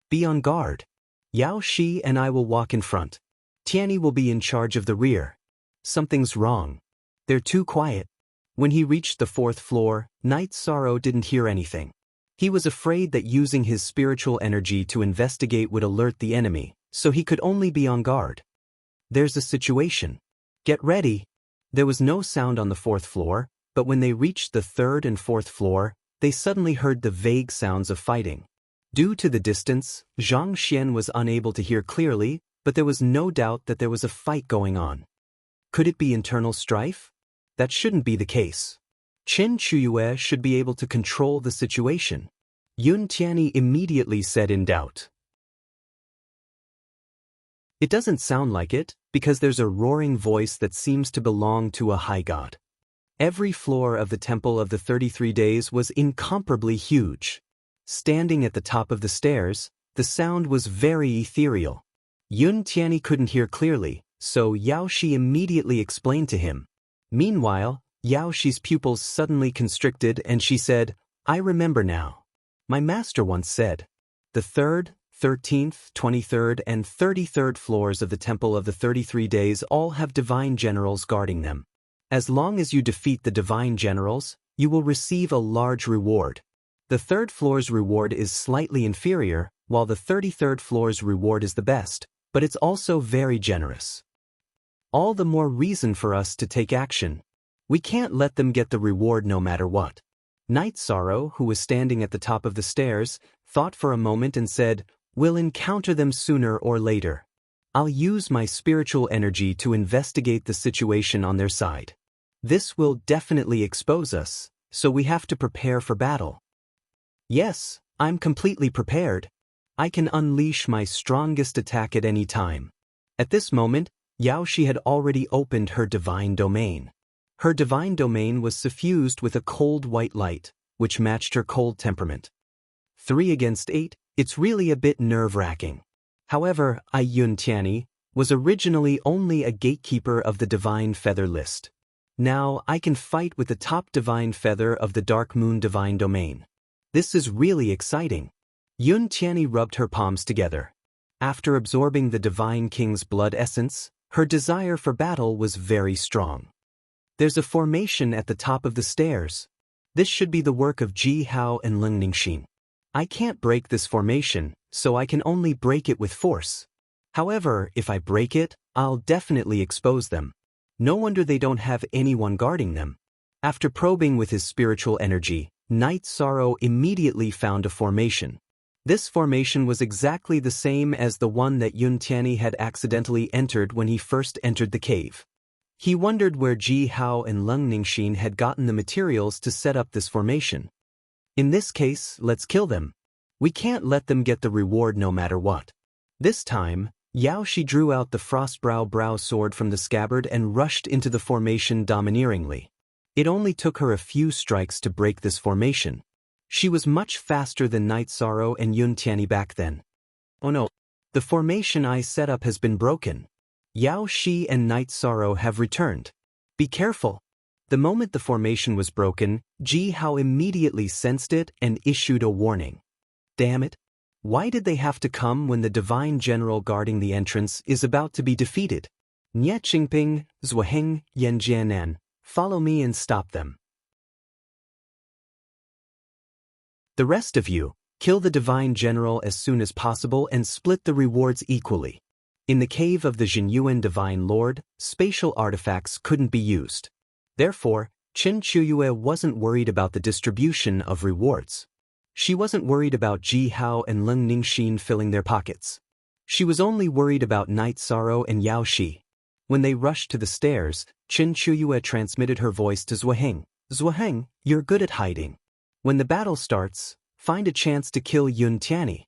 Be on guard. Yao Shi and I will walk in front. Tianyi will be in charge of the rear. Something's wrong. They're too quiet. When he reached the 4th floor, Night Sorrow didn't hear anything. He was afraid that using his spiritual energy to investigate would alert the enemy, so he could only be on guard. There's a situation. Get ready. There was no sound on the 4th floor, but when they reached the 3rd and 4th floor, they suddenly heard the vague sounds of fighting. Due to the distance, Zhang Xian was unable to hear clearly, but there was no doubt that there was a fight going on. Could it be internal strife? That shouldn't be the case. Chinchuyue should be able to control the situation. Yun Tianyi immediately said in doubt. It doesn't sound like it, because there's a roaring voice that seems to belong to a high god. Every floor of the Temple of the 33 Days was incomparably huge. Standing at the top of the stairs, the sound was very ethereal. Yun Tianyi couldn't hear clearly, so Yao Shi immediately explained to him. Meanwhile, Yao Shi's pupils suddenly constricted and she said, I remember now. My master once said, the 3rd, 13th, 23rd, and 33rd floors of the Temple of the 33 Days all have divine generals guarding them. As long as you defeat the divine generals, you will receive a large reward. The 3rd floor's reward is slightly inferior, while the 33rd floor's reward is the best, but it's also very generous. All the more reason for us to take action. We can't let them get the reward no matter what. Night Sorrow, who was standing at the top of the stairs, thought for a moment and said, We'll encounter them sooner or later. I'll use my spiritual energy to investigate the situation on their side. This will definitely expose us, so we have to prepare for battle. Yes, I'm completely prepared. I can unleash my strongest attack at any time. At this moment, Yao Shi had already opened her divine domain. Her divine domain was suffused with a cold white light, which matched her cold temperament. 3 against 8, it's really a bit nerve-wracking. However, Yun Tianyi was originally only a gatekeeper of the divine feather list. Now I can fight with the top divine feather of the Dark Moon divine domain. This is really exciting. Yun Tianyi rubbed her palms together. After absorbing the Divine King's blood essence, her desire for battle was very strong. There's a formation at the top of the stairs. This should be the work of Ji Hao and Leng Ningxin. I can't break this formation, so I can only break it with force. However, if I break it, I'll definitely expose them. No wonder they don't have anyone guarding them. After probing with his spiritual energy, Night Sorrow immediately found a formation. This formation was exactly the same as the one that Yun Tianyi had accidentally entered when he first entered the cave. He wondered where Ji Hao and Leng Ningxin had gotten the materials to set up this formation. In this case, let's kill them. We can't let them get the reward no matter what. This time, Yao Shi drew out the Frostbrow sword from the scabbard and rushed into the formation domineeringly. It only took her a few strikes to break this formation. She was much faster than Night Sorrow and Yun Tianyi back then. Oh no, the formation I set up has been broken. Yao Shi and Night Sorrow have returned. Be careful. The moment the formation was broken, Ji Hao immediately sensed it and issued a warning. Damn it. Why did they have to come when the divine general guarding the entrance is about to be defeated? Nye Qingping, Zhuheng, Yan Jianan, follow me and stop them. The rest of you, kill the divine general as soon as possible and split the rewards equally. In the cave of the Jinyuan Divine Lord, spatial artifacts couldn't be used. Therefore, Chen Chuyue wasn't worried about the distribution of rewards. She wasn't worried about Ji Hao and Leng Ningxin filling their pockets. She was only worried about Night Sorrow and Yao Shi. When they rushed to the stairs, Chen Chuyue transmitted her voice to Zhuheng. Zhuheng, you're good at hiding. When the battle starts, find a chance to kill Yun Tianyi.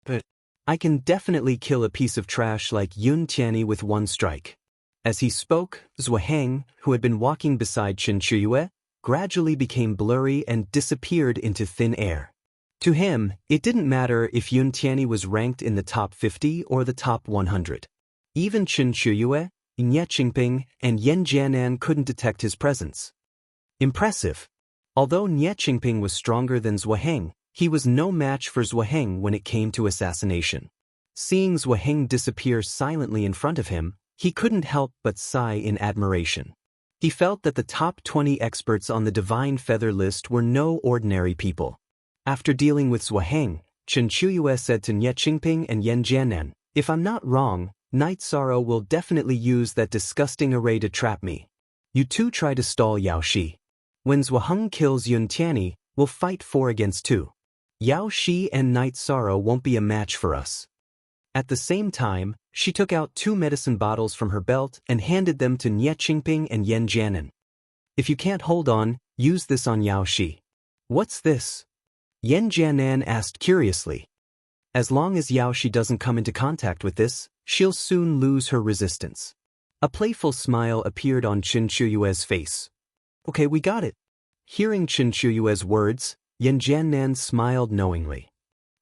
But I can definitely kill a piece of trash like Yun Tianyi with one strike. As he spoke, Zhuheng, who had been walking beside Chen Chuyue, gradually became blurry and disappeared into thin air. To him, it didn't matter if Yun Tianyi was ranked in the top 50 or the top 100. Even Chen Chuyue, Nye Qingping, and Yan Jianan couldn't detect his presence. Impressive. Although Nye Qingping was stronger than Zhuheng, he was no match for Zhuheng when it came to assassination. Seeing Zhuheng disappear silently in front of him, he couldn't help but sigh in admiration. He felt that the top 20 experts on the Divine Feather list were no ordinary people. After dealing with Zhuheng, Chen Chuyue said to Nye Qingping and Yan Jianan, if I'm not wrong, Night Sorrow will definitely use that disgusting array to trap me. You two try to stall Yao Shi. When Zhuheng kills Yun Tianyi, we'll fight 4 against 2. Yao Shi and Night Sorrow won't be a match for us. At the same time, she took out 2 medicine bottles from her belt and handed them to Nye Qingping and Yan Jianan. If you can't hold on, use this on Yao Shi. What's this? Yan Jianan asked curiously. As long as Yao Shi doesn't come into contact with this, she'll soon lose her resistance. A playful smile appeared on Chen Chuyue's face. Okay, we got it. Hearing Chen Chuyue's words, Yan Jianan smiled knowingly.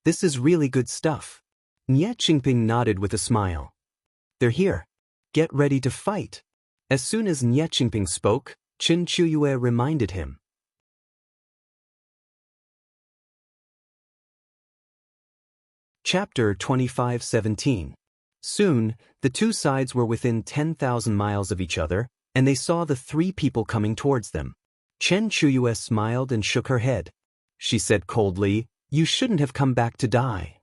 This is really good stuff. Nye Qingping nodded with a smile. They're here. Get ready to fight. As soon as Nye Qingping spoke, Chen Chuyue reminded him. Chapter 25:17. Soon, the two sides were within 10,000 miles of each other, and they saw the 3 people coming towards them. Chen Chuyue smiled and shook her head. She said coldly, you shouldn't have come back to die.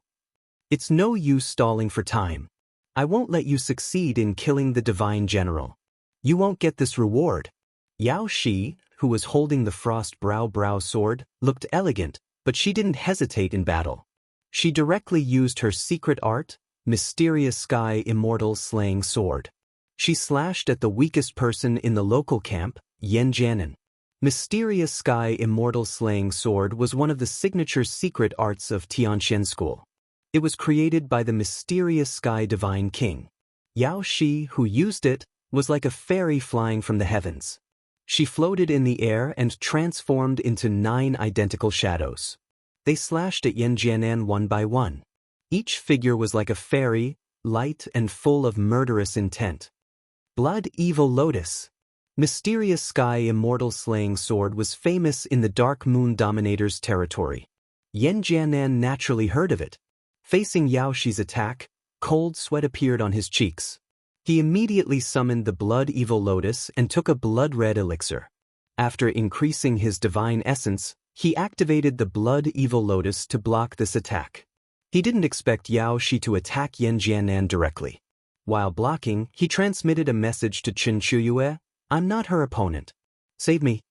It's no use stalling for time. I won't let you succeed in killing the Divine General. You won't get this reward. Yao Shi, who was holding the Frostbrow sword, looked elegant, but she didn't hesitate in battle. She directly used her secret art, Mysterious Sky Immortal Slaying Sword. She slashed at the weakest person in the local camp, Yan Jianan. Mysterious Sky Immortal Slaying Sword was one of the signature secret arts of Tianxian School. It was created by the Mysterious Sky Divine King. Yao Shi, who used it, was like a fairy flying from the heavens. She floated in the air and transformed into 9 identical shadows. They slashed at Yan Jianan one by one. Each figure was like a fairy, light and full of murderous intent. Blood Evil Lotus. Mysterious Sky Immortal Slaying Sword was famous in the Dark Moon Dominator's territory. Yan Jianan naturally heard of it. Facing Yao Shi's attack, cold sweat appeared on his cheeks. He immediately summoned the Blood Evil Lotus and took a blood-red elixir. After increasing his divine essence, he activated the Blood Evil Lotus to block this attack. He didn't expect Yao Shi to attack Yan Jianan directly. While blocking, he transmitted a message to Chen Chuyue, "I'm not her opponent. Save me."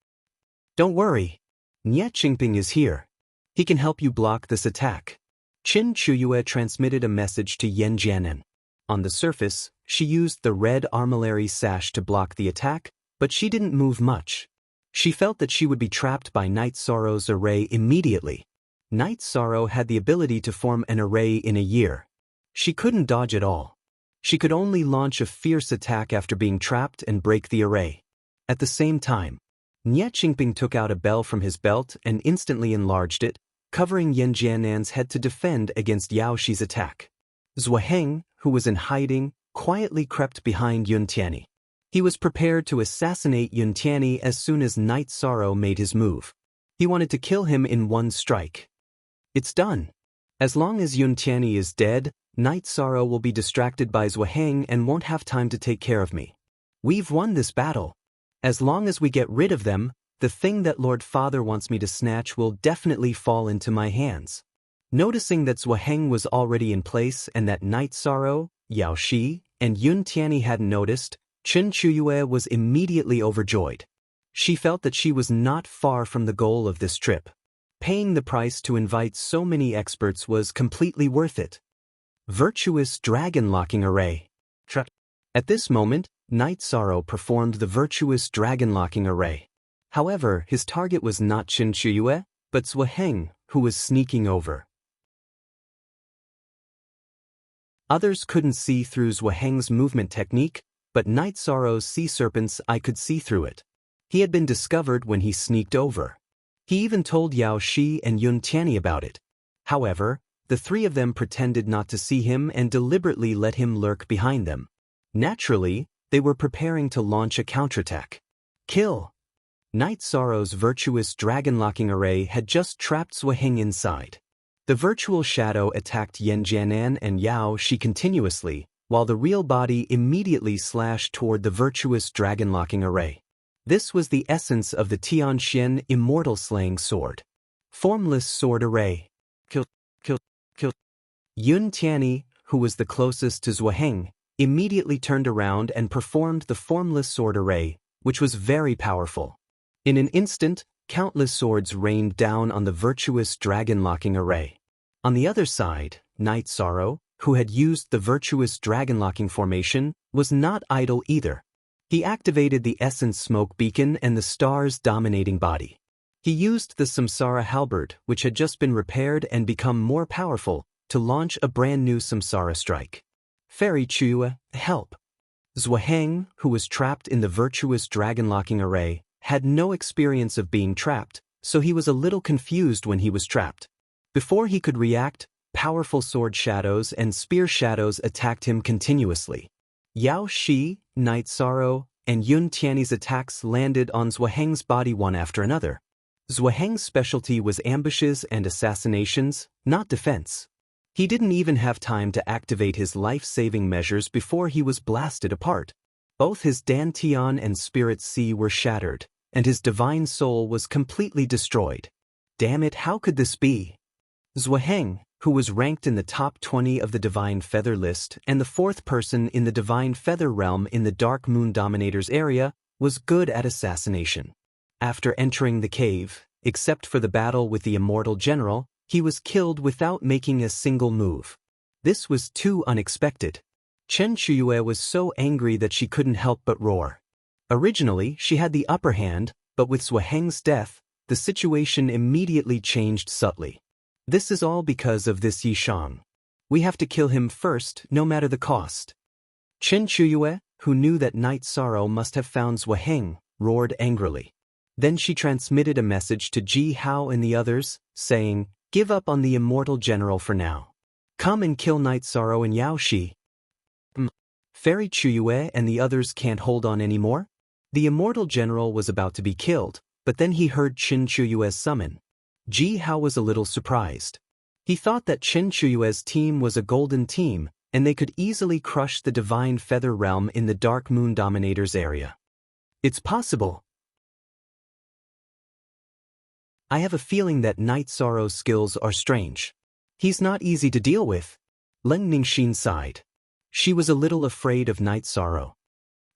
"Don't worry. Nye Qingping is here. He can help you block this attack." Chen Chuyue transmitted a message to Yan Jianen. On the surface, she used the red armillary sash to block the attack, but she didn't move much. She felt that she would be trapped by Night Sorrow's array immediately. Night Sorrow had the ability to form an array in a year. She couldn't dodge at all. She could only launch a fierce attack after being trapped and break the array. At the same time, Nye Qingping took out a bell from his belt and instantly enlarged it, covering Yan Jianan's head to defend against Yao Shi's attack. Zhuheng, who was in hiding, quietly crept behind Yun Tianyi. He was prepared to assassinate Yun Tianyi as soon as Night Sorrow made his move. He wanted to kill him in one strike. It's done. As long as Yun Tianyi is dead, Night Sorrow will be distracted by Zhuheng and won't have time to take care of me. We've won this battle. As long as we get rid of them, the thing that Lord Father wants me to snatch will definitely fall into my hands. Noticing that Zhuheng was already in place and that Night Sorrow, Yao Shi, and Yun Tianyi hadn't noticed, Chen Chuyue was immediately overjoyed. She felt that she was not far from the goal of this trip. Paying the price to invite so many experts was completely worth it. Virtuous Dragon Locking Array. At this moment, Night Sorrow performed the Virtuous Dragon Locking Array. However, his target was not Chen Chuyue, but Zhuheng, who was sneaking over. Others couldn't see through Zhuheng's movement technique, but Night Sorrow's sea serpent's eye could see through it. He had been discovered when he sneaked over. He even told Yao Shi and Yun Tianyi about it. However, the three of them pretended not to see him and deliberately let him lurk behind them. Naturally, they were preparing to launch a counterattack. Kill! Night Sorrow's Virtuous Dragon Locking Array had just trapped Zhuheng inside. The virtual shadow attacked Yan Jianan and Yao Shi continuously, while the real body immediately slashed toward the Virtuous Dragon Locking Array. This was the essence of the Tianxian Immortal Slaying Sword. Formless Sword Array. Kill. Yun Tianyi, who was the closest to Zhuheng, immediately turned around and performed the Formless Sword Array, which was very powerful. In an instant, countless swords rained down on the Virtuous Dragon Locking Array. On the other side, Night Sorrow, who had used the Virtuous Dragon Locking formation, was not idle either. He activated the Essence Smoke Beacon and the Star's Dominating Body. He used the Samsara Halberd, which had just been repaired and become more powerful, to launch a brand new Samsara Strike. Fairy Chuyue, help! Zhuheng, who was trapped in the Virtuous Dragon Locking Array, had no experience of being trapped, so he was a little confused when he was trapped. Before he could react, powerful sword shadows and spear shadows attacked him continuously. Yao Shi, Night Sorrow, and Yun Tianyi's attacks landed on Zhuheng's body one after another. Zhuheng's specialty was ambushes and assassinations, not defense. He didn't even have time to activate his life-saving measures before he was blasted apart. Both his Dantian and Spirit Sea were shattered, and his divine soul was completely destroyed. Damn it, how could this be? Zhuheng, who was ranked in the top 20 of the Divine Feather list and the fourth person in the Divine Feather realm in the Dark Moon Dominators area, was good at assassination. After entering the cave, except for the battle with the Immortal General, he was killed without making a single move. This was too unexpected. Chen Chuyue was so angry that she couldn't help but roar. Originally, she had the upper hand, but with Zhuheng's death, the situation immediately changed subtly. This is all because of this Yishang. We have to kill him first, no matter the cost. Chen Chuyue, who knew that Night Sorrow must have found Zhuheng, roared angrily. Then she transmitted a message to Ji Hao and the others, saying, "Give up on the Immortal General for now. Come and kill Night Sorrow and Yao Shi." Fairy Chuyue and the others can't hold on anymore? The Immortal General was about to be killed, but then he heard Chen Chuyue's summon. Ji Hao was a little surprised. He thought that Chen Chuyue's team was a golden team, and they could easily crush the Divine Feather realm in the Dark Moon Dominators area. It's possible. I have a feeling that Night Sorrow's skills are strange. He's not easy to deal with. Leng Ningxin sighed. She was a little afraid of Night Sorrow.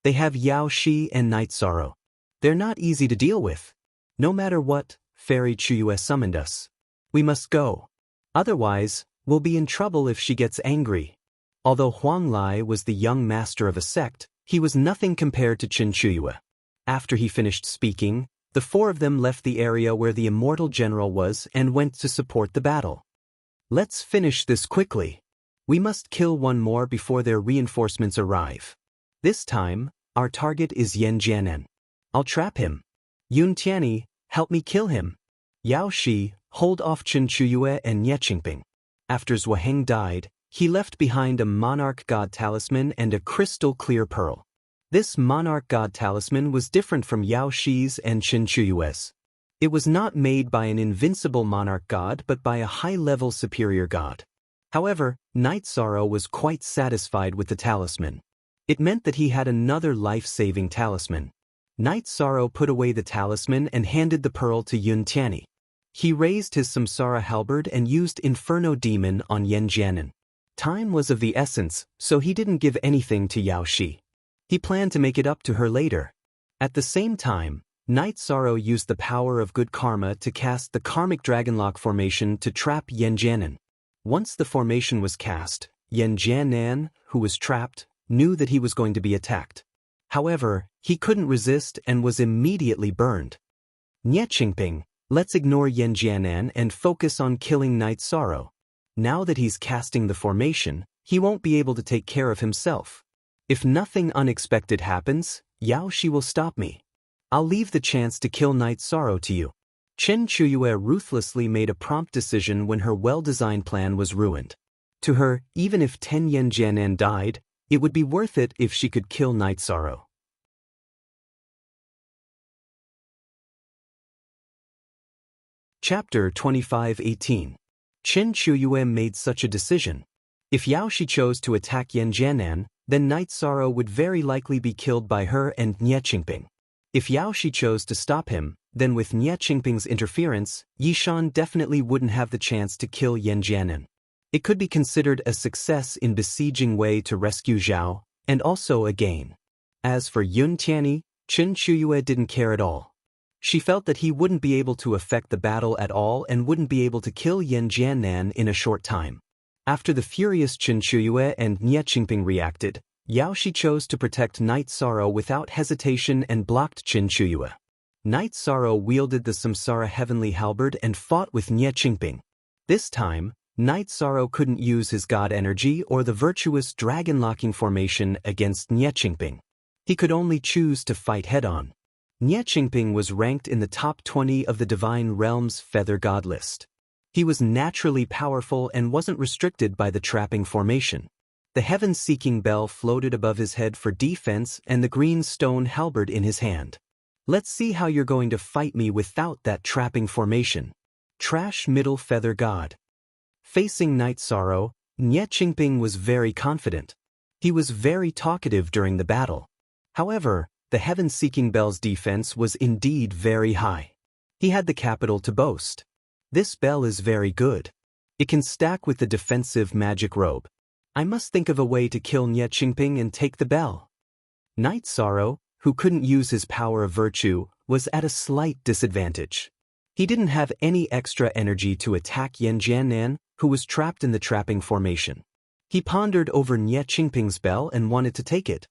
They have Yao Shi and Night Sorrow. They're not easy to deal with. No matter what, Fairy Chuyue summoned us. We must go. Otherwise, we'll be in trouble if she gets angry. Although Huang Lai was the young master of a sect, he was nothing compared to Qin Chuyue. After he finished speaking, the four of them left the area where the immortal general was and went to support the battle. Let's finish this quickly. We must kill one more before their reinforcements arrive. This time, our target is Yan Jianan. I'll trap him. Yun Tianyi, help me kill him. Yao Shi, hold off Qin Chuyue and Nie Qingping. After Zhuaheng died, he left behind a monarch god talisman and a crystal-clear pearl. This monarch god talisman was different from Yao Shi's and Qin Chuyue's. It was not made by an invincible monarch god but by a high-level superior god. However, Night Sorrow was quite satisfied with the talisman. It meant that he had another life-saving talisman. Night Sorrow put away the talisman and handed the pearl to Yun Tianyi. He raised his Samsara halberd and used Inferno Demon on Yan Jianan. Time was of the essence, so he didn't give anything to Yao Shi. He planned to make it up to her later. At the same time, Night Sorrow used the power of good karma to cast the Karmic Dragonlock formation to trap Yan Jianan. Once the formation was cast, Yan Jianan, who was trapped, knew that he was going to be attacked. However, he couldn't resist and was immediately burned. Nie Qingping, let's ignore Yan Jianan and focus on killing Night Sorrow. Now that he's casting the formation, he won't be able to take care of himself. If nothing unexpected happens, Yao Shi will stop me. I'll leave the chance to kill Night Sorrow to you. Qin Chuyue ruthlessly made a prompt decision when her well-designed plan was ruined. To her, even if 10 Yan Jianan died, it would be worth it if she could kill Night Sorrow. Chapter 25:18. Qin Chuyue made such a decision. If Yao Shi chose to attack Yan Jianan, then Night Sorrow would very likely be killed by her and Nie Qingping. If Yao Shi chose to stop him, then with Nie Qingping's interference, Yishan definitely wouldn't have the chance to kill Yan Jianan. It could be considered a success in besieging Wei to rescue Zhao, and also a gain. As for Yun Tianyi, Qin Chuyue didn't care at all. She felt that he wouldn't be able to affect the battle at all and wouldn't be able to kill Yan Jianan in a short time. After the furious Qin Chuyue and Nie Qingping reacted, Yao Shi chose to protect Night Sorrow without hesitation and blocked Qin Chuyue. Night Sorrow wielded the Samsara Heavenly Halberd and fought with Nie Qingping. This time, Night Sorrow couldn't use his god energy or the virtuous dragon-locking formation against Nie Qingping. He could only choose to fight head-on. Nie Qingping was ranked in the top 20 of the Divine Realm's Feather God list. He was naturally powerful and wasn't restricted by the trapping formation. The heaven-seeking bell floated above his head for defense and the green stone halberd in his hand. Let's see how you're going to fight me without that trapping formation. Trash Middle Feather God. Facing Night Sorrow, Nie Qingping was very confident. He was very talkative during the battle. However, the heaven-seeking bell's defense was indeed very high. He had the capital to boast. This bell is very good. It can stack with the defensive magic robe. I must think of a way to kill Nie Qingping and take the bell. Night Sorrow, who couldn't use his power of virtue, was at a slight disadvantage. He didn't have any extra energy to attack Yan Jianan, who was trapped in the trapping formation. He pondered over Nie Qingping's bell and wanted to take it.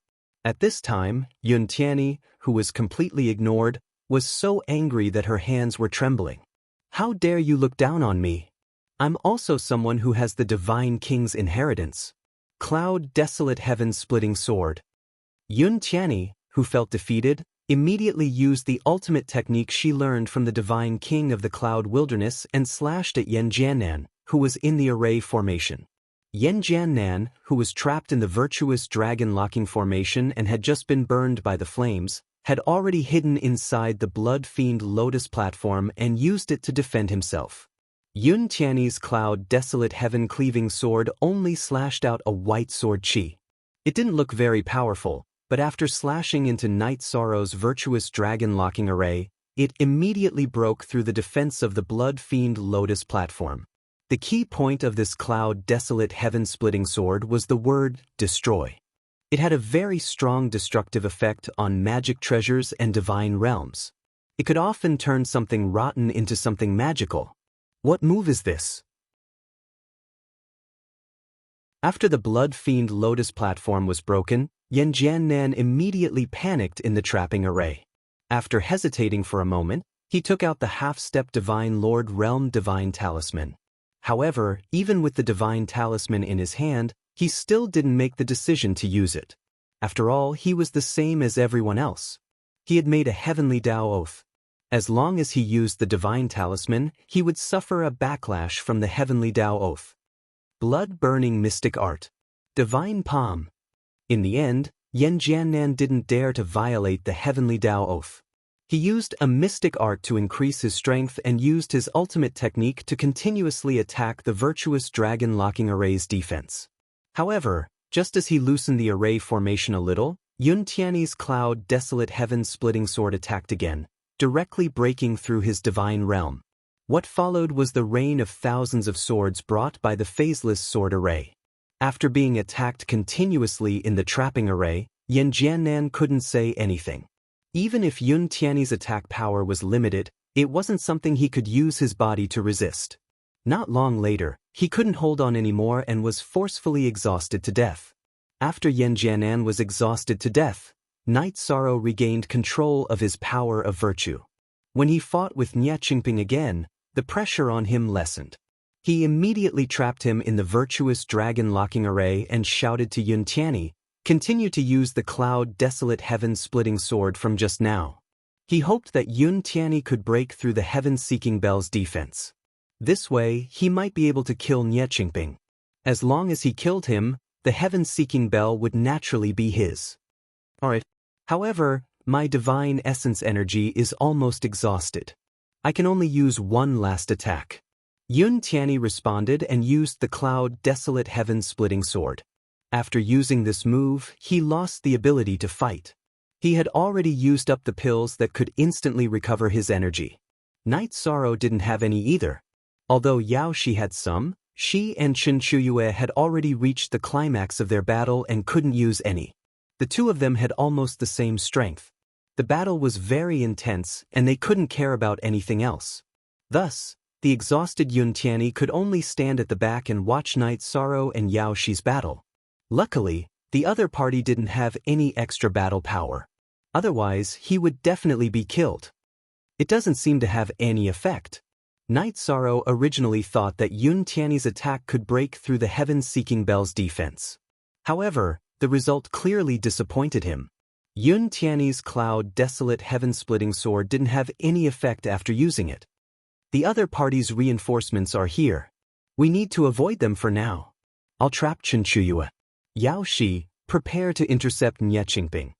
At this time, Yun Tianyi, who was completely ignored, was so angry that her hands were trembling. How dare you look down on me? I'm also someone who has the Divine King's inheritance. Cloud Desolate Heaven-Splitting Sword. Yun Tianyi, who felt defeated, immediately used the ultimate technique she learned from the Divine King of the Cloud Wilderness and slashed at Yan Jianan, who was in the array formation. Yan Jianan, who was trapped in the virtuous dragon-locking formation and had just been burned by the flames, had already hidden inside the Blood Fiend Lotus platform and used it to defend himself. Yun Tianyi's Cloud Desolate Heaven-Cleaving Sword only slashed out a white sword chi. It didn't look very powerful, but after slashing into Night Sorrow's virtuous dragon-locking array, it immediately broke through the defense of the Blood Fiend Lotus platform. The key point of this cloud desolate heaven-splitting sword was the word destroy. It had a very strong destructive effect on magic treasures and divine realms. It could often turn something rotten into something magical. What move is this? After the Blood Fiend Lotus platform was broken, Yan Jiannan immediately panicked in the trapping array. After hesitating for a moment, he took out the half-step Divine Lord Realm Divine Talisman. However, even with the Divine Talisman in his hand, he still didn't make the decision to use it. After all, he was the same as everyone else. He had made a heavenly Tao oath. As long as he used the Divine Talisman, he would suffer a backlash from the heavenly Tao oath. Blood-burning mystic art. Divine palm. In the end, Yan Jiannan didn't dare to violate the heavenly Tao oath. He used a mystic art to increase his strength and used his ultimate technique to continuously attack the virtuous dragon locking array's defense. However, just as he loosened the array formation a little, Yun Tianyi's cloud desolate heaven-splitting sword attacked again, directly breaking through his divine realm. What followed was the rain of thousands of swords brought by the phaseless sword array. After being attacked continuously in the trapping array, Yan Jiannan couldn't say anything. Even if Yun Tianyi's attack power was limited, it wasn't something he could use his body to resist. Not long later, he couldn't hold on anymore and was forcefully exhausted to death. After Yan Jiannan was exhausted to death, Night Sorrow regained control of his power of virtue. When he fought with Nie Qingping again, the pressure on him lessened. He immediately trapped him in the virtuous dragon locking array and shouted to Yun Tianyi, "Continue to use the cloud desolate heaven-splitting sword from just now." He hoped that Yun Tianyi could break through the heaven-seeking bell's defense. This way, he might be able to kill Nie Qingping. As long as he killed him, the heaven-seeking bell would naturally be his. Alright. However, my divine essence energy is almost exhausted. I can only use one last attack. Yun Tianyi responded and used the cloud desolate heaven-splitting sword. After using this move, he lost the ability to fight. He had already used up the pills that could instantly recover his energy. Night Sorrow didn't have any either. Although Yao Shi had some, she and Chen Chuyue had already reached the climax of their battle and couldn't use any. The two of them had almost the same strength. The battle was very intense and they couldn't care about anything else. Thus, the exhausted Yun Tianyi could only stand at the back and watch Night Sorrow and Yao Shi's battle. Luckily, the other party didn't have any extra battle power. Otherwise, he would definitely be killed. It doesn't seem to have any effect. Night Sorrow originally thought that Yun Tianyi's attack could break through the heaven-seeking bell's defense. However, the result clearly disappointed him. Yun Tianyi's cloud desolate heaven-splitting sword didn't have any effect after using it. The other party's reinforcements are here. We need to avoid them for now. I'll trap Chen Chuyue. Yao Shi, prepare to intercept Nie Qingping.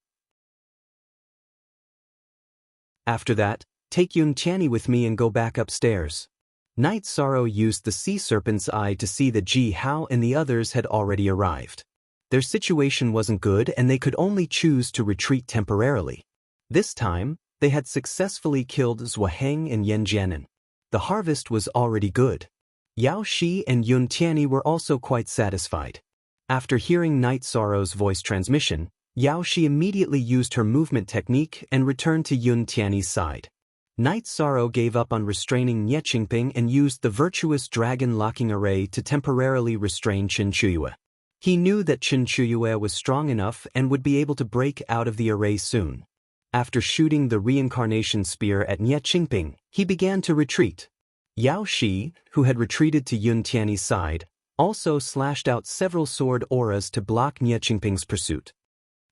After that, take Yun Tianyi with me and go back upstairs. Night Sorrow used the Sea Serpent's Eye to see that Ji Hao and the others had already arrived. Their situation wasn't good and they could only choose to retreat temporarily. This time, they had successfully killed Zhuaheng and Yan Jiannan. The harvest was already good. Yao Shi and Yun Tianyi were also quite satisfied. After hearing Night Sorrow's voice transmission, Yao Shi immediately used her movement technique and returned to Yun Tianyi's side. Night Sorrow gave up on restraining Nie Qingping and used the virtuous dragon locking array to temporarily restrain Chen Chuyue. He knew that Chen Chuyue was strong enough and would be able to break out of the array soon. After shooting the reincarnation spear at Nie Qingping, he began to retreat. Yao Shi, who had retreated to Yun Tianyi's side, also slashed out several sword auras to block Nie Qingping's pursuit.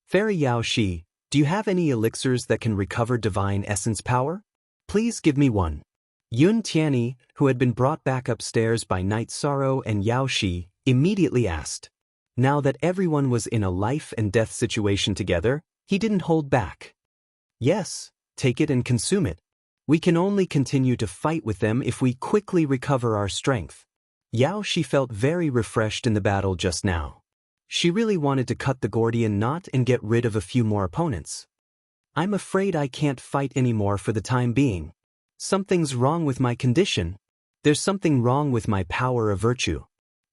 Fairy Yao Shi, do you have any elixirs that can recover divine essence power? Please give me one. Yun Tianyi, who had been brought back upstairs by Night Sorrow and Yao Shi, immediately asked. Now that everyone was in a life and death situation together, he didn't hold back. Yes, take it and consume it. We can only continue to fight with them if we quickly recover our strength. Yao Shi felt very refreshed in the battle just now. She really wanted to cut the Gordian knot and get rid of a few more opponents. I'm afraid I can't fight anymore for the time being. Something's wrong with my condition. There's something wrong with my power of virtue.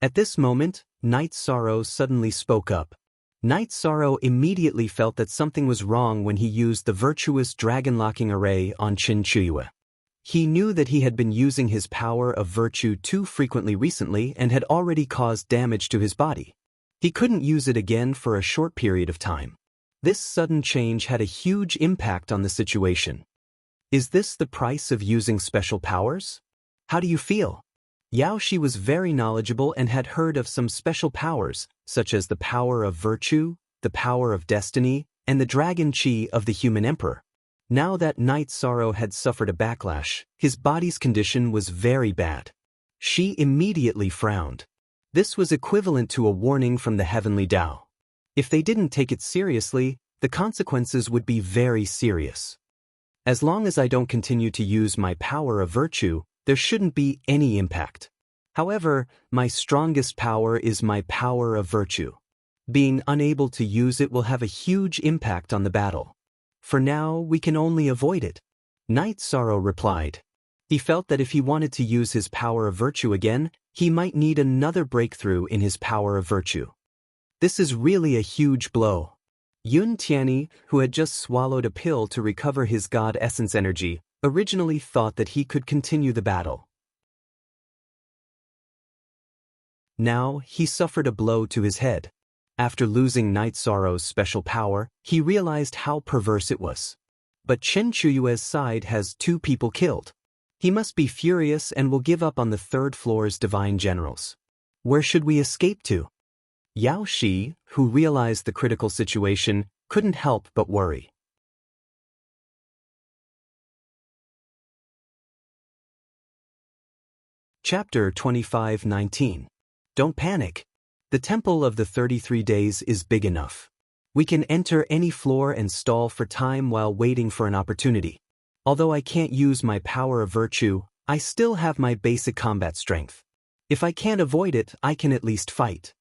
At this moment, Night Sorrow suddenly spoke up. Night Sorrow immediately felt that something was wrong when he used the virtuous dragon-locking array on Qin Chuyue. He knew that he had been using his power of virtue too frequently recently and had already caused damage to his body. He couldn't use it again for a short period of time. This sudden change had a huge impact on the situation. Is this the price of using special powers? How do you feel? Yao Shi was very knowledgeable and had heard of some special powers, such as the power of virtue, the power of destiny, and the dragon chi of the human emperor. Now that Night Sorrow had suffered a backlash, his body's condition was very bad. She immediately frowned. This was equivalent to a warning from the heavenly Tao. If they didn't take it seriously, the consequences would be very serious. As long as I don't continue to use my power of virtue, there shouldn't be any impact. However, my strongest power is my power of virtue. Being unable to use it will have a huge impact on the battle. For now, we can only avoid it. Night Sorrow replied. He felt that if he wanted to use his power of virtue again, he might need another breakthrough in his power of virtue. This is really a huge blow. Yun Tianyi, who had just swallowed a pill to recover his God Essence energy, originally thought that he could continue the battle. Now, he suffered a blow to his head. After losing Night Sorrow's special power, he realized how perverse it was. But Qin Chuyue's side has 2 people killed. He must be furious and will give up on the 3rd floor's divine generals. Where should we escape to? Yao Shi, who realized the critical situation, couldn't help but worry. Chapter 25:19. Don't panic. The Temple of the 33 Days is big enough. We can enter any floor and stall for time while waiting for an opportunity. Although I can't use my power of virtue, I still have my basic combat strength. If I can't avoid it, I can at least fight.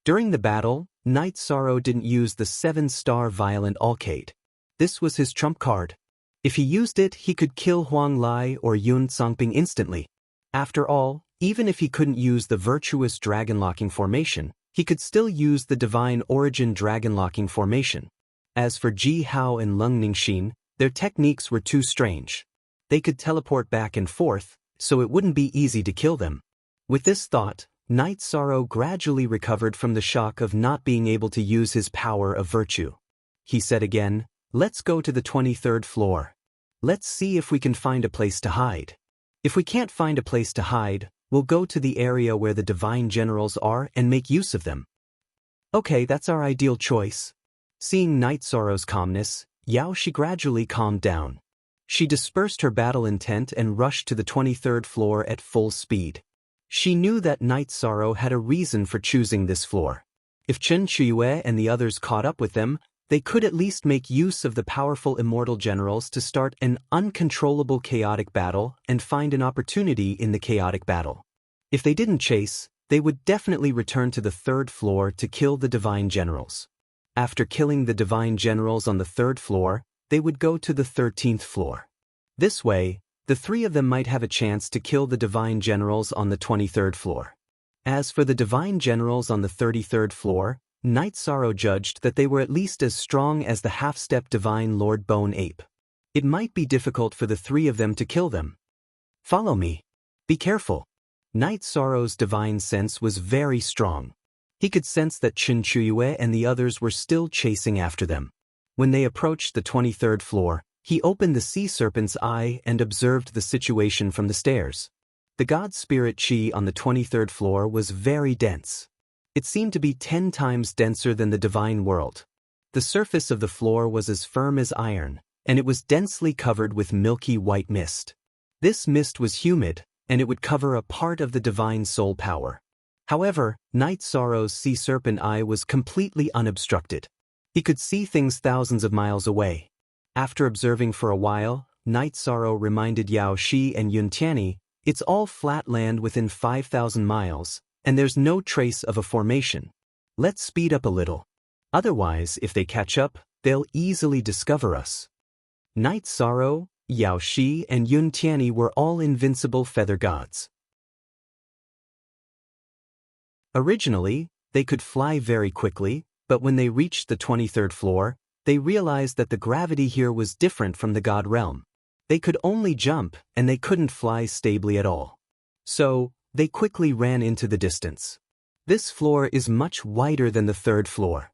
During the battle, Night Sorrow didn't use the 7-star Violent Alcade. This was his trump card. If he used it, he could kill Huang Lai or Yun Tsangping instantly. After all, even if he couldn't use the virtuous dragon-locking formation, he could still use the divine origin dragon-locking formation. As for Ji Hao and Lung Ningxin, their techniques were too strange. They could teleport back and forth, so it wouldn't be easy to kill them. With this thought, Night Sorrow gradually recovered from the shock of not being able to use his power of virtue. He said again, "Let's go to the 23rd floor. Let's see if we can find a place to hide. If we can't find a place to hide, we'll go to the area where the divine generals are and make use of them." Okay, that's our ideal choice. Seeing Night Sorrow's calmness, Yao Shi gradually calmed down. She dispersed her battle intent and rushed to the 23rd floor at full speed. She knew that Night Sorrow had a reason for choosing this floor. If Qin Chuyue and the others caught up with them, they could at least make use of the powerful immortal generals to start an uncontrollable chaotic battle and find an opportunity in the chaotic battle. If they didn't chase, they would definitely return to the 3rd floor to kill the divine generals. After killing the divine generals on the 3rd floor, they would go to the 13th floor. This way, the 3 of them might have a chance to kill the divine generals on the 23rd floor. As for the divine generals on the 33rd floor, Night Sorrow judged that they were at least as strong as the half-step divine Lord Bone Ape. It might be difficult for the 3 of them to kill them. Follow me. Be careful. Night Sorrow's divine sense was very strong. He could sense that Qin Chuyue and the others were still chasing after them. When they approached the 23rd floor, he opened the sea serpent's eye and observed the situation from the stairs. The god spirit chi on the 23rd floor was very dense. It seemed to be 10 times denser than the divine world. The surface of the floor was as firm as iron, and it was densely covered with milky white mist. This mist was humid, and it would cover a part of the divine soul power. However, Night Sorrow's sea serpent eye was completely unobstructed. He could see things thousands of miles away. After observing for a while, Night Sorrow reminded Yao Shi and Yun Tianyi, "It's all flat land within 5,000 miles, and there's no trace of a formation. Let's speed up a little. Otherwise, if they catch up, they'll easily discover us." Night Sorrow, Yao Shi, and Yun Tianyi were all invincible feather gods. Originally, they could fly very quickly, but when they reached the 23rd floor, they realized that the gravity here was different from the God realm. They could only jump, and they couldn't fly stably at all. So, they quickly ran into the distance. This floor is much wider than the 3rd floor.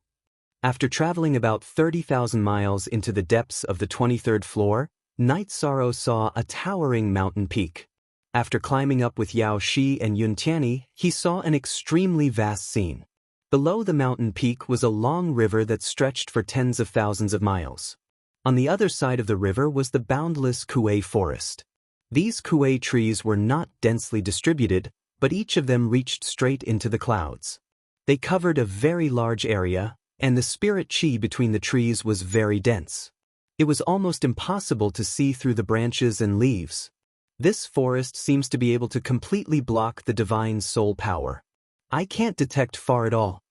After traveling about 30,000 miles into the depths of the 23rd floor, Night Sorrow saw a towering mountain peak. After climbing up with Yao Shi and Yun Tianyi, he saw an extremely vast scene. Below the mountain peak was a long river that stretched for tens of thousands of miles. On the other side of the river was the boundless Kuei forest. These Kuei trees were not densely distributed, but each of them reached straight into the clouds. They covered a very large area, and the spirit chi between the trees was very dense. It was almost impossible to see through the branches and leaves. This forest seems to be able to completely block the divine soul power. I can't detect far at all.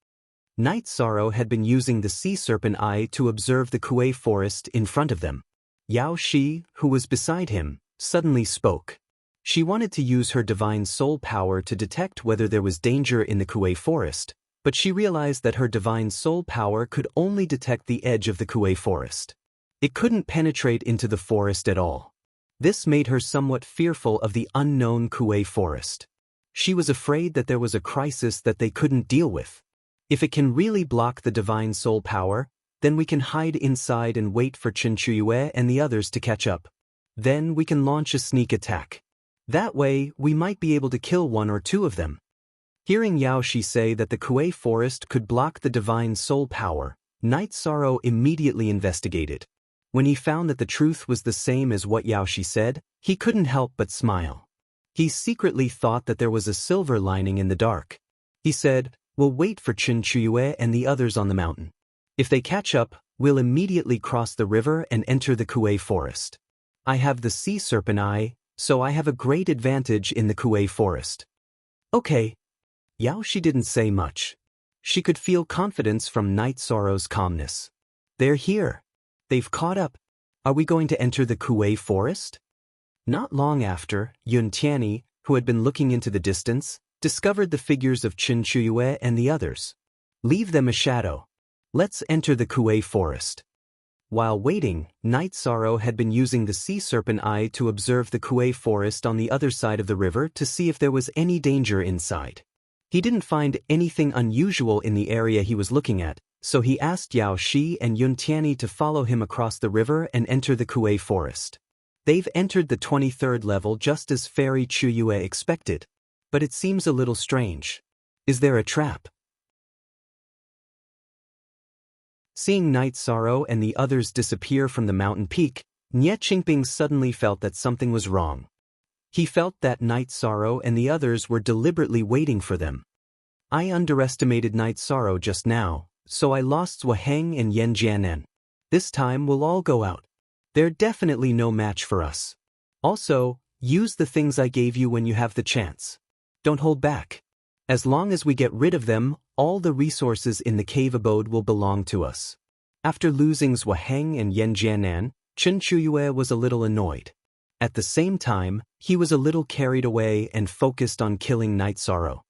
Night Sorrow had been using the sea serpent eye to observe the Kuei forest in front of them. Yao Shi, who was beside him, suddenly spoke. She wanted to use her divine soul power to detect whether there was danger in the Kuei forest, but she realized that her divine soul power could only detect the edge of the Kuei forest. It couldn't penetrate into the forest at all. This made her somewhat fearful of the unknown Kuei forest. She was afraid that there was a crisis that they couldn't deal with. If it can really block the divine soul power, then we can hide inside and wait for Chen Chuyue and the others to catch up. Then we can launch a sneak attack. That way, we might be able to kill one or two of them. Hearing Yao Shi say that the Kuei forest could block the divine soul power, Night Sorrow immediately investigated. When he found that the truth was the same as what Yao Shi said, he couldn't help but smile. He secretly thought that there was a silver lining in the dark. He said, "We'll wait for Chen Chuyue and the others on the mountain. If they catch up, we'll immediately cross the river and enter the Kuei forest. I have the sea serpent eye, so I have a great advantage in the Kuei forest." Okay. Yao Shi didn't say much. She could feel confidence from Night Sorrow's calmness. They're here. They've caught up. Are we going to enter the Kuei forest? Not long after, Yun Tianyi, who had been looking into the distance, discovered the figures of Chen Chuyue and the others. Leave them a shadow. Let's enter the Kuei forest. While waiting, Night Sorrow had been using the sea serpent eye to observe the Kuei forest on the other side of the river to see if there was any danger inside. He didn't find anything unusual in the area he was looking at, so he asked Yao Shi and Yun Tianyi to follow him across the river and enter the Kuei forest. They've entered the 23rd level just as Fairy Chuyue expected. But it seems a little strange. Is there a trap? Seeing Night Sorrow and the others disappear from the mountain peak, Nie Qingping suddenly felt that something was wrong. He felt that Night Sorrow and the others were deliberately waiting for them. I underestimated Night Sorrow just now, so I lost Zhuaheng and Yan Jianen. This time we'll all go out. They're definitely no match for us. Also, use the things I gave you when you have the chance. Don't hold back. As long as we get rid of them, all the resources in the cave abode will belong to us. After losing Zhuaheng and Yan Jianan, Chen Chuyue was a little annoyed. At the same time, he was a little carried away and focused on killing Night Sorrow.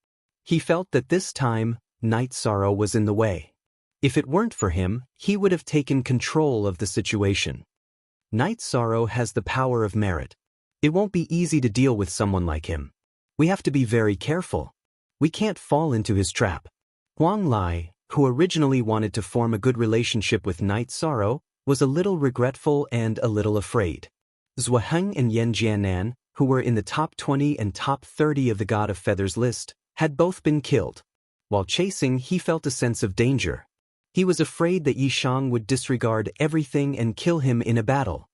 He felt that this time, Night Sorrow was in the way. If it weren't for him, he would have taken control of the situation. Night Sorrow has the power of merit. It won't be easy to deal with someone like him. We have to be very careful. We can't fall into his trap. Huang Lai, who originally wanted to form a good relationship with Night Sorrow, was a little regretful and a little afraid. Zhuaheng and Yan Jianan, who were in the top 20 and top 30 of the God of Feathers list, had both been killed. While chasing, he felt a sense of danger. He was afraid that Yishang would disregard everything and kill him in a battle.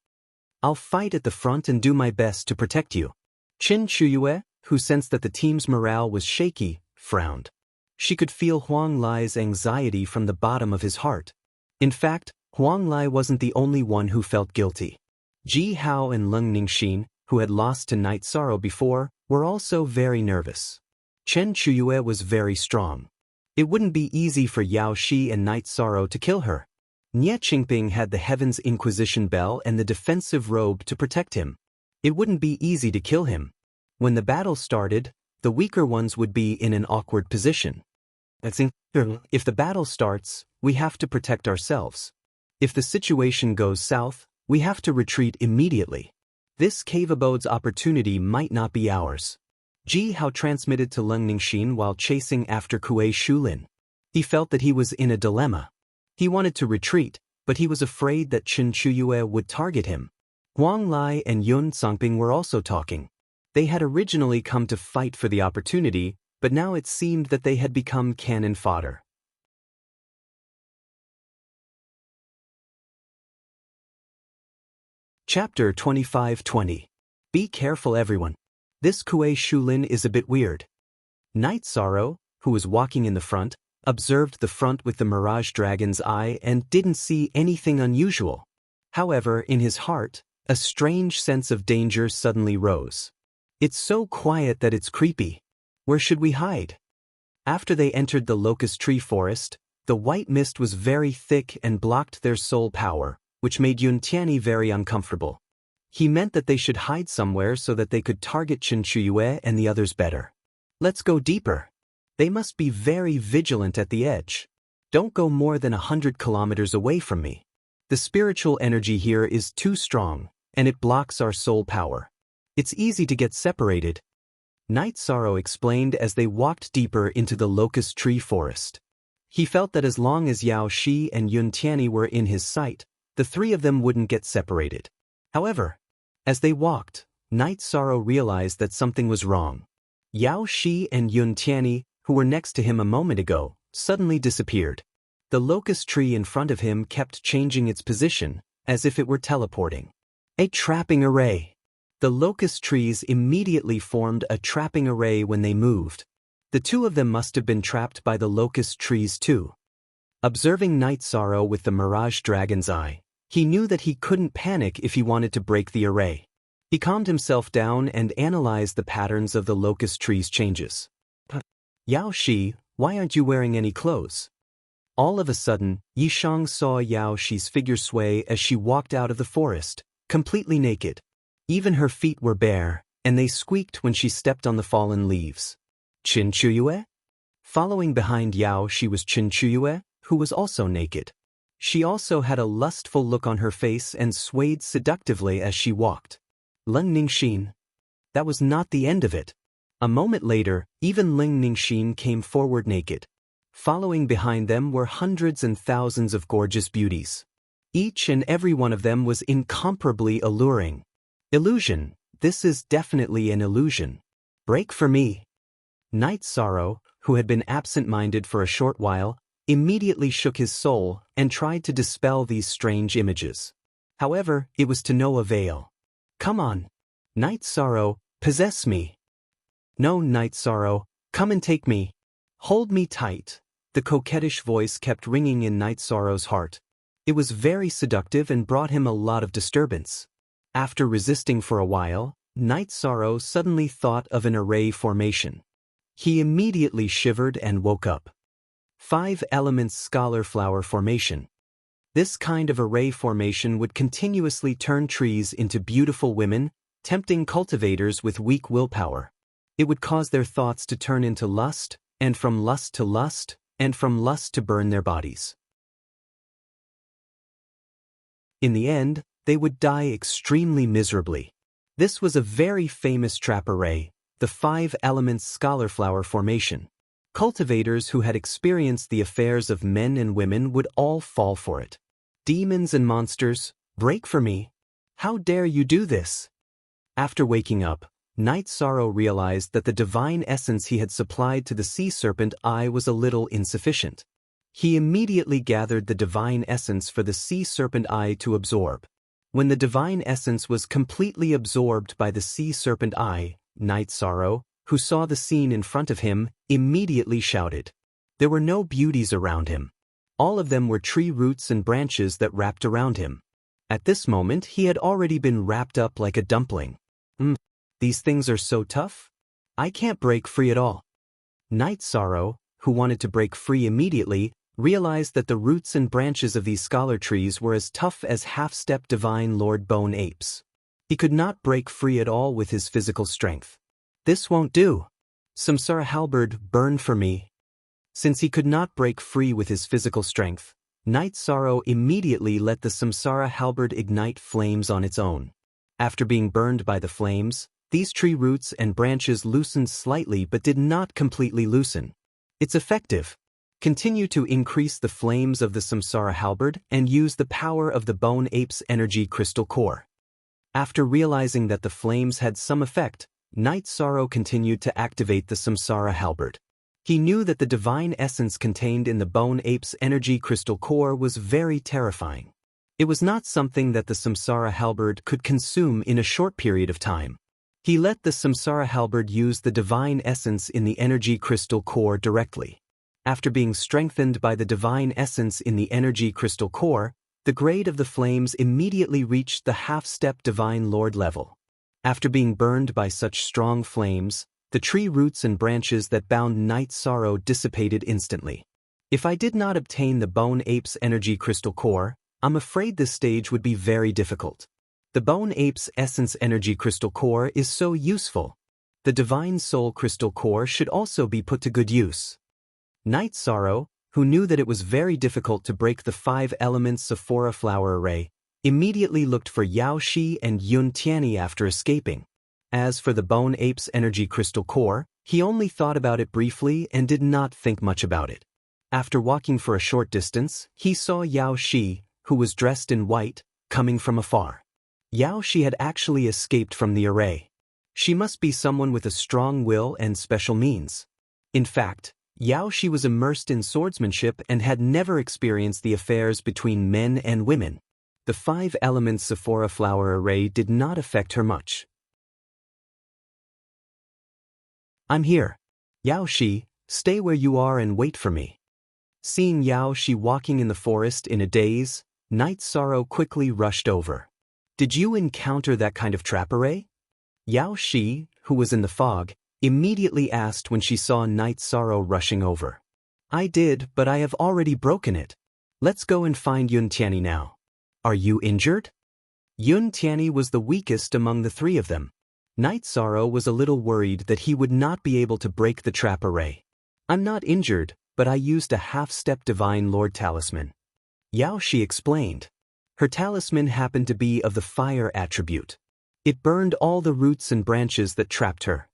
I'll fight at the front and do my best to protect you. Chen Chuyue, who sensed that the team's morale was shaky, frowned. She could feel Huang Lai's anxiety from the bottom of his heart. In fact, Huang Lai wasn't the only one who felt guilty. Ji Hao and Leng Ningxin, who had lost to Night Sorrow before, were also very nervous. Chen Chuyue was very strong. It wouldn't be easy for Yao Shi and Night Sorrow to kill her. Nie Qingping had the Heaven's Inquisition Bell and the defensive robe to protect him. It wouldn't be easy to kill him. When the battle started, the weaker ones would be in an awkward position. If the battle starts, we have to protect ourselves. If the situation goes south, we have to retreat immediately. This cave abode's opportunity might not be ours. Ji Hao transmitted to Leng Ningxin while chasing after Kuei Shulin. He felt that he was in a dilemma. He wanted to retreat, but he was afraid that Chen Chuyue would target him. Huang Lai and Yun Songping were also talking. They had originally come to fight for the opportunity, but now it seemed that they had become cannon fodder. Chapter 25-20. Be careful, everyone. This Kuei Shulin is a bit weird. Night Sorrow, who was walking in the front, observed the front with the Mirage Dragon's eye and didn't see anything unusual. However, in his heart, a strange sense of danger suddenly rose. It's so quiet that it's creepy. Where should we hide? After they entered the locust tree forest, the white mist was very thick and blocked their soul power, which made Yun Tianyi very uncomfortable. He meant that they should hide somewhere so that they could target Chen Chuyue and the others better. Let's go deeper. They must be very vigilant at the edge. Don't go more than 100 kilometers away from me. The spiritual energy here is too strong, and it blocks our soul power. It's easy to get separated. Night Sorrow explained as they walked deeper into the locust tree forest. He felt that as long as Yao Shi and Yun Tianyi were in his sight, the three of them wouldn't get separated. However, as they walked, Night Sorrow realized that something was wrong. Yao Shi and Yun Tianyi, who were next to him a moment ago, suddenly disappeared. The locust tree in front of him kept changing its position, as if it were teleporting. A trapping array. The locust trees immediately formed a trapping array when they moved. The two of them must have been trapped by the locust trees too. Observing Night Sorrow with the Mirage Dragon's eye, he knew that he couldn't panic if he wanted to break the array. He calmed himself down and analyzed the patterns of the locust tree's changes. Yao Shi, why aren't you wearing any clothes? All of a sudden, Yishang saw Yao Shi's figure sway as she walked out of the forest, completely naked. Even her feet were bare, and they squeaked when she stepped on the fallen leaves. Chen Chuyue? Following behind Yao Shi was Chen Chuyue, who was also naked. She also had a lustful look on her face and swayed seductively as she walked. Leng Ningxin. That was not the end of it. A moment later, even Leng Ningxin came forward naked. Following behind them were hundreds and thousands of gorgeous beauties. Each and every one of them was incomparably alluring. Illusion. This is definitely an illusion. Break for me. Night Sorrow, who had been absent-minded for a short while, immediately shook his soul and tried to dispel these strange images. However, it was to no avail. Come on. Night Sorrow, possess me. No, Night Sorrow, come and take me. Hold me tight. The coquettish voice kept ringing in Night Sorrow's heart. It was very seductive and brought him a lot of disturbance. After resisting for a while, Night Sorrow suddenly thought of an array formation. He immediately shivered and woke up. 5 elements scholar flower formation. This kind of array formation would continuously turn trees into beautiful women, tempting cultivators with weak willpower. It would cause their thoughts to turn into lust, and from lust to lust, and from lust to burn their bodies. In the end, they would die extremely miserably. This was a very famous trap array, the 5 elements scholar flower formation. Cultivators who had experienced the affairs of men and women would all fall for it. Demons and monsters, break for me. How dare you do this? After waking up, Night Sorrow realized that the divine essence he had supplied to the sea serpent eye was a little insufficient. He immediately gathered the divine essence for the sea serpent eye to absorb. When the divine essence was completely absorbed by the sea serpent eye, Night Sorrow, who saw the scene in front of him, immediately shouted. There were no beauties around him. All of them were tree roots and branches that wrapped around him. At this moment he had already been wrapped up like a dumpling. These things are so tough? I can't break free at all. Night Sorrow, who wanted to break free immediately, realized that the roots and branches of these scholar trees were as tough as half-step divine Lord Bone apes. He could not break free at all with his physical strength. This won't do. Samsara halberd, burn for me. Since he could not break free with his physical strength, Night Sorrow immediately let the Samsara halberd ignite flames on its own. After being burned by the flames, these tree roots and branches loosened slightly but did not completely loosen. It's effective. Continue to increase the flames of the Samsara halberd and use the power of the Bone Ape's energy crystal core. After realizing that the flames had some effect, Night Sorrow continued to activate the Samsara halberd. He knew that the divine essence contained in the Bone Ape's energy crystal core was very terrifying. It was not something that the Samsara halberd could consume in a short period of time. He let the Samsara halberd use the divine essence in the energy crystal core directly. After being strengthened by the divine essence in the energy crystal core, the grade of the flames immediately reached the half-step divine lord level. After being burned by such strong flames, the tree roots and branches that bound Night Sorrow dissipated instantly. If I did not obtain the Bone Ape's energy crystal core, I'm afraid this stage would be very difficult. The Bone Ape's essence energy crystal core is so useful. The divine soul crystal core should also be put to good use. Night Sorrow, who knew that it was very difficult to break the 5 elements Sephora flower array, immediately looked for Yao Shi and Yun Tianyi after escaping. As for the Bone Ape's energy crystal core, he only thought about it briefly and did not think much about it. After walking for a short distance, he saw Yao Shi, who was dressed in white, coming from afar. Yao Shi had actually escaped from the array. She must be someone with a strong will and special means. In fact, Yao Shi was immersed in swordsmanship and had never experienced the affairs between men and women. The 5 elements Sephora flower array did not affect her much. I'm here. Yao Shi, stay where you are and wait for me. Seeing Yao Shi walking in the forest in a daze, Night Sorrow quickly rushed over. Did you encounter that kind of trap array? Yao Shi, who was in the fog, immediately asked when she saw Night Sorrow rushing over. I did, but I have already broken it. Let's go and find Yun Tianyi now. Are you injured? Yun Tianyi was the weakest among the 3 of them. Night Sorrow was a little worried that he would not be able to break the trap array. I'm not injured, but I used a half-step Divine Lord talisman. Yao Shi explained. Her talisman happened to be of the fire attribute. It burned all the roots and branches that trapped her.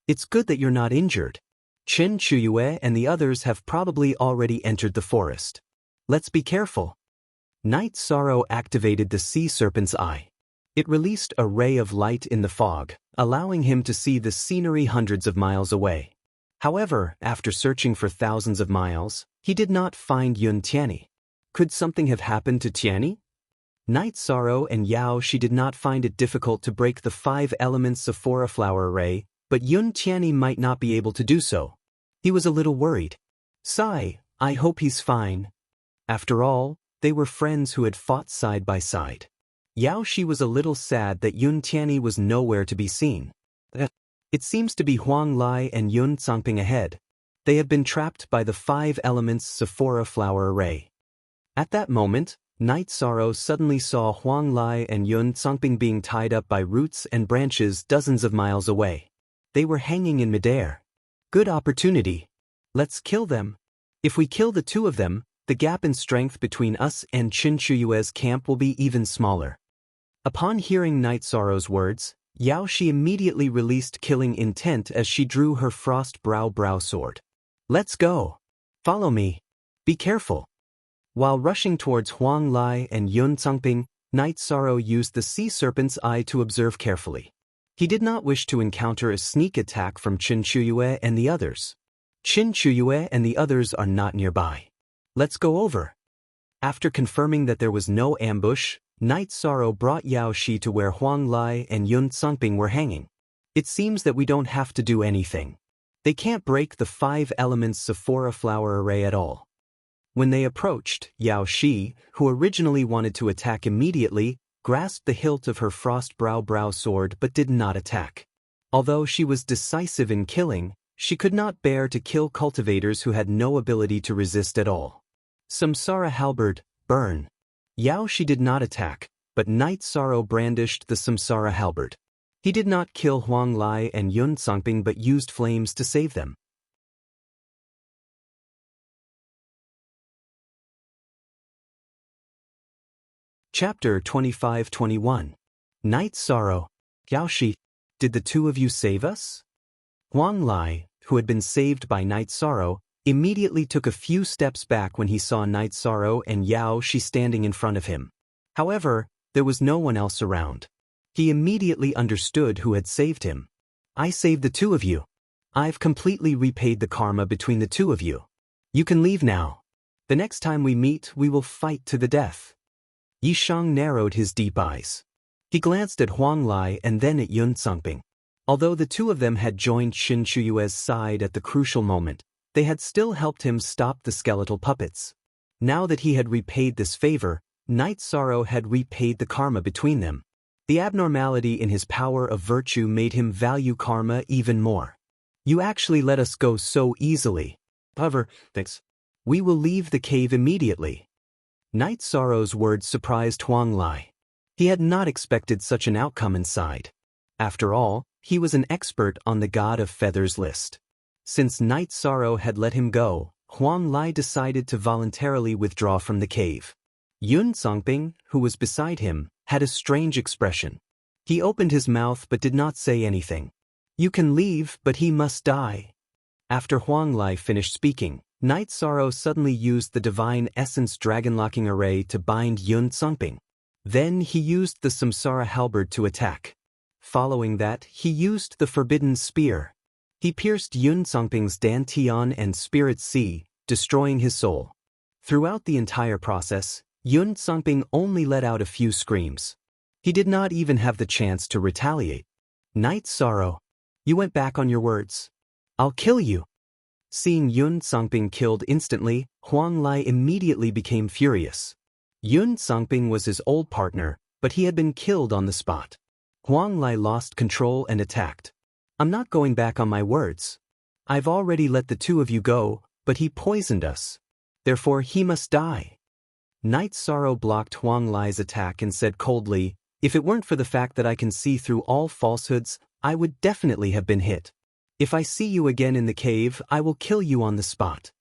It's good that you're not injured. Chen Chuyue and the others have probably already entered the forest. Let's be careful. Night Sorrow activated the sea serpent's eye. It released a ray of light in the fog, allowing him to see the scenery hundreds of miles away. However, after searching for thousands of miles, he did not find Yun Tianyi. Could something have happened to Tianyi? Night Sorrow and Yao Shi did not find it difficult to break the 5 elements Sephora flower array, but Yun Tianyi might not be able to do so. He was a little worried. Sigh, I hope he's fine. After all, they were friends who had fought side by side. Yao Shi was a little sad that Yun Tianyi was nowhere to be seen. It seems to be Huang Lai and Yun Zhangping ahead. They have been trapped by the 5 elements Sephora flower array. At that moment, Night Sorrow suddenly saw Huang Lai and Yun Zhangping being tied up by roots and branches dozens of miles away. They were hanging in midair. Good opportunity. Let's kill them. If we kill the 2 of them, the gap in strength between us and Qin Chuyue's camp will be even smaller. Upon hearing Night Sorrow's words, Yao Shi immediately released killing intent as she drew her frost brow sword. Let's go. Follow me. Be careful. While rushing towards Huang Lai and Yun Zhangping, Night Sorrow used the sea serpent's eye to observe carefully. He did not wish to encounter a sneak attack from Qin Chuyue and the others. Qin Chuyue and the others are not nearby. Let's go over. After confirming that there was no ambush, Night Sorrow brought Yao Shi to where Huang Lai and Yun Zhangping were hanging. It seems that we don't have to do anything. They can't break the 5 elements Sephora flower array at all. When they approached, Yao Shi, who originally wanted to attack immediately, grasped the hilt of her frost brow sword but did not attack. Although she was decisive in killing, she could not bear to kill cultivators who had no ability to resist at all. Samsara halberd, burn. Yao Shi did not attack, but Night Sorrow brandished the Samsara halberd. He did not kill Huang Lai and Yun Zhangping but used flames to save them. Chapter 25-21. Night Sorrow. Yaoshi, did the two of you save us? Huang Lai, who had been saved by Night Sorrow, immediately took a few steps back when he saw Night Sorrow and Yaoshi standing in front of him. However, there was no one else around. He immediately understood who had saved him. I saved the two of you. I've completely repaid the karma between the two of you. You can leave now. The next time we meet, we will fight to the death. Yishang narrowed his deep eyes. He glanced at Huang Lai and then at Yun Cangping. Although the two of them had joined Qin Chuyue's side at the crucial moment, they had still helped him stop the skeletal puppets. Now that he had repaid this favor, Night Sorrow had repaid the karma between them. The abnormality in his power of virtue made him value karma even more. You actually let us go so easily. However, thanks. We will leave the cave immediately. Night Sorrow's words surprised Huang Lai. He had not expected such an outcome inside. After all, he was an expert on the God of Feathers list. Since Night Sorrow had let him go, Huang Lai decided to voluntarily withdraw from the cave. Yun Cangping, who was beside him, had a strange expression. He opened his mouth but did not say anything. You can leave, but he must die. After Huang Lai finished speaking, Night Sorrow suddenly used the Divine Essence Dragon-Locking Array to bind Yun Cangping. Then he used the Samsara Halberd to attack. Following that, he used the Forbidden Spear. He pierced Yun Cangping's Dantian and Spirit Sea, destroying his soul. Throughout the entire process, Yun Cangping only let out a few screams. He did not even have the chance to retaliate. Night Sorrow, you went back on your words. I'll kill you. Seeing Yun Cangping killed instantly, Huang Lai immediately became furious. Yun Cangping was his old partner, but he had been killed on the spot. Huang Lai lost control and attacked. I'm not going back on my words. I've already let the two of you go, but he poisoned us. Therefore he must die. Night Sorrow blocked Huang Lai's attack and said coldly, if it weren't for the fact that I can see through all falsehoods, I would definitely have been hit. If I see you again in the cave, I will kill you on the spot.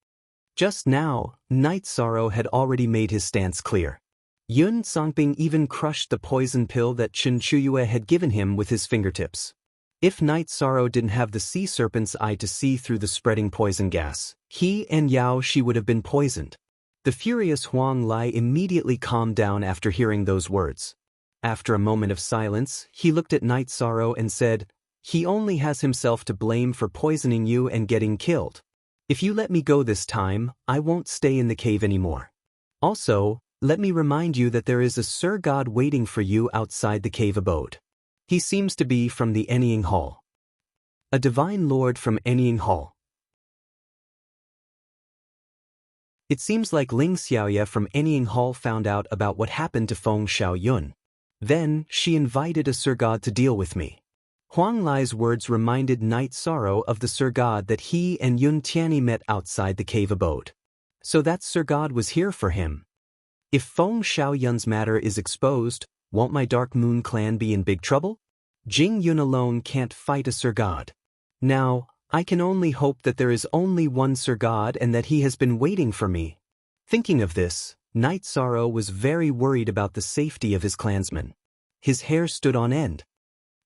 Just now, Night Sorrow had already made his stance clear. Yun Cangping even crushed the poison pill that Qin Chuyue had given him with his fingertips. If Night Sorrow didn't have the sea serpent's eye to see through the spreading poison gas, he and Yaoshi would have been poisoned. The furious Huang Lai immediately calmed down after hearing those words. After a moment of silence, he looked at Night Sorrow and said, he only has himself to blame for poisoning you and getting killed. If you let me go this time, I won't stay in the cave anymore. Also, let me remind you that there is a Sir God waiting for you outside the cave abode. He seems to be from the Anying Hall. A divine lord from Anying Hall. It seems like Ling Xiaoye from Anying Hall found out about what happened to Feng Xiaoyun. Then, she invited a Sir God to deal with me. Huang Lai's words reminded Night Sorrow of the Sir God that he and Yun Tianyi met outside the cave abode. So that Sir God was here for him. If Feng Xiaoyun's matter is exposed, won't my Dark Moon clan be in big trouble? Jing Yun alone can't fight a Sir God. Now, I can only hope that there is only one Sir God and that he has been waiting for me. Thinking of this, Night Sorrow was very worried about the safety of his clansmen. His hair stood on end.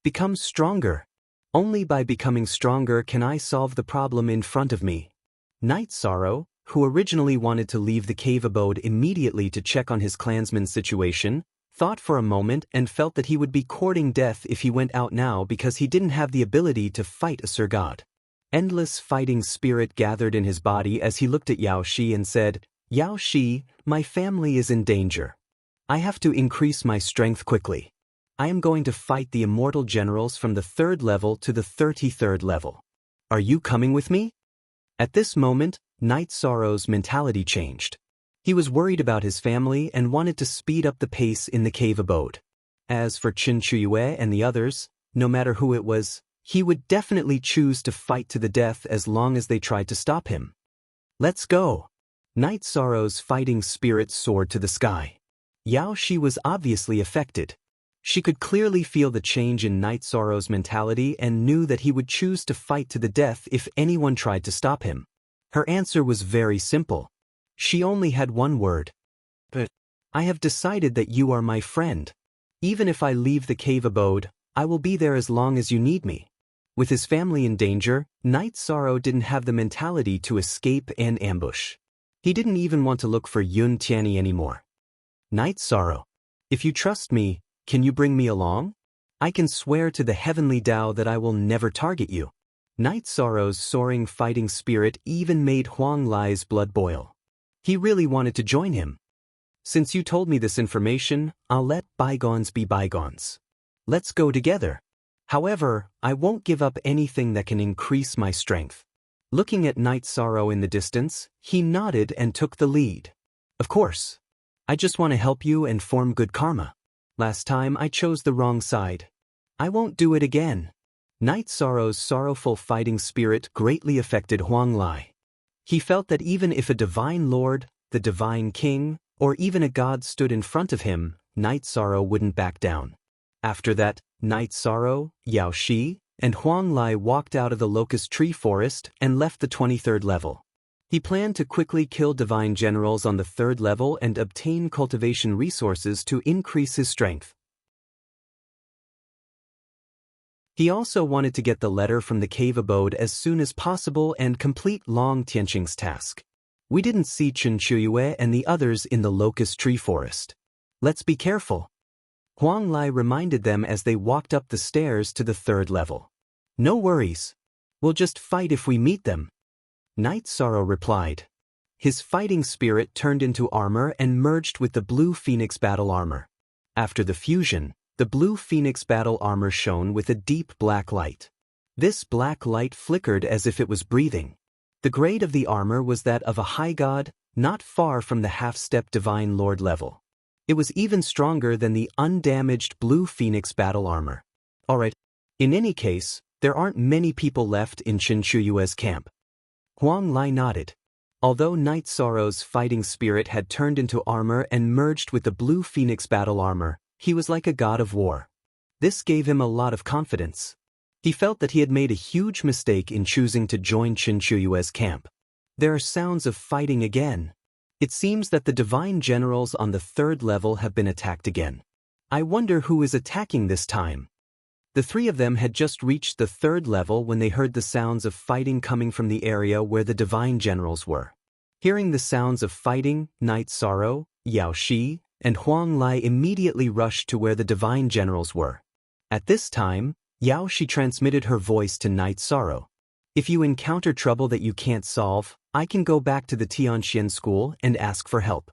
Become stronger. Only by becoming stronger can I solve the problem in front of me. Night Sorrow, who originally wanted to leave the cave abode immediately to check on his clansman's situation, thought for a moment and felt that he would be courting death if he went out now because he didn't have the ability to fight a Sir God. Endless fighting spirit gathered in his body as he looked at Yaoshi and said, Yaoshi, my family is in danger. I have to increase my strength quickly. I am going to fight the immortal generals from the 3rd level to the 33rd level. Are you coming with me? At this moment, Night Sorrow's mentality changed. He was worried about his family and wanted to speed up the pace in the cave abode. As for Qin Chuyue and the others, no matter who it was, he would definitely choose to fight to the death as long as they tried to stop him. Let's go. Night Sorrow's fighting spirit soared to the sky. Yaoshi was obviously affected. She could clearly feel the change in Night Sorrow's mentality and knew that he would choose to fight to the death if anyone tried to stop him. Her answer was very simple. She only had one word. But I have decided that you are my friend. Even if I leave the cave abode, I will be there as long as you need me. With his family in danger, Night Sorrow didn't have the mentality to escape and ambush. He didn't even want to look for Yun Tianyi anymore. Night Sorrow, if you trust me, can you bring me along? I can swear to the heavenly Tao that I will never target you. Night Sorrow's soaring fighting spirit even made Huang Lai's blood boil. He really wanted to join him. Since you told me this information, I'll let bygones be bygones. Let's go together. However, I won't give up anything that can increase my strength. Looking at Night Sorrow in the distance, he nodded and took the lead. Of course. I just want to help you and form good karma. Last time I chose the wrong side. I won't do it again. Night Sorrow's sorrowful fighting spirit greatly affected Huang Lai. He felt that even if a divine lord, the divine king, or even a god stood in front of him, Night Sorrow wouldn't back down. After that, Night Sorrow, Yao Shi, and Huang Lai walked out of the locust tree forest and left the 23rd level. He planned to quickly kill divine generals on the 3rd level and obtain cultivation resources to increase his strength. He also wanted to get the letter from the cave abode as soon as possible and complete Long Tianqing's task. We didn't see Chen Chuyue and the others in the locust tree forest. Let's be careful. Huang Lai reminded them as they walked up the stairs to the 3rd level. No worries. We'll just fight if we meet them. Night Sorrow replied. His fighting spirit turned into armor and merged with the Blue Phoenix battle armor. After the fusion, the Blue Phoenix battle armor shone with a deep black light. This black light flickered as if it was breathing. The grade of the armor was that of a high god, not far from the half-step divine lord level. It was even stronger than the undamaged Blue Phoenix battle armor. Alright, in any case, there aren't many people left in Chen Chuyue's camp. Huang Lai nodded. Although Night Sorrow's fighting spirit had turned into armor and merged with the Blue Phoenix battle armor, he was like a god of war. This gave him a lot of confidence. He felt that he had made a huge mistake in choosing to join Chen Chuyue's camp. There are sounds of fighting again. It seems that the divine generals on the 3rd level have been attacked again. I wonder who is attacking this time. The 3 of them had just reached the 3rd level when they heard the sounds of fighting coming from the area where the divine generals were. Hearing the sounds of fighting, Night Sorrow, Yao Shi, and Huang Lai immediately rushed to where the divine generals were. At this time, Yao Shi transmitted her voice to Night Sorrow. If you encounter trouble that you can't solve, I can go back to the Tianxian school and ask for help.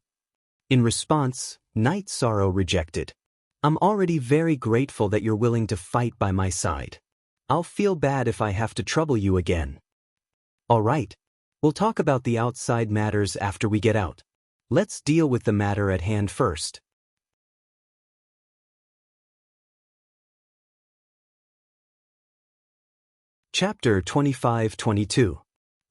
In response, Night Sorrow rejected. I'm already very grateful that you're willing to fight by my side. I'll feel bad if I have to trouble you again. Alright. We'll talk about the outside matters after we get out. Let's deal with the matter at hand first. Chapter 25-22.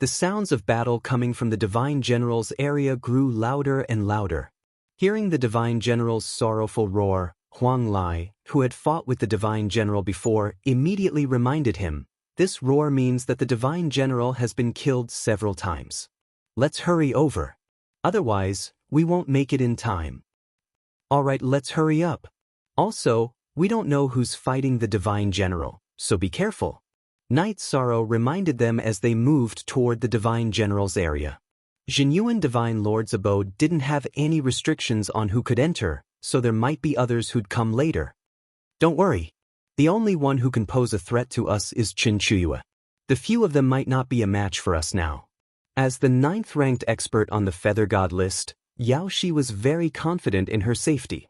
The sounds of battle coming from the divine general's area grew louder and louder. Hearing the divine general's sorrowful roar, Huang Lai, who had fought with the divine general before, immediately reminded him, this roar means that the divine general has been killed several times. Let's hurry over. Otherwise, we won't make it in time. Alright, let's hurry up. Also, we don't know who's fighting the divine general, so be careful. Night Sorrow reminded them as they moved toward the divine general's area. Jinyuan Divine Lord's abode didn't have any restrictions on who could enter, so there might be others who'd come later. Don't worry. The only one who can pose a threat to us is Chen Chuyue. The few of them might not be a match for us now. As the 9th-ranked expert on the Feather God list, Yao Shi was very confident in her safety.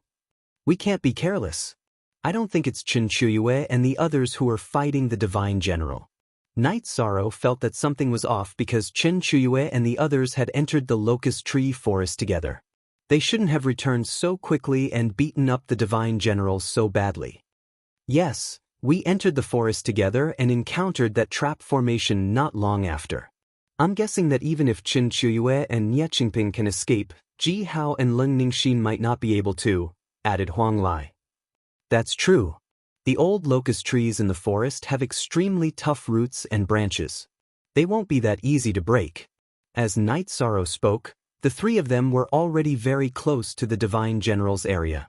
We can't be careless. I don't think it's Chen Chuyue and the others who are fighting the divine general. Night Sorrow felt that something was off because Chen Chuyue and the others had entered the locust tree forest together. They shouldn't have returned so quickly and beaten up the divine general so badly. Yes, we entered the forest together and encountered that trap formation not long after. I'm guessing that even if Chen Chuyue and Nie Qingping can escape, Ji Hao and Leng Ningxin might not be able to, added Huang Lai. That's true. The old locust trees in the forest have extremely tough roots and branches. They won't be that easy to break. As Night Sorrow spoke, The three of them were already very close to the Divine General's area.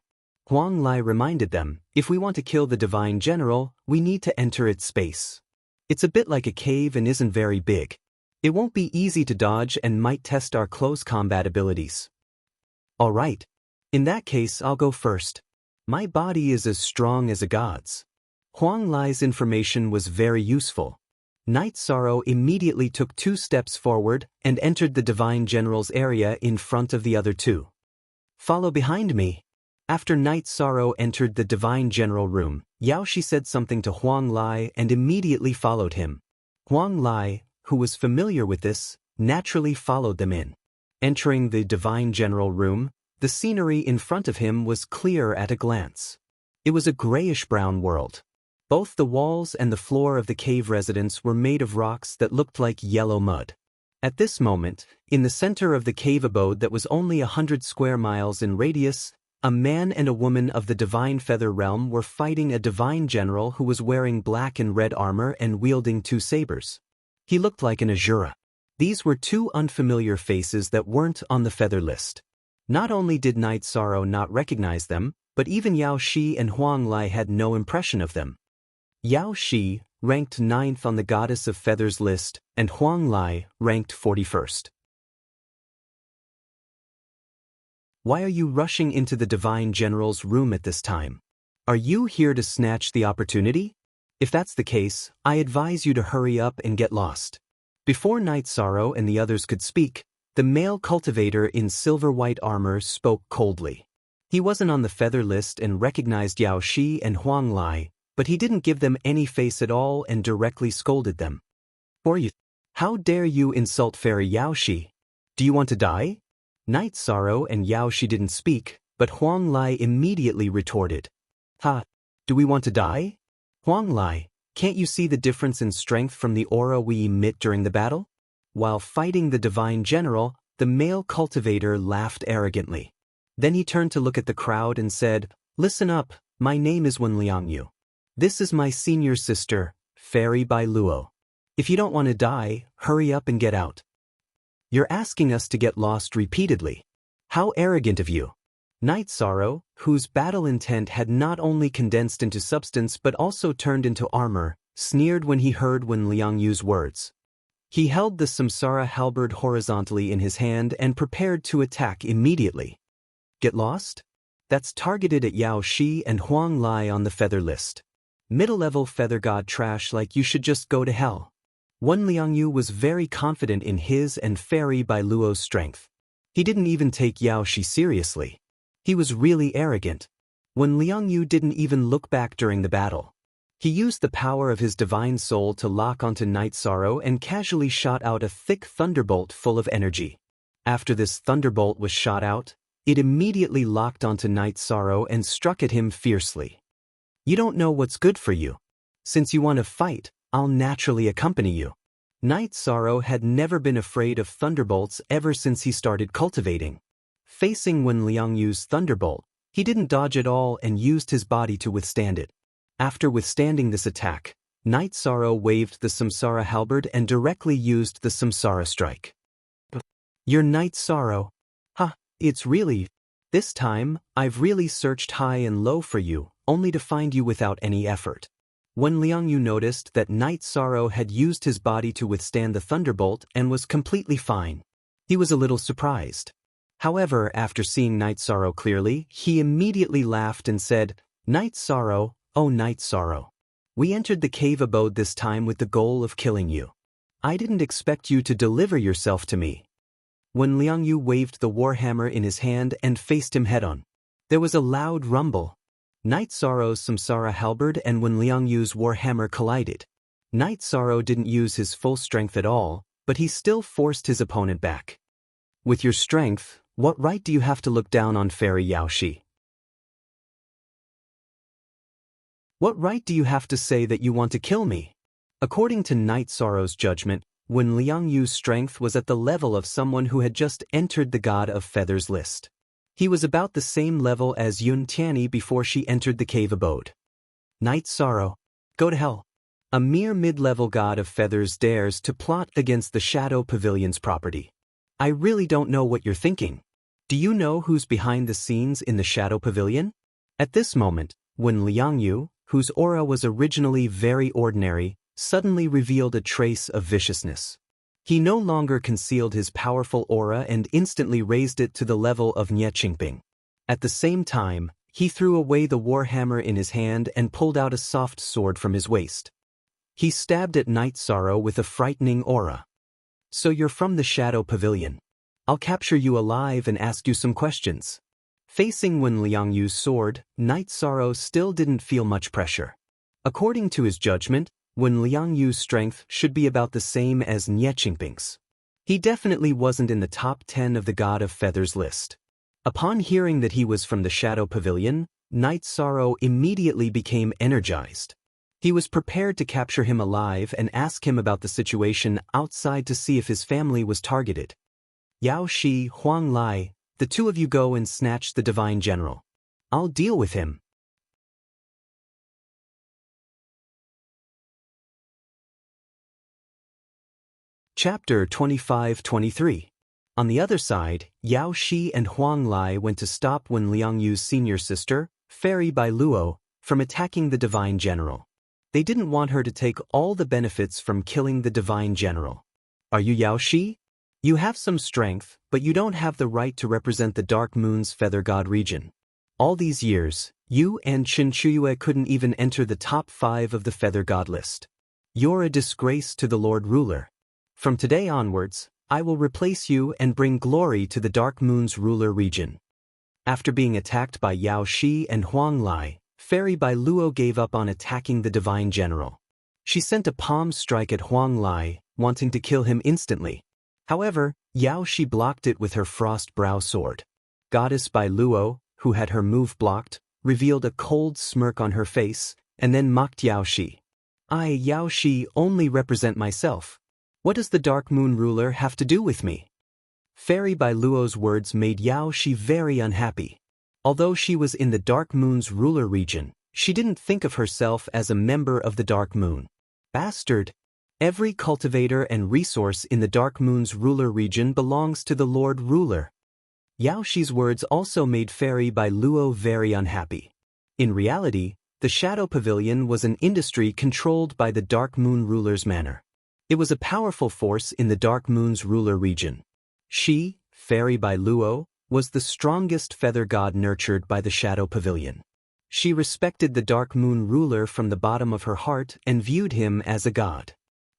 Huang Lai reminded them, if we want to kill the Divine General, we need to enter its space. It's a bit like a cave and isn't very big. It won't be easy to dodge and might test our close combat abilities. Alright. In that case, I'll go first. My body is as strong as a god's. Huang Lai's information was very useful. Night Sorrow immediately took 2 steps forward and entered the Divine General's area in front of the other 2. Follow behind me. After Night Sorrow entered the Divine General room, Yaoshi said something to Huang Lai and immediately followed him. Huang Lai, who was familiar with this, naturally followed them in. Entering the Divine General room, the scenery in front of him was clear at a glance. It was a grayish-brown world. Both the walls and the floor of the cave residence were made of rocks that looked like yellow mud. At this moment, in the center of the cave abode that was only 100 square miles in radius, a man and a woman of the Divine Feather Realm were fighting a Divine General who was wearing black and red armor and wielding 2 sabers. He looked like an Azura. These were 2 unfamiliar faces that weren't on the feather list. Not only did Night Sorrow not recognize them, but even Yao Shi and Huang Lai had no impression of them. Yao Shi ranked 9th on the Goddess of Feathers list, and Huang Lai ranked 41st. Why are you rushing into the Divine General's room at this time? Are you here to snatch the opportunity? If that's the case, I advise you to hurry up and get lost. Before Night Sorrow and the others could speak, the male cultivator in silver-white armor spoke coldly. He wasn't on the feather list and recognized Yao Shi and Huang Lai, but he didn't give them any face at all and directly scolded them. How dare you insult Fairy Yao Shi? Do you want to die? Night Sorrow and Yao Shi didn't speak, but Huang Lai immediately retorted. Do we want to die? Huang Lai, can't you see the difference in strength from the aura we emit during the battle? While fighting the Divine General, the male cultivator laughed arrogantly. Then he turned to look at the crowd and said, Listen up, my name is Wen Liangyu. This is my senior sister, Fairy Bai Luo. If you don't want to die, hurry up and get out. You're asking us to get lost repeatedly. How arrogant of you. Night Sorrow, whose battle intent had not only condensed into substance but also turned into armor, sneered when he heard Wen Liangyu's words. He held the Samsara halberd horizontally in his hand and prepared to attack immediately. Get lost? That's targeted at Yao Shi and Huang Lai on the feather list. Middle-level feather god trash like you should just go to hell. Wen Liangyu was very confident in his and Fairy Bai Luo's strength. He didn't even take Yao Shi seriously. He was really arrogant. Wen Liangyu didn't even look back during the battle. He used the power of his divine soul to lock onto Night Sorrow and casually shot out a thick thunderbolt full of energy. After this thunderbolt was shot out, it immediately locked onto Night Sorrow and struck at him fiercely. You don't know what's good for you. Since you want to fight, I'll naturally accompany you. Night Sorrow had never been afraid of thunderbolts ever since he started cultivating. Facing Wen Liangyu's thunderbolt, he didn't dodge at all and used his body to withstand it. After withstanding this attack, Night Sorrow waved the Samsara halberd and directly used the Samsara strike. You're Night Sorrow. It's really. This time, I've really searched high and low for you, only to find you without any effort. Wen Liangyu noticed that Night Sorrow had used his body to withstand the thunderbolt and was completely fine. He was a little surprised. However, after seeing Night Sorrow clearly, he immediately laughed and said, Night Sorrow, oh Night Sorrow. We entered the cave abode this time with the goal of killing you. I didn't expect you to deliver yourself to me. Wen Liangyu waved the warhammer in his hand and faced him head-on. There was a loud rumble. Night Sorrow's Samsara halberd and Wen Liangyu's warhammer collided. Night Sorrow didn't use his full strength at all, but he still forced his opponent back. With your strength, what right do you have to look down on Fairy Yao Shi? What right do you have to say that you want to kill me? According to Night Sorrow's judgment, Wen Liangyu's strength was at the level of someone who had just entered the God of Feathers list. He was about the same level as Yun Tianyi before she entered the cave abode. Night Sorrow, go to hell. A mere mid-level God of Feathers dares to plot against the Shadow Pavilion's property. I really don't know what you're thinking. Do you know who's behind the scenes in the Shadow Pavilion? At this moment, when Liang Yu, whose aura was originally very ordinary, suddenly revealed a trace of viciousness. He no longer concealed his powerful aura and instantly raised it to the level of Nie Qingping. At the same time, he threw away the warhammer in his hand and pulled out a soft sword from his waist. He stabbed at Night Sorrow with a frightening aura. So you're from the Shadow Pavilion. I'll capture you alive and ask you some questions. Facing Wen Liangyu's sword, Night Sorrow still didn't feel much pressure. According to his judgment, Wen Liangyu's strength should be about the same as Nie Qingping's. He definitely wasn't in the top 10 of the God of Feathers list. Upon hearing that he was from the Shadow Pavilion, Night Sorrow immediately became energized. He was prepared to capture him alive and ask him about the situation outside to see if his family was targeted. Yao Shi, Huang Lai, the two of you go and snatch the Divine General. I'll deal with him. Chapter 25-23. On the other side, Yao Shi and Huang Lai went to stop Wen Liangyu's senior sister, Fairy Bai Luo, from attacking the Divine General. They didn't want her to take all the benefits from killing the Divine General. Are you Yao Shi? You have some strength, but you don't have the right to represent the Dark Moon's Feather God region. All these years, you and Qin Chuyue couldn't even enter the top 5 of the Feather God list. You're a disgrace to the Lord Ruler. From today onwards, I will replace you and bring glory to the Dark Moon's ruler region. After being attacked by Yao Shi and Huang Lai, Fairy Bai Luo gave up on attacking the Divine General. She sent a palm strike at Huang Lai, wanting to kill him instantly. However, Yao Shi blocked it with her frost brow sword. Goddess Bai Luo, who had her move blocked, revealed a cold smirk on her face, and then mocked Yao Shi. I, Yao Shi, only represent myself. What does the Dark Moon ruler have to do with me? Fairy Bai Luo's words made Yao Shi very unhappy. Although she was in the Dark Moon's ruler region, she didn't think of herself as a member of the Dark Moon. Bastard! Every cultivator and resource in the Dark Moon's ruler region belongs to the Lord Ruler. Yao Shi's words also made Fairy Bai Luo very unhappy. In reality, the Shadow Pavilion was an industry controlled by the Dark Moon ruler's manor. It was a powerful force in the Dark Moon's ruler region. She, Fairy Bai Luo, was the strongest feather god nurtured by the Shadow Pavilion. She respected the Dark Moon ruler from the bottom of her heart and viewed him as a god.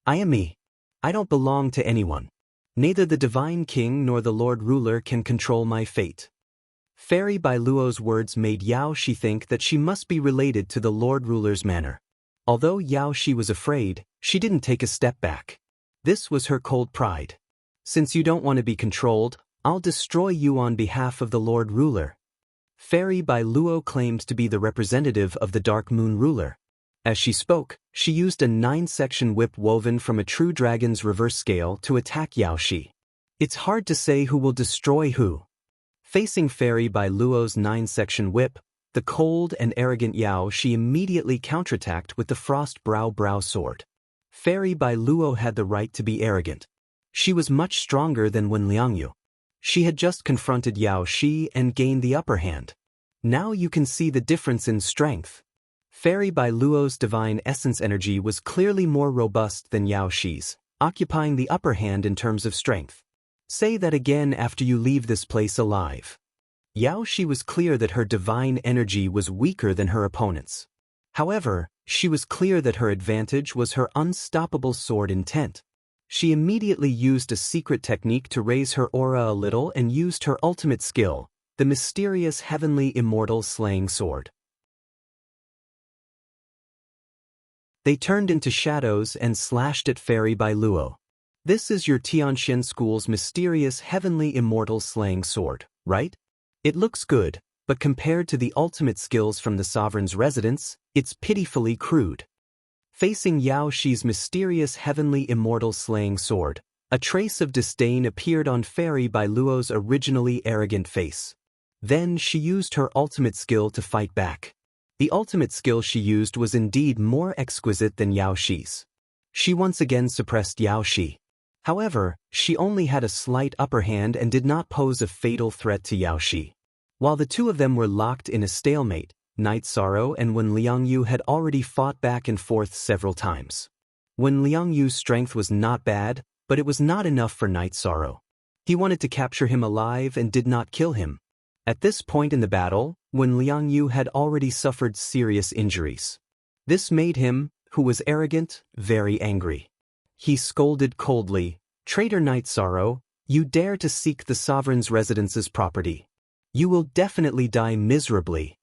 I am me. I don't belong to anyone. Neither the Divine King nor the Lord Ruler can control my fate. Fairy Bai Luo's words made Yao Shi think that she must be related to the Lord Ruler's manor. Although Yao Shi was afraid, she didn't take a step back. This was her cold pride. Since you don't want to be controlled, I'll destroy you on behalf of the Lord Ruler. Fairy Bai Luo claimed to be the representative of the Dark Moon ruler. As she spoke, she used a 9-section whip woven from a true dragon's reverse scale to attack Yao Shi. It's hard to say who will destroy who. Facing Fairy Bai Luo's 9-section whip, the cold and arrogant Yao Shi immediately counterattacked with the frost brow sword. Fairy Bai Luo had the right to be arrogant. She was much stronger than Wen Liangyu. She had just confronted Yao Shi and gained the upper hand. Now you can see the difference in strength. Fairy Bai Luo's divine essence energy was clearly more robust than Yao Shi's, occupying the upper hand in terms of strength. Say that again after you leave this place alive. Yao Shi was clear that her divine energy was weaker than her opponent's. However, she was clear that her advantage was her unstoppable sword intent. She immediately used a secret technique to raise her aura a little and used her ultimate skill, the mysterious heavenly immortal slaying sword. They turned into shadows and slashed at Fairy Bai Luo. This is your Tianxian school's mysterious heavenly immortal slaying sword, right? It looks good, but compared to the ultimate skills from the sovereign's residence, it's pitifully crude. Facing Yao Shi's mysterious heavenly immortal slaying sword, a trace of disdain appeared on Fairy Bai Luo's originally arrogant face. Then she used her ultimate skill to fight back. The ultimate skill she used was indeed more exquisite than Yao Shi's. She once again suppressed Yao Shi. However, she only had a slight upper hand and did not pose a fatal threat to Yao Shi. While the two of them were locked in a stalemate, Night Sorrow and Wen Liangyu had already fought back and forth several times. Wen Liangyu's strength was not bad, but it was not enough for Night Sorrow. He wanted to capture him alive and did not kill him. At this point in the battle, Wen Liangyu had already suffered serious injuries. This made him, who was arrogant, very angry. He scolded coldly, "Traitor Night Sorrow, you dare to seek the sovereign's residence's property. You will definitely die miserably."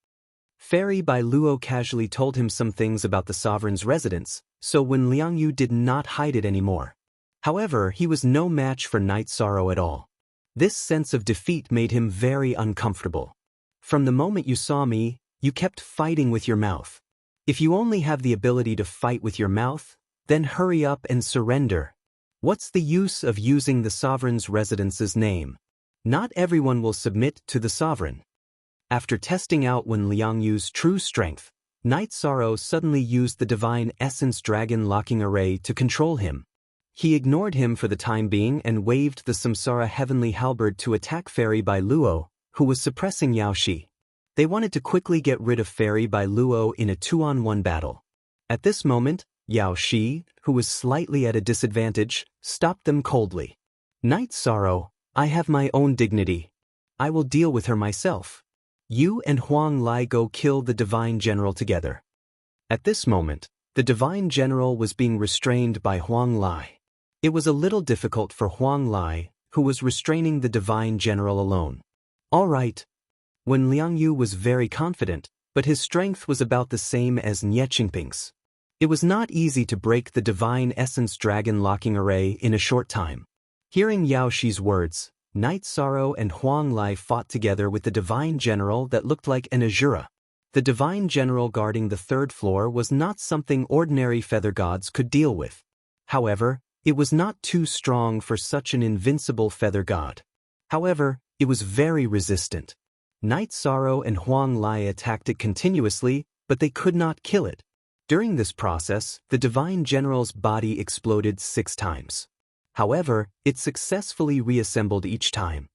Fairy Bai Luo casually told him some things about the sovereign's residence, so Wen Liangyu did not hide it anymore. However, he was no match for Night Sorrow at all. This sense of defeat made him very uncomfortable. "From the moment you saw me, you kept fighting with your mouth. If you only have the ability to fight with your mouth, then hurry up and surrender. What's the use of using the sovereign's residence's name? Not everyone will submit to the sovereign." After testing out Wen Liangyu's true strength, Night Sorrow suddenly used the Divine Essence Dragon Locking Array to control him. He ignored him for the time being and waved the Samsara Heavenly Halberd to attack Fairy Bai Luo, who was suppressing Yao Shi. They wanted to quickly get rid of Fairy Bai Luo in a 2-on-1 battle. At this moment, Yao Shi, who was slightly at a disadvantage, stopped them coldly. "Night Sorrow, I have my own dignity. I will deal with her myself. You and Huang Lai go kill the Divine General together." At this moment, the Divine General was being restrained by Huang Lai. It was a little difficult for Huang Lai, who was restraining the Divine General alone. "All right." Wen Liangyu was very confident, but his strength was about the same as Nie Qingping's. It was not easy to break the Divine Essence Dragon Locking Array in a short time. Hearing Yao Shi's words, Night Sorrow and Huang Lai fought together with the Divine General that looked like an Azura. The Divine General guarding the third floor was not something ordinary feather gods could deal with. However, it was not too strong for such an invincible feather god. However, it was very resistant. Night Sorrow and Huang Lai attacked it continuously, but they could not kill it. During this process, the Divine General's body exploded 6 times. However, it successfully reassembled each time.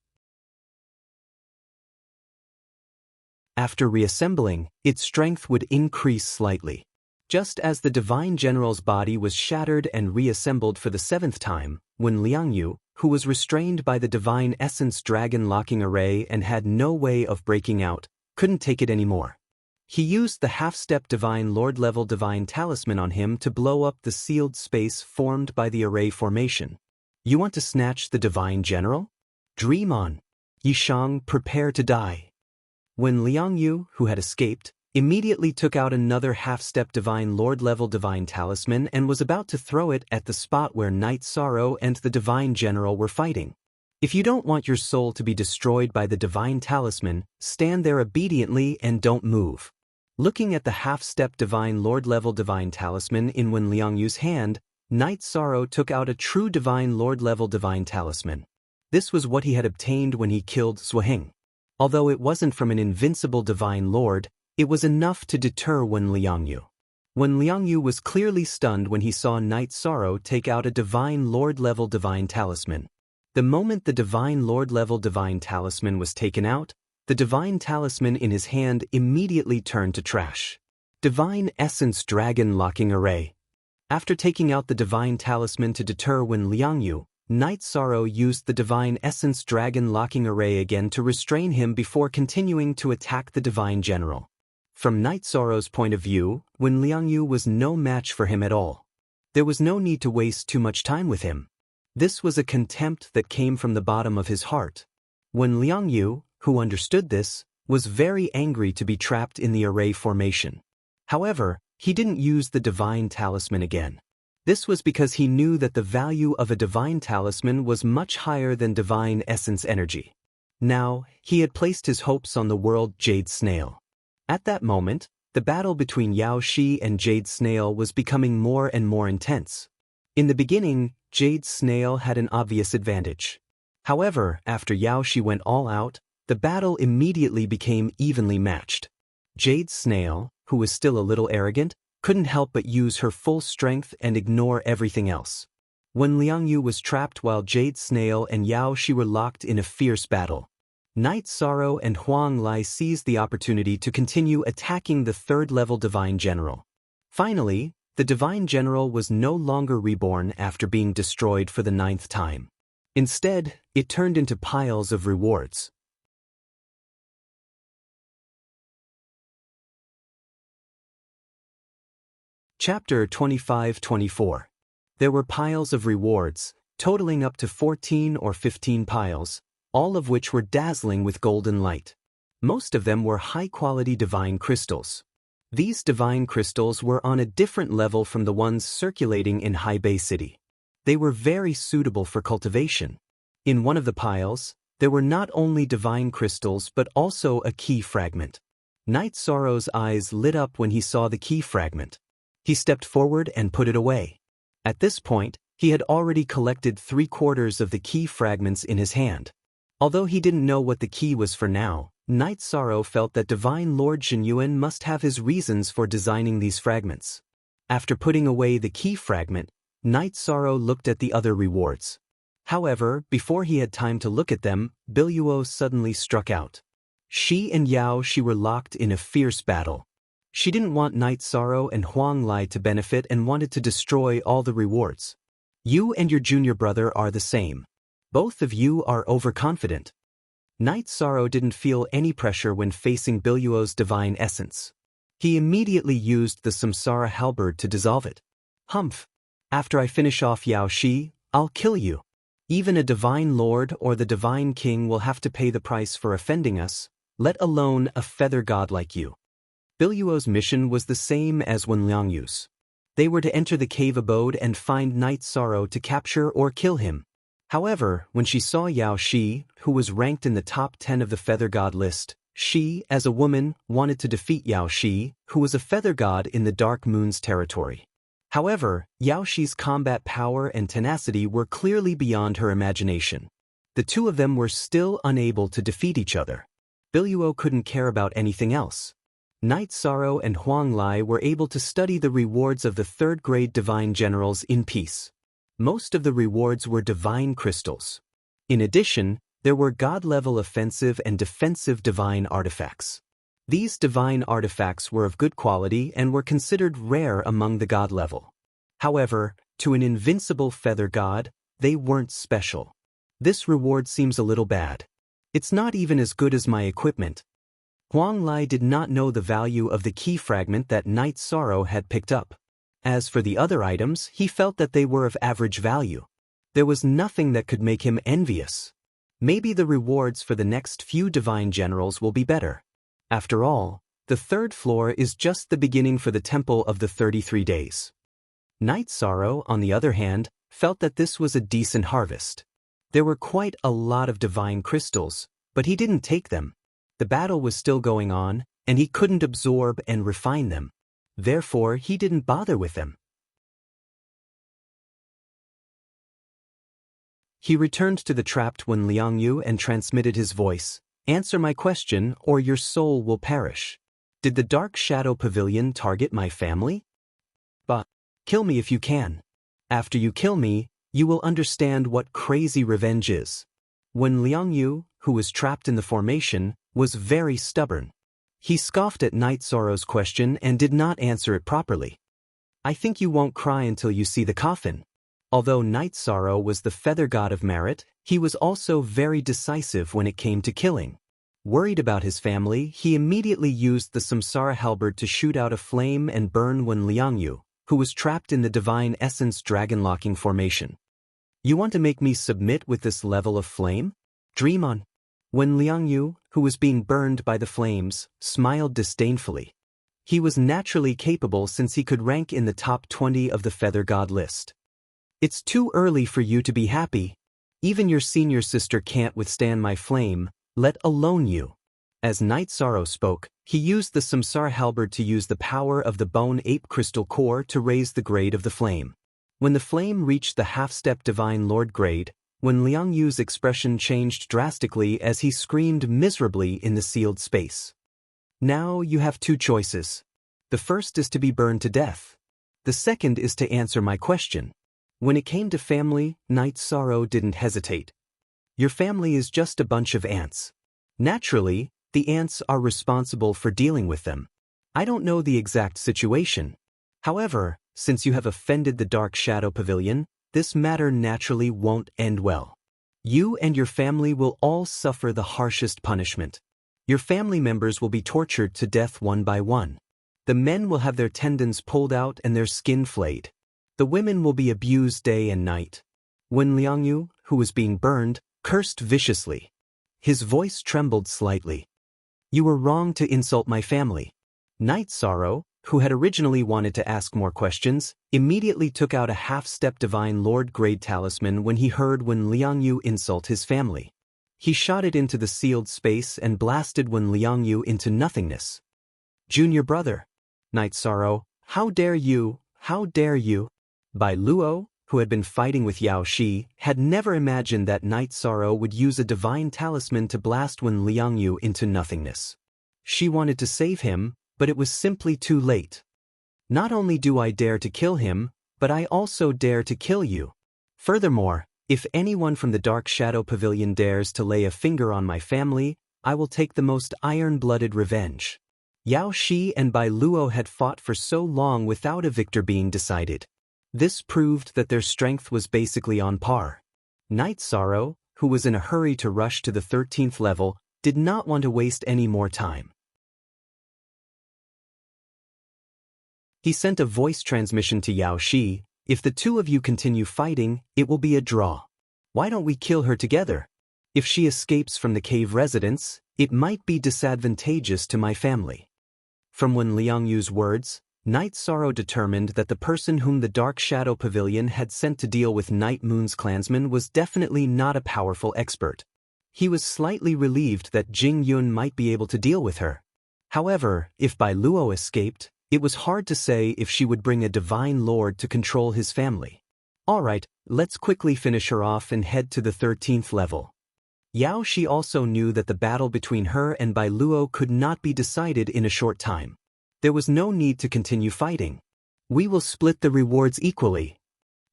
After reassembling, its strength would increase slightly. Just as the Divine General's body was shattered and reassembled for the 7th time, Wen Liangyu, who was restrained by the Divine Essence Dragon Locking Array and had no way of breaking out, couldn't take it anymore. He used the half-step Divine Lord level Divine Talisman on him to blow up the sealed space formed by the array formation. "You want to snatch the Divine General? Dream on. Yishang, prepare to die." Wen Liangyu, who had escaped, immediately took out another half-step Divine Lord level Divine Talisman and was about to throw it at the spot where Night Sorrow and the Divine General were fighting. If you don't want your soul to be destroyed by the Divine Talisman, stand there obediently and don't move. Looking at the half-step Divine Lord level Divine Talisman in Wen Liangyu's hand, Night Sorrow took out a true Divine Lord level Divine Talisman. This was what he had obtained when he killed Zhuheng. Although it wasn't from an invincible Divine Lord, it was enough to deter Wen Liangyu. Wen Liangyu was clearly stunned when he saw Night Sorrow take out a Divine Lord level Divine Talisman. The moment the Divine Lord level Divine Talisman was taken out, the Divine Talisman in his hand immediately turned to trash. Divine Essence Dragon Locking Array. After taking out the Divine Talisman to deter Wen Liangyu, Night Sorrow used the Divine Essence Dragon Locking Array again to restrain him before continuing to attack the Divine General. From Night Sorrow's point of view, Wen Liangyu was no match for him at all. There was no need to waste too much time with him. This was a contempt that came from the bottom of his heart. Wen Liangyu, who understood this, was very angry to be trapped in the array formation. However, he didn't use the Divine Talisman again. This was because he knew that the value of a Divine Talisman was much higher than Divine Essence Energy. Now, he had placed his hopes on the world Jade Snail. At that moment, the battle between Yao Shi and Jade Snail was becoming more and more intense. In the beginning, Jade Snail had an obvious advantage. However, after Yao Shi went all out, the battle immediately became evenly matched. Jade Snail, who was still a little arrogant, couldn't help but use her full strength and ignore everything else. When Liang Yu was trapped while Jade Snail and Yao Shi were locked in a fierce battle, Night Sorrow and Huang Lai seized the opportunity to continue attacking the third-level Divine General. Finally, the Divine General was no longer reborn after being destroyed for the 9th time. Instead, it turned into piles of rewards. Chapter 25-24. There were piles of rewards, totaling up to 14 or 15 piles, all of which were dazzling with golden light. Most of them were high-quality divine crystals. These divine crystals were on a different level from the ones circulating in Hai Bei City. They were very suitable for cultivation. In one of the piles, there were not only divine crystals but also a key fragment. Night Sorrow's eyes lit up when he saw the key fragment. He stepped forward and put it away. At this point, he had already collected 3/4 of the key fragments in his hand. Although he didn't know what the key was for now, Night Sorrow felt that Divine Lord Zhenyuan must have his reasons for designing these fragments. After putting away the key fragment, Night Sorrow looked at the other rewards. However, before he had time to look at them, Biluo suddenly struck out. She and Yao Shi were locked in a fierce battle. She didn't want Night Sorrow and Huang Lai to benefit and wanted to destroy all the rewards. You and your junior brother are the same. Both of you are overconfident. Night Sorrow didn't feel any pressure when facing Biluo's divine essence. He immediately used the Samsara halberd to dissolve it. Humph! After I finish off Yao Shi, I'll kill you. Even a divine lord or the divine king will have to pay the price for offending us, let alone a feather god like you. Biluo's mission was the same as when Liang Yu's. They were to enter the cave abode and find Night Sorrow to capture or kill him. However, when she saw Yao Shi, who was ranked in the top 10 of the feather god list, she, as a woman, wanted to defeat Yao Shi, who was a feather god in the Dark Moon's territory. However, Yao Shi's combat power and tenacity were clearly beyond her imagination. The two of them were still unable to defeat each other. Biluo couldn't care about anything else. Night Sorrow and Huang Lai were able to study the rewards of the third-grade divine generals in peace. Most of the rewards were divine crystals. In addition, there were god-level offensive and defensive divine artifacts. These divine artifacts were of good quality and were considered rare among the god level. However, to an invincible feather god, they weren't special. This reward seems a little bad. It's not even as good as my equipment. Huang Lai did not know the value of the key fragment that Night Sorrow had picked up. As for the other items, he felt that they were of average value. There was nothing that could make him envious. Maybe the rewards for the next few divine generals will be better. After all, the 3rd floor is just the beginning for the Temple of the 33 Days. Night Sorrow, on the other hand, felt that this was a decent harvest. There were quite a lot of divine crystals, but he didn't take them. The battle was still going on, and he couldn't absorb and refine them. Therefore, he didn't bother with them. He returned to the trapped when Liang Yu and transmitted his voice. Answer my question, or your soul will perish. Did the Dark Shadow Pavilion target my family? But, kill me if you can. After you kill me, you will understand what crazy revenge is. When Liang Yu, who was trapped in the formation, was very stubborn. He scoffed at Night Sorrow's question and did not answer it properly. I think you won't cry until you see the coffin. Although Night Sorrow was the feather god of merit, he was also very decisive when it came to killing. Worried about his family, he immediately used the Samsara halberd to shoot out a flame and burn when Liang Yu, who was trapped in the Divine Essence dragon-locking formation. You want to make me submit with this level of flame? Dream on. When Liang Yu, who was being burned by the flames, smiled disdainfully. He was naturally capable since he could rank in the top 20 of the feather god list. It's too early for you to be happy. Even your senior sister can't withstand my flame, let alone you. As Night Sorrow spoke, he used the Samsara halberd to use the power of the bone ape crystal core to raise the grade of the flame. When the flame reached the half-step Divine Lord grade, when Liang Yu's expression changed drastically as he screamed miserably in the sealed space. Now you have two choices. The first is to be burned to death. The second is to answer my question. When it came to family, Night Sorrow didn't hesitate. Your family is just a bunch of ants. Naturally, the ants are responsible for dealing with them. I don't know the exact situation. However, since you have offended the Dark Shadow Pavilion, this matter naturally won't end well. You and your family will all suffer the harshest punishment. Your family members will be tortured to death one by one. The men will have their tendons pulled out and their skin flayed. The women will be abused day and night. When Liangyu, who was being burned, cursed viciously. His voice trembled slightly. You were wrong to insult my family. Night Sorrow, who had originally wanted to ask more questions, immediately took out a half-step Divine Lord grade talisman when he heard Liangyu insult his family. He shot it into the sealed space and blasted Liangyu into nothingness. Junior brother. Night Sorrow, how dare you, how dare you? Bai Luo, who had been fighting with Yao Shi, had never imagined that Night Sorrow would use a divine talisman to blast Liangyu into nothingness. She wanted to save him, but it was simply too late. Not only do I dare to kill him, but I also dare to kill you. Furthermore, if anyone from the Dark Shadow Pavilion dares to lay a finger on my family, I will take the most iron-blooded revenge. Yao Shi and Bai Luo had fought for so long without a victor being decided. This proved that their strength was basically on par. Night Sorrow, who was in a hurry to rush to the 13th level, did not want to waste any more time. He sent a voice transmission to Yao Shi, if the two of you continue fighting, it will be a draw. Why don't we kill her together? If she escapes from the cave residence, it might be disadvantageous to my family. From Liangyu's words, Night Sorrow determined that the person whom the Dark Shadow Pavilion had sent to deal with Night Moon's clansmen was definitely not a powerful expert. He was slightly relieved that Jing Yun might be able to deal with her. However, if Bai Luo escaped, it was hard to say if she would bring a divine lord to control his family. Alright, let's quickly finish her off and head to the 13th level. Yao Shi also knew that the battle between her and Bai Luo could not be decided in a short time. There was no need to continue fighting. We will split the rewards equally.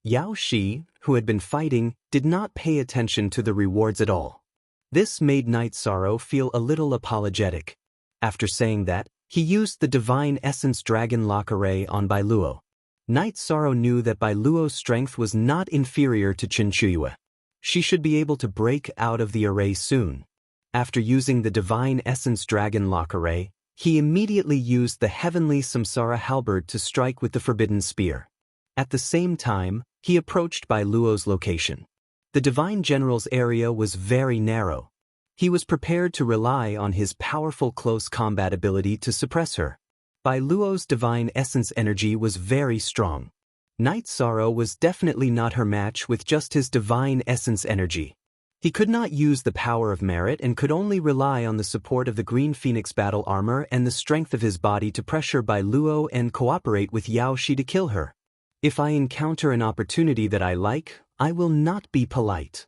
Yao Shi, who had been fighting, did not pay attention to the rewards at all. This made Night Sorrow feel a little apologetic. After saying that, he used the Divine Essence Dragon Lock Array on Bai Luo. Night Sorrow knew that Bai Luo's strength was not inferior to Qin Chuyue. She should be able to break out of the array soon. After using the Divine Essence Dragon Lock Array, he immediately used the Heavenly Samsara Halberd to strike with the Forbidden Spear. At the same time, he approached Bai Luo's location. The Divine General's area was very narrow. He was prepared to rely on his powerful close combat ability to suppress her. Bai Luo's Divine Essence energy was very strong. Night Sorrow was definitely not her match with just his Divine Essence energy. He could not use the power of merit and could only rely on the support of the Green Phoenix battle armor and the strength of his body to pressure Bai Luo and cooperate with Yao Shi to kill her. If I encounter an opportunity that I like, I will not be polite.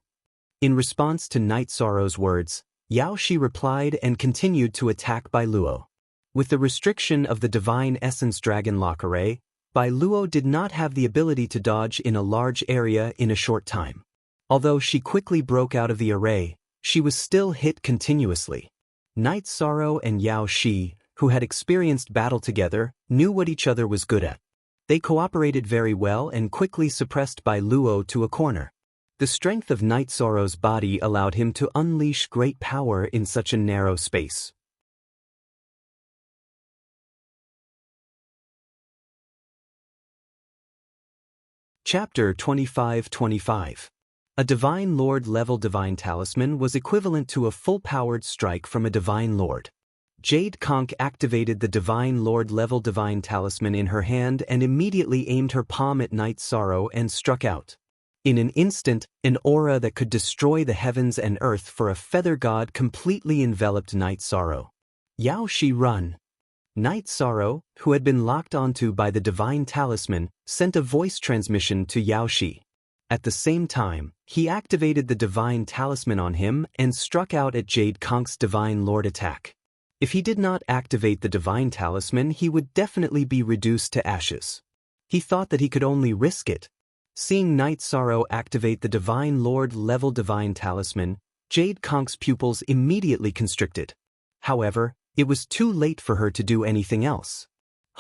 In response to Night Sorrow's words, Yao Shi replied and continued to attack Bai Luo. With the restriction of the Divine Essence Dragon Lock Array, Bai Luo did not have the ability to dodge in a large area in a short time. Although she quickly broke out of the array, she was still hit continuously. Night Sorrow and Yao Shi, who had experienced battle together, knew what each other was good at. They cooperated very well and quickly suppressed Bai Luo to a corner. The strength of Night Sorrow's body allowed him to unleash great power in such a narrow space. Chapter 25-25. A Divine Lord level Divine Talisman was equivalent to a full-powered strike from a Divine Lord. Jade Conch activated the Divine Lord level Divine Talisman in her hand and immediately aimed her palm at Night Sorrow and struck out. In an instant, an aura that could destroy the heavens and earth for a feather god completely enveloped Night Sorrow. Yao Shi run. Night Sorrow, who had been locked onto by the Divine Talisman, sent a voice transmission to Yao Shi. At the same time, he activated the Divine Talisman on him and struck out at Jade Conch's Divine Lord attack. If he did not activate the Divine Talisman, he would definitely be reduced to ashes. He thought that he could only risk it. Seeing Night Sorrow activate the Divine Lord level Divine Talisman, Jade Conk's pupils immediately constricted. However, it was too late for her to do anything else.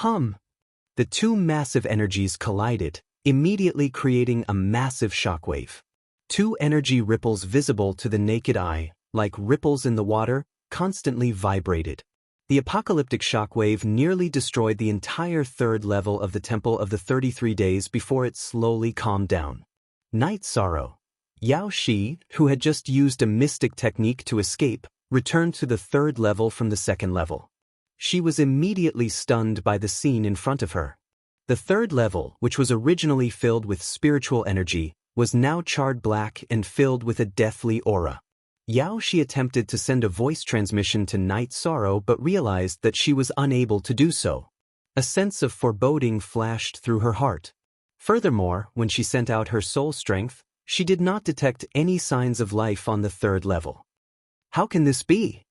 The two massive energies collided, immediately creating a massive shockwave. Two energy ripples visible to the naked eye, like ripples in the water, constantly vibrated. The apocalyptic shockwave nearly destroyed the entire third level of the Temple of the 33 Days before it slowly calmed down. Night Sorrow. Yao Shi, who had just used a mystic technique to escape, returned to the third level from the second level. She was immediately stunned by the scene in front of her. The third level, which was originally filled with spiritual energy, was now charred black and filled with a deathly aura. Yao Shi attempted to send a voice transmission to Night Sorrow but realized that she was unable to do so. A sense of foreboding flashed through her heart. Furthermore, when she sent out her soul strength, she did not detect any signs of life on the third level. How can this be?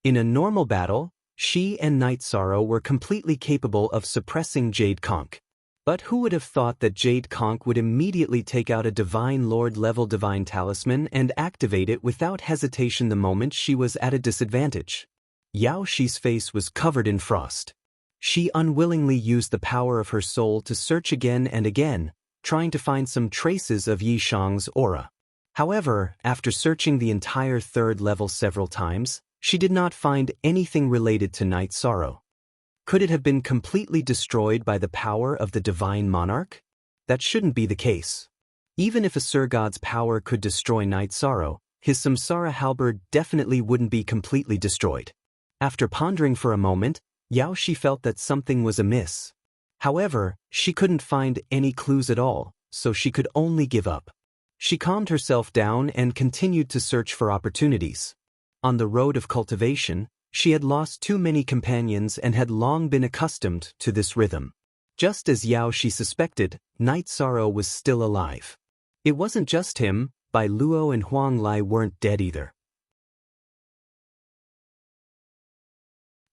In a normal battle, she and Night Sorrow were completely capable of suppressing Jade Conk. But who would have thought that Jade Conk would immediately take out a Divine Lord level Divine Talisman and activate it without hesitation the moment she was at a disadvantage? Yao Shi's face was covered in frost. She unwillingly used the power of her soul to search again and again, trying to find some traces of Yi Shang's aura. However, after searching the entire third level several times, she did not find anything related to Night Sorrow. Could it have been completely destroyed by the power of the Divine Monarch? That shouldn't be the case. Even if a Sir God's power could destroy Night Sorrow, his Samsara halberd definitely wouldn't be completely destroyed. After pondering for a moment, Yao Shi felt that something was amiss. However, she couldn't find any clues at all, so she could only give up. She calmed herself down and continued to search for opportunities. On the road of cultivation, she had lost too many companions and had long been accustomed to this rhythm. Just as Yao Shi suspected, Night Sorrow was still alive. It wasn't just him, Bai Luo and Huang Lai weren't dead either.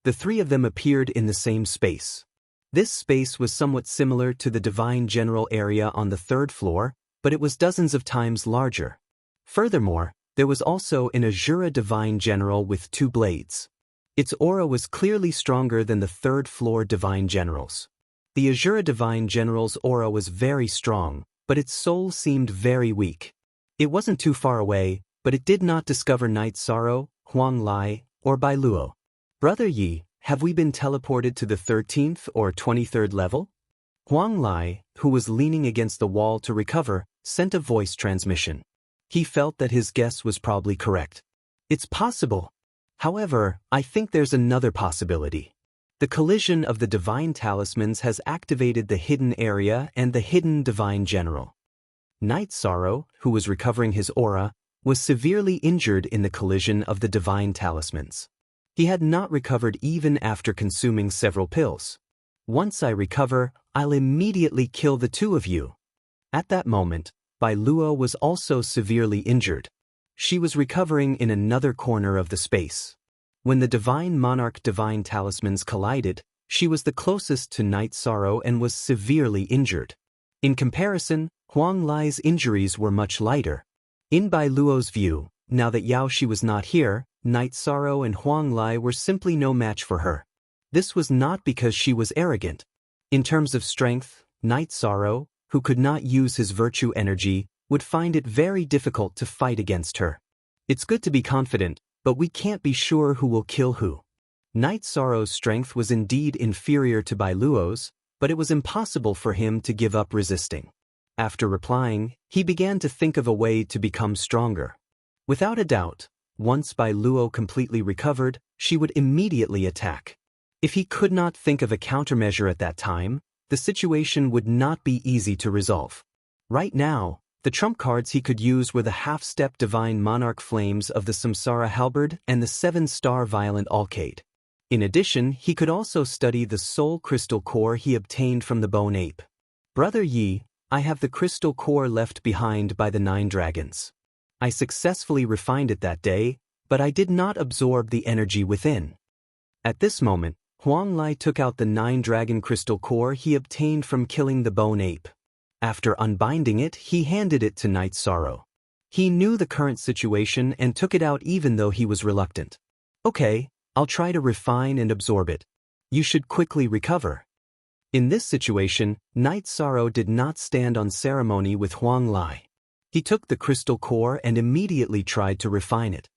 The three of them appeared in the same space. This space was somewhat similar to the Divine General area on the third floor, but it was dozens of times larger. Furthermore, there was also an Azura Divine General with 2 blades. Its aura was clearly stronger than the third-floor Divine General's. The Azura Divine General's aura was very strong, but its soul seemed very weak. It wasn't too far away, but it did not discover Night Sorrow, Huang Lai, or Bai Luo. Brother Yi, have we been teleported to the 13th or 23rd level? Huang Lai, who was leaning against the wall to recover, sent a voice transmission. He felt that his guess was probably correct. It's possible. However, I think there's another possibility. The collision of the Divine Talismans has activated the hidden area and the hidden Divine General. Night Sorrow, who was recovering his aura, was severely injured in the collision of the Divine Talismans. He had not recovered even after consuming several pills. Once I recover, I'll immediately kill the two of you. At that moment, Bai Luo was also severely injured. She was recovering in another corner of the space. When the Divine Monarch Divine Talismans collided, she was the closest to Night Sorrow and was severely injured. In comparison, Huang Lai's injuries were much lighter. In Bai Luo's view, now that Yao Shi was not here, Night Sorrow and Huang Lai were simply no match for her. This was not because she was arrogant. In terms of strength, Night Sorrow, who could not use his virtue energy, would find it very difficult to fight against her. It's good to be confident, but we can't be sure who will kill who. Night Sorrow's strength was indeed inferior to Bai Luo's, but it was impossible for him to give up resisting. After replying, he began to think of a way to become stronger. Without a doubt, once Bai Luo completely recovered, she would immediately attack. If he could not think of a countermeasure at that time, the situation would not be easy to resolve. Right now, the trump cards he could use were the half-step Divine Monarch Flames of the Samsara Halberd and the 7-star Violent Alcade. In addition, he could also study the Soul Crystal Core he obtained from the Bone Ape. Brother Yi, I have the crystal core left behind by the 9 dragons. I successfully refined it that day, but I did not absorb the energy within. At this moment, Huang Lai took out the 9 dragon crystal core he obtained from killing the Bone Ape. After unbinding it, he handed it to Night Sorrow. He knew the current situation and took it out even though he was reluctant. Okay, I'll try to refine and absorb it. You should quickly recover. In this situation, Night Sorrow did not stand on ceremony with Huang Lai. He took the crystal core and immediately tried to refine it.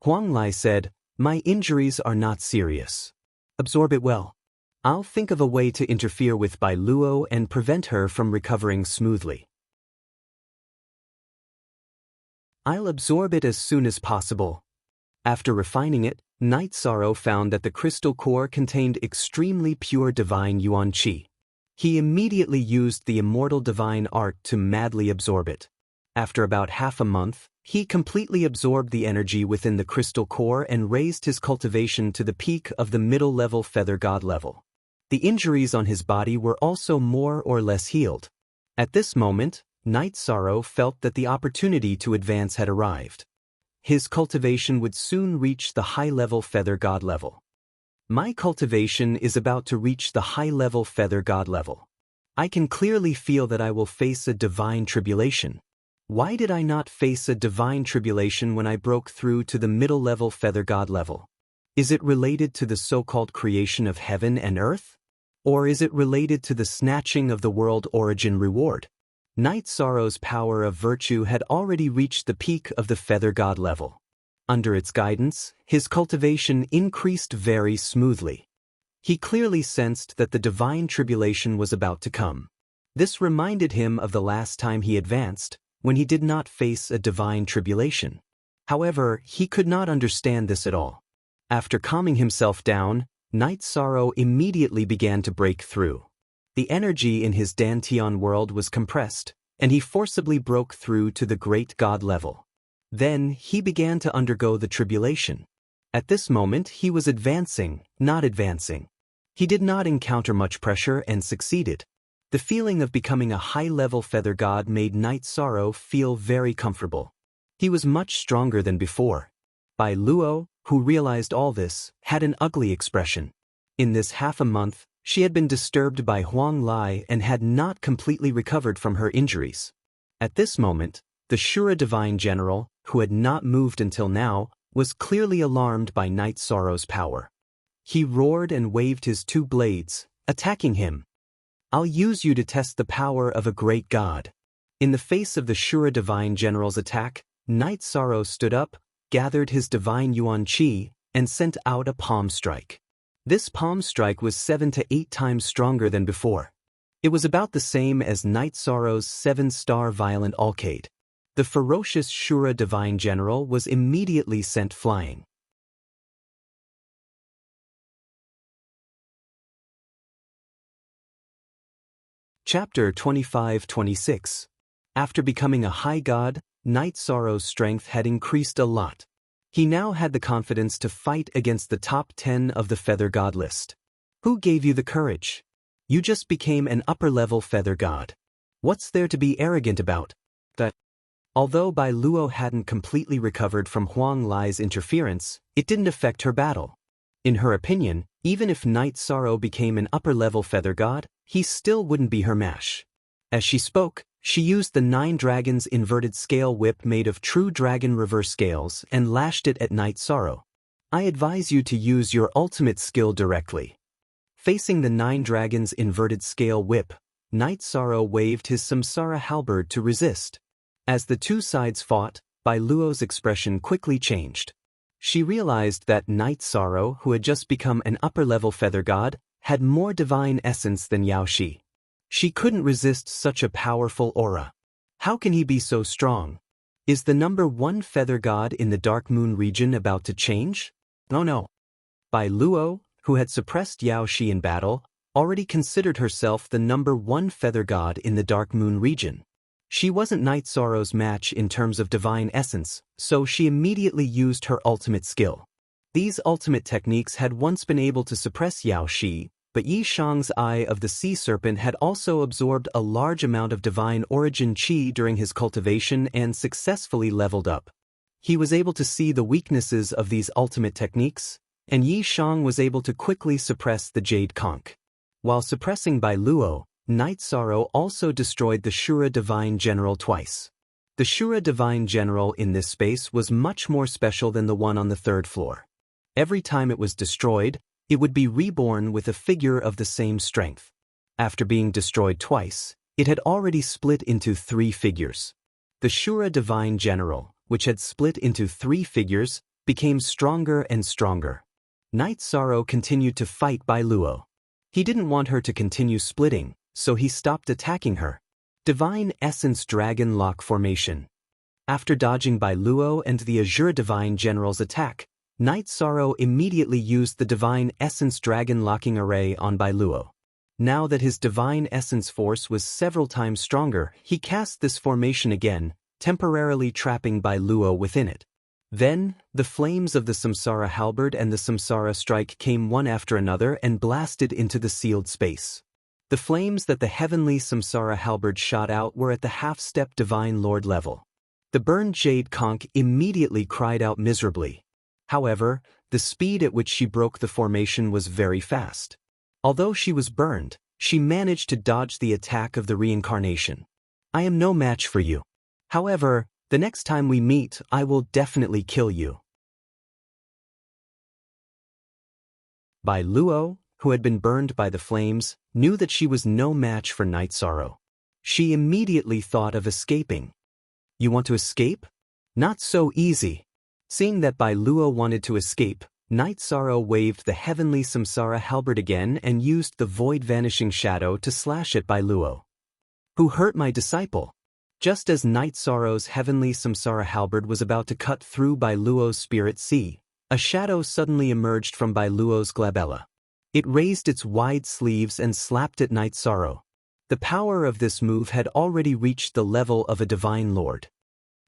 Huang Lai said, "My injuries are not serious. Absorb it well. I'll think of a way to interfere with Bai Luo and prevent her from recovering smoothly. I'll absorb it as soon as possible." After refining it, Night Sorrow found that the crystal core contained extremely pure divine Yuan Qi. He immediately used the immortal divine art to madly absorb it. After about half a month, he completely absorbed the energy within the crystal core and raised his cultivation to the peak of the middle-level feather god level. The injuries on his body were also more or less healed. At this moment, Night Sorrow felt that the opportunity to advance had arrived. His cultivation would soon reach the high-level feather god level. My cultivation is about to reach the high-level feather god level. I can clearly feel that I will face a divine tribulation. Why did I not face a divine tribulation when I broke through to the middle-level feather god level? Is it related to the so-called creation of heaven and earth? Or is it related to the snatching of the world origin reward? Night Sorrow's power of virtue had already reached the peak of the feather god level. Under its guidance, his cultivation increased very smoothly. He clearly sensed that the divine tribulation was about to come. This reminded him of the last time he advanced, when he did not face a divine tribulation. However, he could not understand this at all. After calming himself down, Night Sorrow immediately began to break through. The energy in his Dantian world was compressed, and he forcibly broke through to the great god level. Then, he began to undergo the tribulation. At this moment, he was advancing, not advancing. He did not encounter much pressure and succeeded. The feeling of becoming a high-level feather god made Night Sorrow feel very comfortable. He was much stronger than before. Bai Luo, who realized all this, had an ugly expression. In this half a month, she had been disturbed by Huang Lai and had not completely recovered from her injuries. At this moment, the Shura Divine General, who had not moved until now, was clearly alarmed by Night Sorrow's power. He roared and waved his two blades, attacking him. "I'll use you to test the power of a great god." In the face of the Shura Divine General's attack, Night Sorrow stood up, gathered his divine Yuan Qi, and sent out a palm strike. This palm strike was 7 to 8 times stronger than before. It was about the same as Night Sorrow's 7-star violent alcade. The ferocious Shura Divine General was immediately sent flying. Chapter 25-26. After becoming a high god, Night Sorrow's strength had increased a lot. He now had the confidence to fight against the top 10 of the feather god list. Who gave you the courage? You just became an upper-level feather god. What's there to be arrogant about? That. Although Bai Luo hadn't completely recovered from Huang Lai's interference, it didn't affect her battle. In her opinion, even if Night Sorrow became an upper-level feather god, he still wouldn't be her match. As she spoke, she used the 9 Dragons inverted scale whip made of true dragon reverse scales and lashed it at Night Sorrow. I advise you to use your ultimate skill directly. Facing the 9 Dragons inverted scale whip, Night Sorrow waved his Samsara halberd to resist. As the two sides fought, Bai Luo's expression quickly changed. She realized that Night Sorrow, who had just become an upper-level feather god, had more divine essence than Yao Shi. She couldn't resist such a powerful aura. How can he be so strong? Is the number 1 feather god in the Dark Moon region about to change? Oh no. Bai Luo, who had suppressed Yao Shi in battle, already considered herself the number 1 feather god in the Dark Moon region. She wasn't Night Sorrow's match in terms of divine essence, so she immediately used her ultimate skill. These ultimate techniques had once been able to suppress Yao Shi, but Yi Shang's Eye of the Sea Serpent had also absorbed a large amount of divine origin qi during his cultivation and successfully leveled up. He was able to see the weaknesses of these ultimate techniques, and Yi Shang was able to quickly suppress the Jade Conch. While suppressing Bai Luo, Night Sorrow also destroyed the Shura Divine General twice. The Shura Divine General in this space was much more special than the one on the third floor. Every time it was destroyed, it would be reborn with a figure of the same strength. After being destroyed twice, it had already split into 3 figures. The Shura Divine General, which had split into 3 figures, became stronger and stronger. Night Sorrow continued to fight Bai Luo. He didn't want her to continue splitting, so he stopped attacking her. Divine Essence Dragon Lock Formation. After dodging Bai Luo and the Azure Divine General's attack, Night Sorrow immediately used the Divine Essence Dragon Locking Array on Bai Luo. Now that his Divine Essence force was several times stronger, he cast this formation again, temporarily trapping Bai Luo within it. Then, the flames of the Samsara Halberd and the Samsara Strike came one after another and blasted into the sealed space. The flames that the heavenly Samsara Halberd shot out were at the half-step Divine Lord level. The burned Jade Conch immediately cried out miserably. However, the speed at which she broke the formation was very fast. Although she was burned, she managed to dodge the attack of the reincarnation. I am no match for you. However, the next time we meet, I will definitely kill you. Bai Luo, who had been burned by the flames, knew that she was no match for Night Sorrow. She immediately thought of escaping. You want to escape? Not so easy. Seeing that Bai Luo wanted to escape, Night Sorrow waved the heavenly Samsara Halberd again and used the Void Vanishing Shadow to slash at Bai Luo. Who hurt my disciple? Just as Night Sorrow's heavenly Samsara Halberd was about to cut through Bai Luo's spirit sea, a shadow suddenly emerged from Bai Luo's glabella. It raised its wide sleeves and slapped at Night Sorrow. The power of this move had already reached the level of a Divine Lord.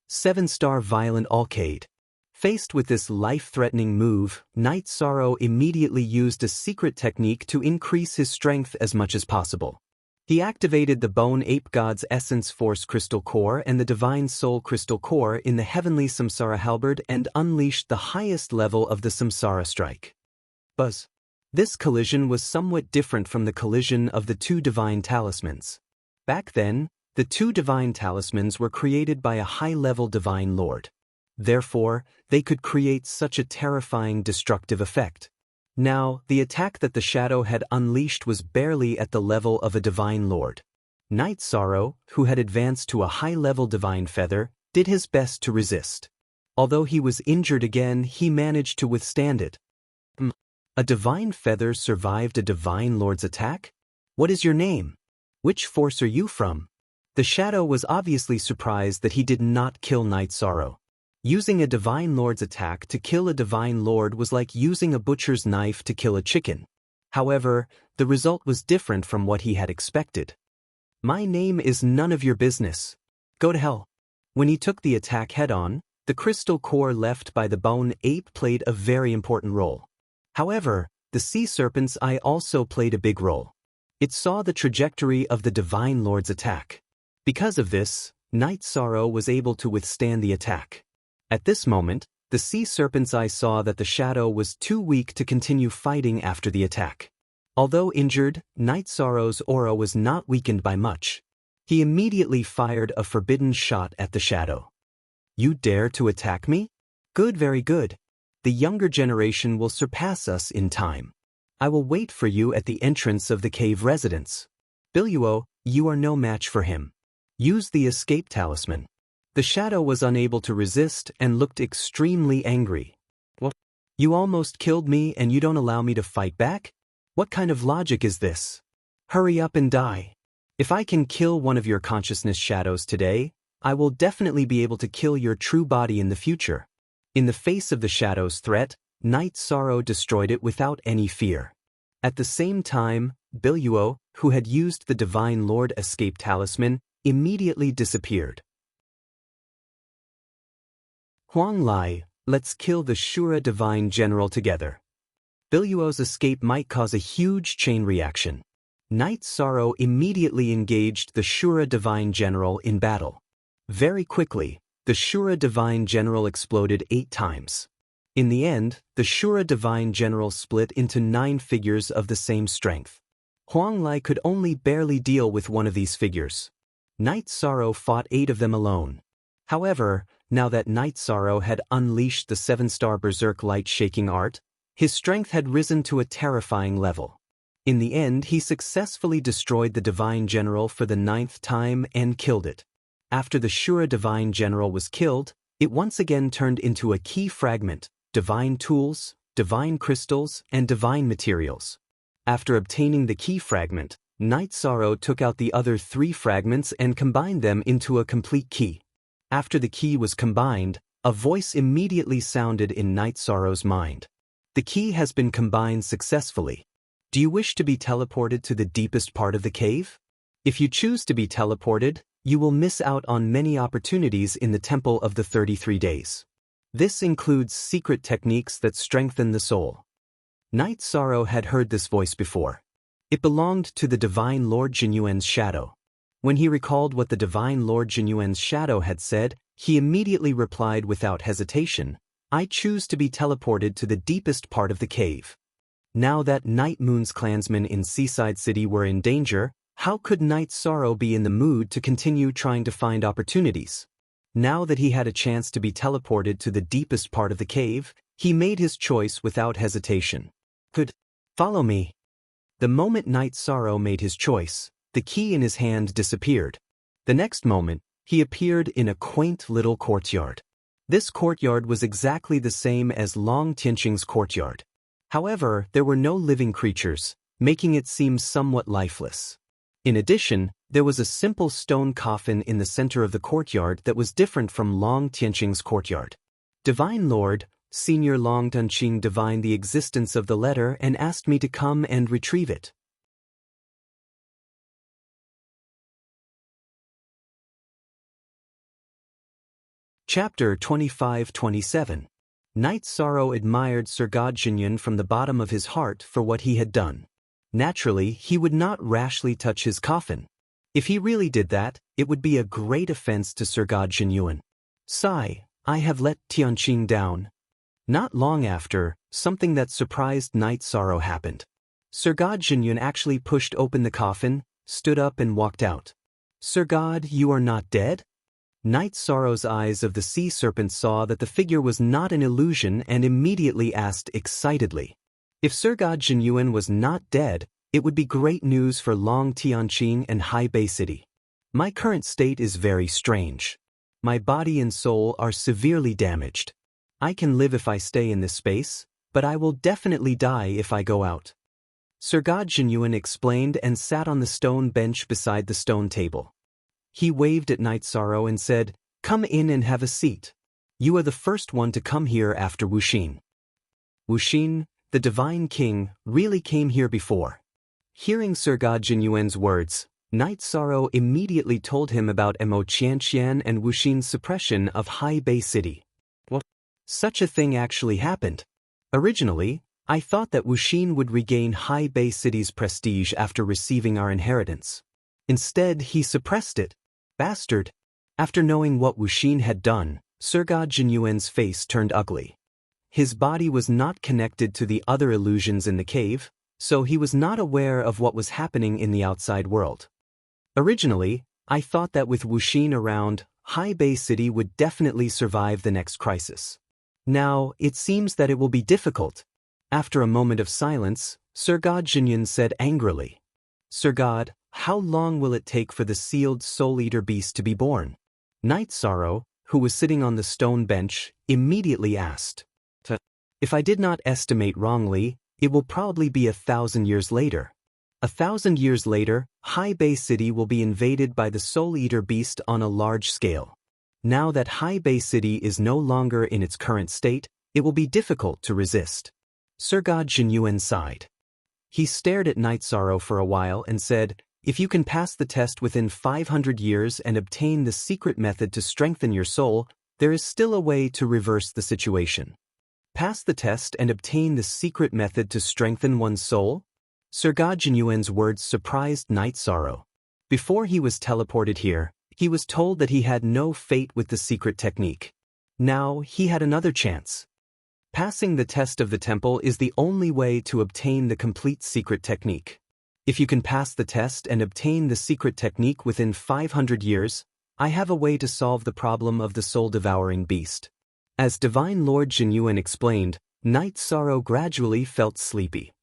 7-star Violent Alcade. Faced with this life-threatening move, Night Sorrow immediately used a secret technique to increase his strength as much as possible. He activated the Bone Ape God's Essence Force Crystal Core and the Divine Soul Crystal Core in the heavenly Samsara Halberd and unleashed the highest level of the Samsara Strike. Buzz. This collision was somewhat different from the collision of the 2 Divine Talismans. Back then, the 2 Divine Talismans were created by a high-level Divine Lord. Therefore, they could create such a terrifying destructive effect. Now, the attack that the shadow had unleashed was barely at the level of a Divine Lord. Night Sorrow, who had advanced to a high-level Divine Feather, did his best to resist. Although he was injured again, he managed to withstand it. A Divine Feather survived a Divine Lord's attack? What is your name? Which force are you from? The shadow was obviously surprised that he did not kill Night Sorrow. Using a Divine Lord's attack to kill a Divine Lord was like using a butcher's knife to kill a chicken. However, the result was different from what he had expected. My name is none of your business. Go to hell. When he took the attack head-on, the crystal core left by the Bone Ape played a very important role. However, the Sea Serpent's Eye also played a big role. It saw the trajectory of the Divine Lord's attack. Because of this, Night Sorrow was able to withstand the attack. At this moment, the Sea Serpent's Eye saw that the shadow was too weak to continue fighting after the attack. Although injured, Night Sorrow's aura was not weakened by much. He immediately fired a forbidden shot at the shadow. You dare to attack me? Good, very good. The younger generation will surpass us in time. I will wait for you at the entrance of the cave residence. Biluo, you are no match for him. Use the escape talisman. The shadow was unable to resist and looked extremely angry. What? You almost killed me and you don't allow me to fight back? What kind of logic is this? Hurry up and die. If I can kill one of your consciousness shadows today, I will definitely be able to kill your true body in the future. In the face of the shadow's threat, Night Sorrow destroyed it without any fear. At the same time, Biluo, who had used the Divine Lord escape talisman, immediately disappeared. Huang Lai, let's kill the Shura Divine General together. Biluo's escape might cause a huge chain reaction. Night Sorrow immediately engaged the Shura Divine General in battle. Very quickly, the Shura Divine General exploded 8 times. In the end, the Shura Divine General split into 9 figures of the same strength. Huang Lai could only barely deal with one of these figures. Night Sorrow fought 8 of them alone. However, now that Night Sorrow had unleashed the 7-star Berserk light-shaking art, his strength had risen to a terrifying level. In the end, he successfully destroyed the Divine General for the 9th time and killed it. After the Shura Divine General was killed, it once again turned into a key fragment, divine tools, divine crystals, and divine materials. After obtaining the key fragment, Night Sorrow took out the other 3 fragments and combined them into a complete key. After the key was combined, a voice immediately sounded in Night Sorrow's mind. The key has been combined successfully. Do you wish to be teleported to the deepest part of the cave? If you choose to be teleported, you will miss out on many opportunities in the Temple of the 33 Days. This includes secret techniques that strengthen the soul. Night Sorrow had heard this voice before. It belonged to the Divine Lord Jinyuan's shadow. When he recalled what the Divine Lord Jinyuan's shadow had said, he immediately replied without hesitation, "I choose to be teleported to the deepest part of the cave." Now that Night Moon's clansmen in Seaside City were in danger, how could Night Sorrow be in the mood to continue trying to find opportunities? Now that he had a chance to be teleported to the deepest part of the cave, he made his choice without hesitation. "Good. Follow me." The moment Night Sorrow made his choice, the key in his hand disappeared. The next moment, he appeared in a quaint little courtyard. This courtyard was exactly the same as Long Tianqing's courtyard. However, there were no living creatures, making it seem somewhat lifeless. In addition, there was a simple stone coffin in the center of the courtyard that was different from Long Tianqing's courtyard. Divine Lord, Senior Long Tianqing divined the existence of the letter and asked me to come and retrieve it. Chapter 25-27. Night Sorrow admired Sir God Jinyun from the bottom of his heart for what he had done. Naturally, he would not rashly touch his coffin. If he really did that, it would be a great offense to Sir God Jinyun. Sigh, I have let Tianqing down. Not long after, something that surprised Night Sorrow happened. Sir God Jinyun actually pushed open the coffin, stood up and walked out. "Sir God, you are not dead?" Night Sorrow's eyes of the sea serpent saw that the figure was not an illusion and immediately asked excitedly. If Sir God Jinyuan was not dead, it would be great news for Long Tianqing and Hai Bei City. My current state is very strange. My body and soul are severely damaged. I can live if I stay in this space, but I will definitely die if I go out. Sir God Jinyuan explained and sat on the stone bench beside the stone table. He waved at Night Sorrow and said, "Come in and have a seat. You are the first one to come here after Wuxin." Wuxin, the Divine King, really came here before. Hearing Sir God Jinyuan's words, Night Sorrow immediately told him about Mo Qianqian and Wuxin's suppression of Hai Bei City. What? Such a thing actually happened. Originally, I thought that Wuxin would regain Hai Bei City's prestige after receiving our inheritance. Instead, he suppressed it. Bastard. After knowing what Wuxin had done, Sir God Jinyuan's face turned ugly. His body was not connected to the other illusions in the cave, so he was not aware of what was happening in the outside world. Originally, I thought that with Wuxin around, Hai Bei City would definitely survive the next crisis. Now, it seems that it will be difficult. After a moment of silence, Sir God Jinyun said angrily, "Sir God, how long will it take for the sealed Soul-Eater beast to be born?" Night Sorrow, who was sitting on the stone bench, immediately asked. "If I did not estimate wrongly, it will probably be 1,000 years later. 1,000 years later, Hai Bei City will be invaded by the Soul-Eater beast on a large scale. Now that Hai Bei City is no longer in its current state, it will be difficult to resist." Sir God Jinyuan sighed. He stared at Night Sorrow for a while and said, "If you can pass the test within 500 years and obtain the secret method to strengthen your soul, there is still a way to reverse the situation." Pass the test and obtain the secret method to strengthen one's soul? Sir God Jinyuan's words surprised Night Sorrow. Before he was teleported here, he was told that he had no fate with the secret technique. Now he had another chance. Passing the test of the temple is the only way to obtain the complete secret technique. If you can pass the test and obtain the secret technique within 500 years, I have a way to solve the problem of the soul-devouring beast. As Divine Lord Jinyuan explained, Night Sorrow gradually felt sleepy.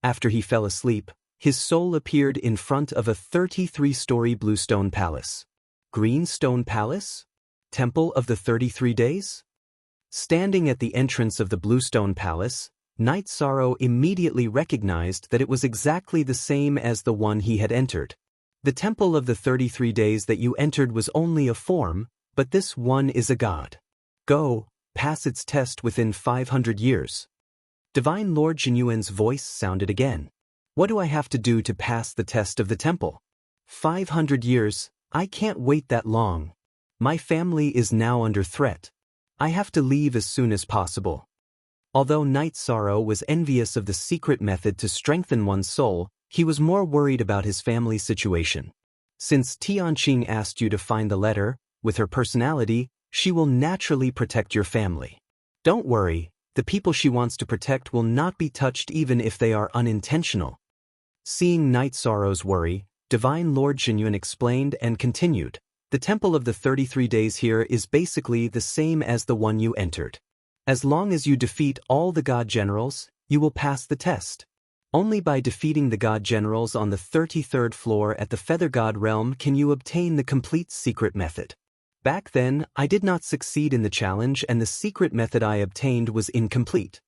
After he fell asleep, his soul appeared in front of a 33-story bluestone palace. Green Stone Palace? Temple of the 33 Days? Standing at the entrance of the Bluestone Palace, Night Sorrow immediately recognized that it was exactly the same as the one he had entered. The Temple of the 33 Days that you entered was only a form, but this one is a god. Go, pass its test within 500 years. Divine Lord Jinyuan's voice sounded again. What do I have to do to pass the test of the temple? 500 years, I can't wait that long. My family is now under threat. I have to leave as soon as possible. Although Night Sorrow was envious of the secret method to strengthen one's soul, he was more worried about his family's situation. Since Tianqing asked you to find the letter, with her personality, she will naturally protect your family. Don't worry, the people she wants to protect will not be touched even if they are unintentional. Seeing Night Sorrow's worry, Divine Lord Jinyuan explained and continued. The Temple of the 33 Days here is basically the same as the one you entered. As long as you defeat all the god generals, you will pass the test. Only by defeating the god generals on the 33rd floor at the Feather God realm can you obtain the complete secret method. Back then, I did not succeed in the challenge and the secret method I obtained was incomplete.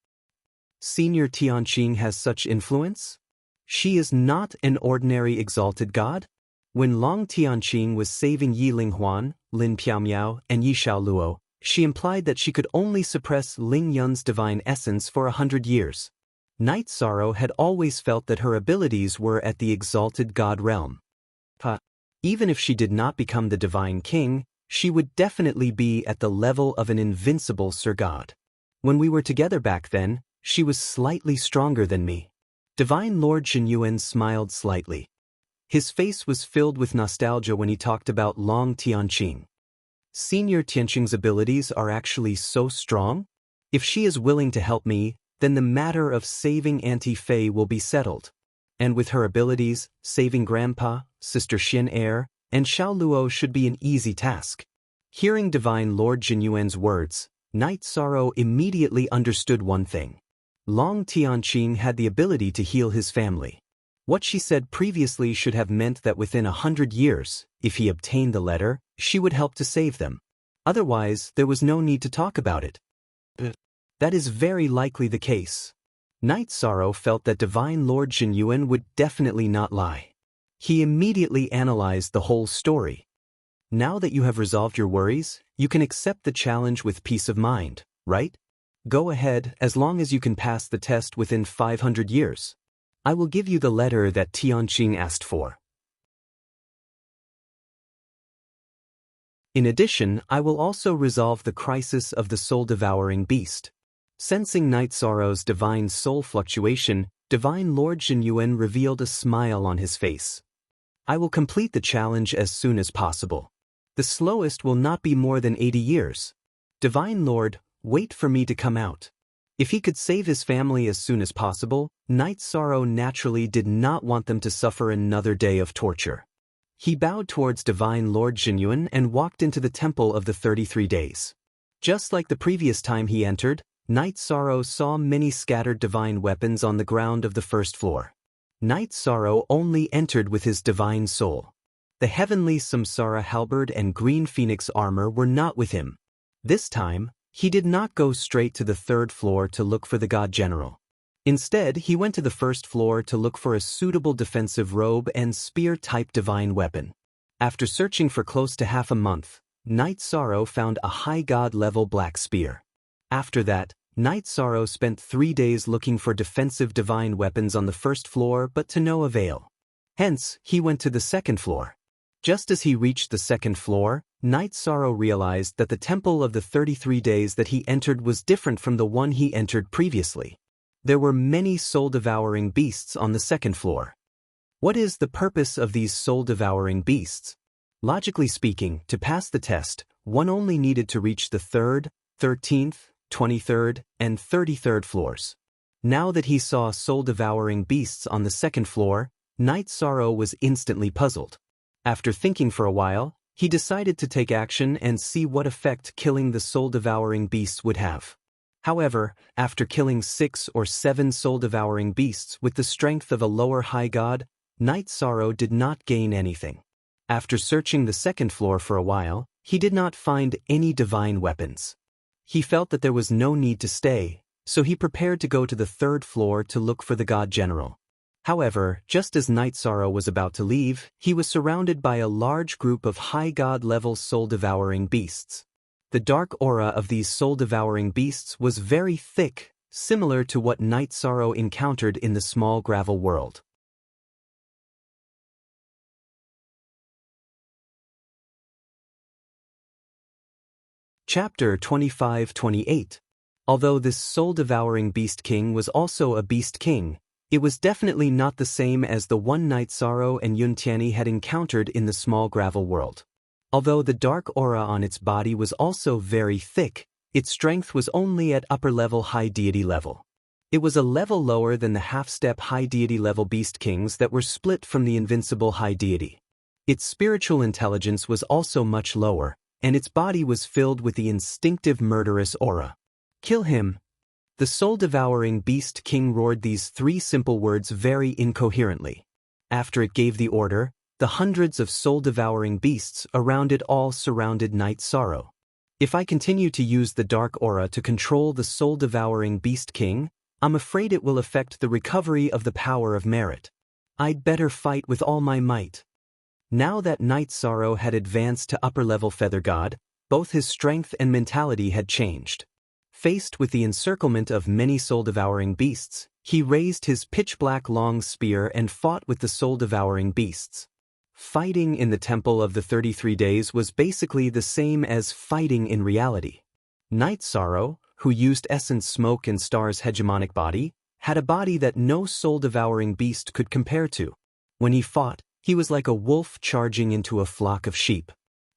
Senior Tianqing has such influence? She is not an ordinary exalted god? When Long Tianqing was saving Yi Linghuan, Lin Piaomiao, and Yi Xiaoluo, she implied that she could only suppress Ling Yun's divine essence for 100 years. Night Sorrow had always felt that her abilities were at the exalted god realm. Even if she did not become the divine king, she would definitely be at the level of an invincible Sir God. When we were together back then, she was slightly stronger than me. Divine Lord Jinyuan smiled slightly. His face was filled with nostalgia when he talked about Long Tianqing. Senior Tianqing's abilities are actually so strong? If she is willing to help me, then the matter of saving Auntie Fei will be settled. And with her abilities, saving Grandpa, Sister Xin Er, and Xiaoluo should be an easy task. Hearing Divine Lord Jinyuan's words, Night Sorrow immediately understood one thing. Long Tianqing had the ability to heal his family. What she said previously should have meant that within 100 years, if he obtained the letter, she would help to save them. Otherwise, there was no need to talk about it. That is very likely the case. Night Sorrow felt that Divine Lord Jinyuan would definitely not lie. He immediately analyzed the whole story. Now that you have resolved your worries, you can accept the challenge with peace of mind, right? Go ahead, as long as you can pass the test within 500 years. I will give you the letter that Tianqing asked for. In addition, I will also resolve the crisis of the soul-devouring beast. Sensing Night Sorrow's divine soul fluctuation, Divine Lord Jinyuan revealed a smile on his face. I will complete the challenge as soon as possible. The slowest will not be more than 80 years. Divine Lord, wait for me to come out. If he could save his family as soon as possible, Night Sorrow naturally did not want them to suffer another day of torture. He bowed towards Divine Lord Jinyuan and walked into the Temple of the 33 Days. Just like the previous time he entered, Night Sorrow saw many scattered divine weapons on the ground of the first floor. Night Sorrow only entered with his divine soul. The heavenly Samsara halberd and green phoenix armor were not with him. This time, he did not go straight to the third floor to look for the God General. Instead, he went to the first floor to look for a suitable defensive robe and spear-type divine weapon. After searching for close to half a month, Night Sorrow found a high god-level black spear. After that, Night Sorrow spent 3 days looking for defensive divine weapons on the first floor but to no avail. Hence, he went to the second floor. Just as he reached the second floor, Night Sorrow realized that the Temple of the 33 Days that he entered was different from the one he entered previously. There were many soul-devouring beasts on the second floor. What is the purpose of these soul-devouring beasts? Logically speaking, to pass the test, one only needed to reach the 3rd, 13th, 23rd, and 33rd floors. Now that he saw soul-devouring beasts on the second floor, Night Sorrow was instantly puzzled. After thinking for a while, he decided to take action and see what effect killing the soul-devouring beasts would have. However, after killing 6 or 7 soul-devouring beasts with the strength of a lower high god, Night Sorrow did not gain anything. After searching the second floor for a while, he did not find any divine weapons. He felt that there was no need to stay, so he prepared to go to the third floor to look for the god general. However, just as Night Sorrow was about to leave, he was surrounded by a large group of high god-level soul-devouring beasts. The dark aura of these soul-devouring beasts was very thick, similar to what Night Sorrow encountered in the small gravel world. Chapter 25-28. Although this soul-devouring beast king was also a beast king, it was definitely not the same as the one Night Sorrow and Yuntiani had encountered in the small gravel world. Although the dark aura on its body was also very thick, its strength was only at upper-level high deity level. It was a level lower than the half-step high deity level beast kings that were split from the invincible high deity. Its spiritual intelligence was also much lower, and its body was filled with the instinctive murderous aura. "Kill him!" The soul-devouring beast king roared these 3 simple words very incoherently. After it gave the order, the hundreds of soul-devouring beasts around it all surrounded Night Sorrow. If I continue to use the dark aura to control the soul-devouring beast king, I'm afraid it will affect the recovery of the power of merit. I'd better fight with all my might. Now that Night Sorrow had advanced to upper-level Feather God, both his strength and mentality had changed. Faced with the encirclement of many soul-devouring beasts, he raised his pitch-black long spear and fought with the soul-devouring beasts. Fighting in the Temple of the 33 Days was basically the same as fighting in reality. Night Sorrow, who used Essence Smoke and Star's hegemonic body, had a body that no soul-devouring beast could compare to. When he fought, he was like a wolf charging into a flock of sheep.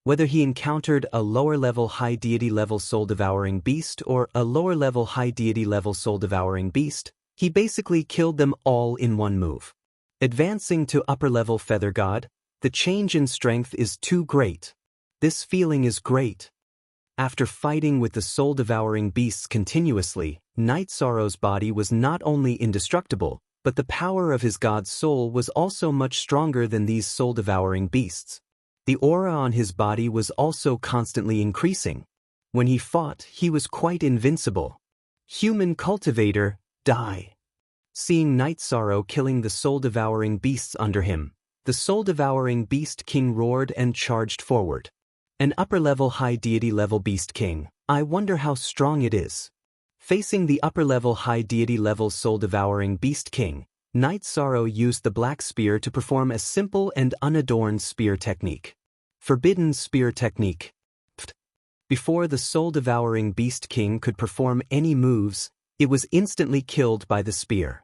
Whether he encountered a lower-level high deity-level soul-devouring beast or a lower-level high deity-level soul-devouring beast, he basically killed them all in one move. Advancing to upper-level Feather God, the change in strength is too great. This feeling is great. After fighting with the soul-devouring beasts continuously, Night Sorrow's body was not only indestructible, but the power of his god's soul was also much stronger than these soul-devouring beasts. The aura on his body was also constantly increasing. When he fought, he was quite invincible. Human cultivator, die. Seeing Night Sorrow killing the soul-devouring beasts under him, the soul-devouring beast king roared and charged forward. An upper-level high deity-level beast king, I wonder how strong it is. Facing the upper-level high deity-level soul-devouring beast king, Night Sorrow used the black spear to perform a simple and unadorned spear technique. Forbidden spear technique. Before the soul-devouring beast king could perform any moves, it was instantly killed by the spear.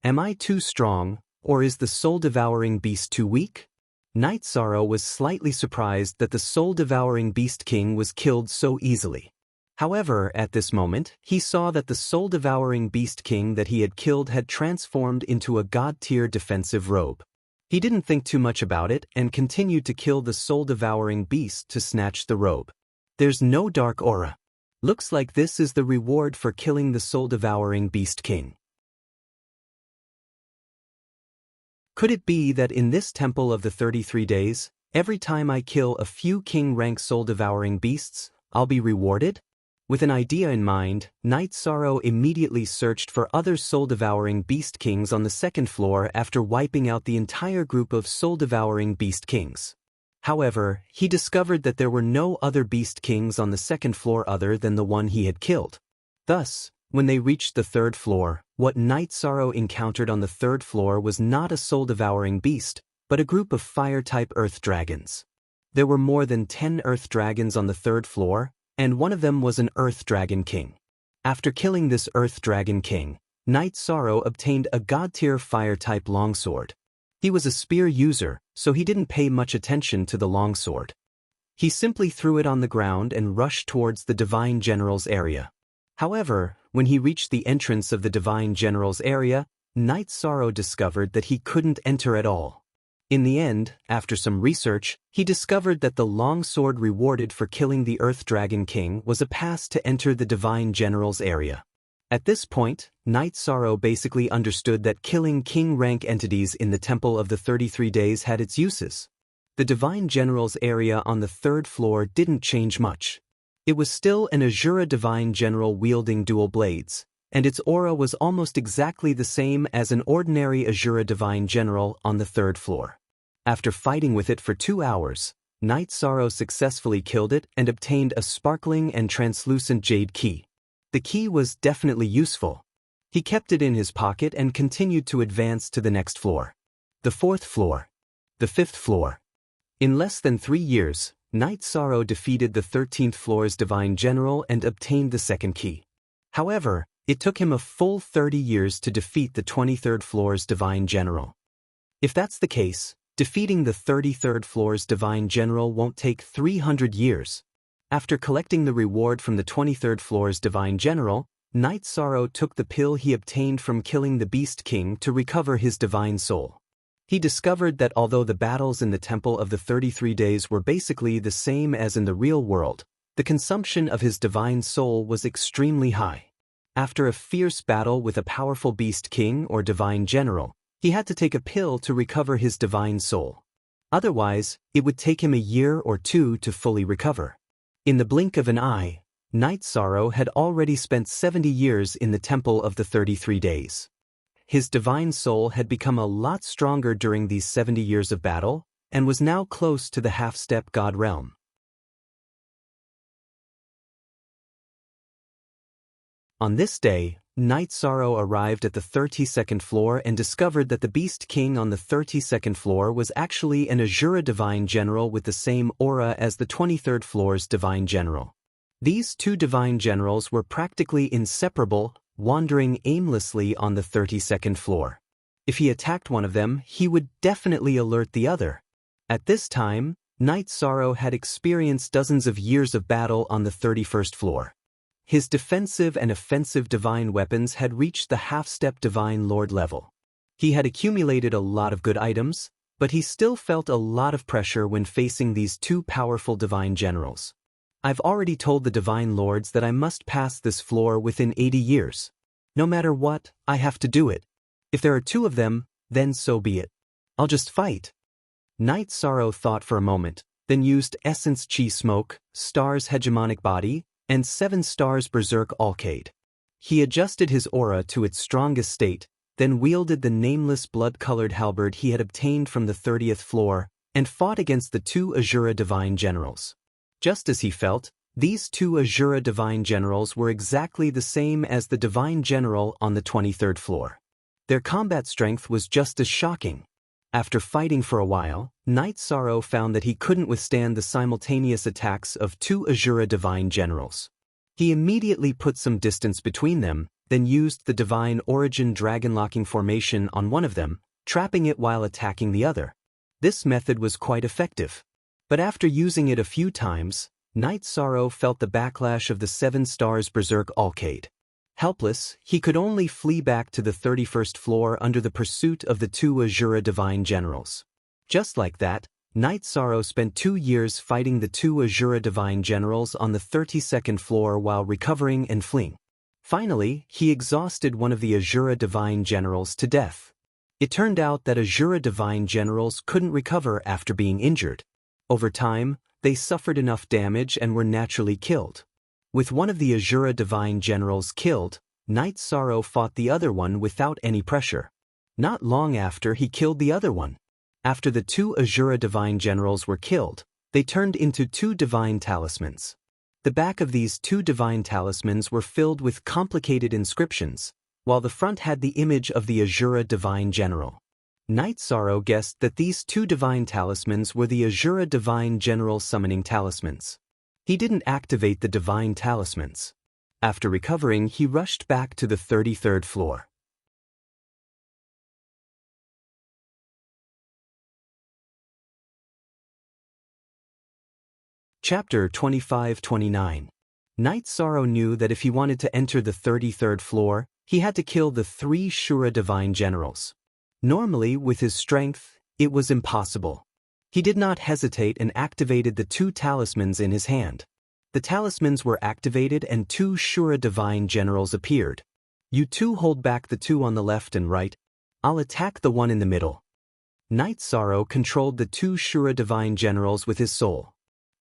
Am I too strong, or is the soul-devouring beast too weak? Night Sorrow was slightly surprised that the soul-devouring beast king was killed so easily. However, at this moment, he saw that the soul-devouring beast king that he had killed had transformed into a god-tier defensive robe. He didn't think too much about it and continued to kill the soul-devouring beast to snatch the robe. There's no dark aura. Looks like this is the reward for killing the soul-devouring beast king. Could it be that in this Temple of the 33 Days, every time I kill a few king-rank soul-devouring beasts, I'll be rewarded? With an idea in mind, Night Sorrow immediately searched for other soul-devouring beast kings on the second floor after wiping out the entire group of soul-devouring beast kings. However, he discovered that there were no other beast kings on the second floor other than the one he had killed. Thus, when they reached the third floor, what Night Sorrow encountered on the third floor was not a soul-devouring beast, but a group of fire-type earth dragons. There were more than 10 earth dragons on the third floor, and one of them was an Earth Dragon King. After killing this Earth Dragon King, Night Sorrow obtained a god-tier fire-type longsword. He was a spear user, so he didn't pay much attention to the longsword. He simply threw it on the ground and rushed towards the Divine General's area. However, when he reached the entrance of the Divine General's area, Knight Sorrow discovered that he couldn't enter at all. In the end, after some research, he discovered that the longsword rewarded for killing the Earth Dragon King was a pass to enter the Divine General's area. At this point, Knight Sorrow basically understood that killing king-rank entities in the Temple of the 33 Days had its uses. The Divine General's area on the 3rd floor didn't change much. It was still an Azura Divine General wielding dual blades, and its aura was almost exactly the same as an ordinary Azura Divine General on the 3rd floor. After fighting with it for 2 hours, Knight Sorrow successfully killed it and obtained a sparkling and translucent jade key. The key was definitely useful. He kept it in his pocket and continued to advance to the next floor. The 4th floor. The 5th floor. In less than 3 years, Knight Sorrow defeated the 13th floor's Divine General and obtained the 2nd key. However, it took him a full 30 years to defeat the 23rd floor's Divine General. If that's the case, defeating the 33rd floor's Divine General won't take 300 years. After collecting the reward from the 23rd floor's Divine General, Knight Sorrow took the pill he obtained from killing the Beast King to recover his divine soul. He discovered that although the battles in the Temple of the 33 Days were basically the same as in the real world, the consumption of his divine soul was extremely high. After a fierce battle with a powerful Beast King or Divine General, he had to take a pill to recover his divine soul. Otherwise, it would take him a year or 2 to fully recover. In the blink of an eye, Knight Sorrow had already spent 70 years in the Temple of the 33 Days. His divine soul had become a lot stronger during these 70 years of battle, and was now close to the half-step god realm. On this day, Knight Sorrow arrived at the 32nd floor and discovered that the Beast King on the 32nd floor was actually an Azura Divine General with the same aura as the 23rd floor's Divine General. These 2 Divine Generals were practically inseparable, wandering aimlessly on the 32nd floor. If he attacked one of them, he would definitely alert the other. At this time, Knight Sorrow had experienced dozens of years of battle on the 31st floor. His defensive and offensive divine weapons had reached the half-step Divine Lord level. He had accumulated a lot of good items, but he still felt a lot of pressure when facing these 2 powerful Divine Generals. I've already told the Divine Lords that I must pass this floor within 80 years. No matter what, I have to do it. If there are 2 of them, then so be it. I'll just fight. Knight Sorrow thought for a moment, then used Essence Chi Smoke, Star's Hegemonic Body, and 7 Stars Berserk Alcade. He adjusted his aura to its strongest state, then wielded the nameless blood-colored halberd he had obtained from the 30th floor, and fought against the 2 Azura Divine Generals. Just as he felt, these 2 Azura Divine Generals were exactly the same as the Divine General on the 23rd floor. Their combat strength was just as shocking. After fighting for a while, Knight Sorrow found that he couldn't withstand the simultaneous attacks of 2 Azura Divine Generals. He immediately put some distance between them, then used the Divine Origin Dragon-locking formation on one of them, trapping it while attacking the other. This method was quite effective. But after using it a few times, Knight Sorrow felt the backlash of the 7 Stars Berserk Alcade. Helpless, he could only flee back to the 31st floor under the pursuit of the 2 Azura Divine Generals. Just like that, Knight Sorrow spent 2 years fighting the 2 Azura Divine Generals on the 32nd floor while recovering and fleeing. Finally, he exhausted one of the Azura Divine Generals to death. It turned out that Azura Divine Generals couldn't recover after being injured. Over time, they suffered enough damage and were naturally killed. With one of the Azura Divine Generals killed, Knight Sorrow fought the other one without any pressure. Not long after, he killed the other one. After the 2 Azura Divine Generals were killed, they turned into 2 Divine Talismans. The back of these 2 Divine Talismans were filled with complicated inscriptions, while the front had the image of the Azura Divine General. Knight Sorrow guessed that these 2 Divine Talismans were the Azura Divine General summoning talismans. He didn't activate the Divine Talismans. After recovering, he rushed back to the 33rd floor. Chapter 25-29. Night Sorrow knew that if he wanted to enter the 33rd floor, he had to kill the 3 Shura divine generals. Normally, with his strength, it was impossible. He did not hesitate and activated the 2 talismans in his hand. The talismans were activated and 2 Shura divine generals appeared. You 2 hold back the 2 on the left and right. I'll attack the one in the middle. Night Sorrow controlled the 2 Shura divine generals with his soul.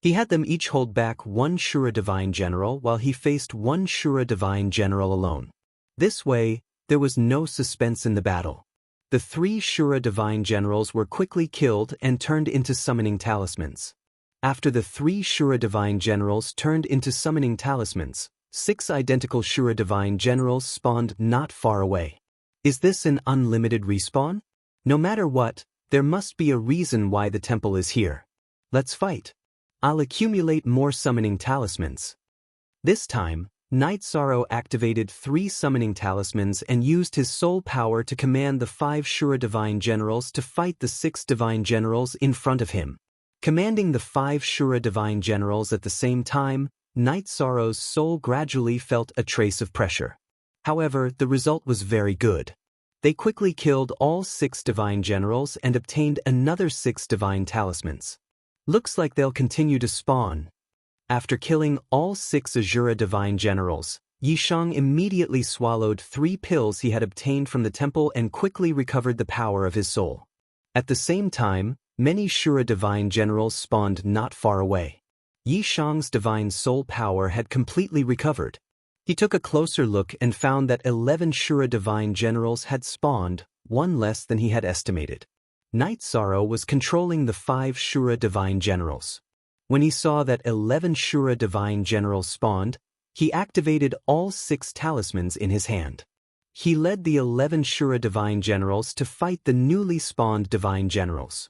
He had them each hold back 1 Shura divine general while he faced 1 Shura divine general alone. This way, there was no suspense in the battle. The 3 Shura divine generals were quickly killed and turned into summoning talismans. After the 3 Shura divine generals turned into summoning talismans, 6 identical Shura divine generals spawned not far away. Is this an unlimited respawn? No matter what, there must be a reason why the temple is here. Let's fight. I'll accumulate more summoning talismans. This time, Night Sorrow activated 3 summoning talismans and used his soul power to command the 5 Shura divine generals to fight the 6 divine generals in front of him. Commanding the 5 Shura divine generals at the same time, Night Sorrow's soul gradually felt a trace of pressure. However, the result was very good. They quickly killed all 6 divine generals and obtained another 6 divine talismans. Looks like they'll continue to spawn. After killing all 6 Azura divine generals, Yishang immediately swallowed 3 pills he had obtained from the temple and quickly recovered the power of his soul. At the same time, many Shura divine generals spawned not far away. Yishang's divine soul power had completely recovered. He took a closer look and found that 11 Shura divine generals had spawned, 1 less than he had estimated. Night Sorrow was controlling the 5 Shura divine generals. When he saw that 11 Shura divine generals spawned, he activated all 6 talismans in his hand. He led the 11 Shura divine generals to fight the newly spawned divine generals.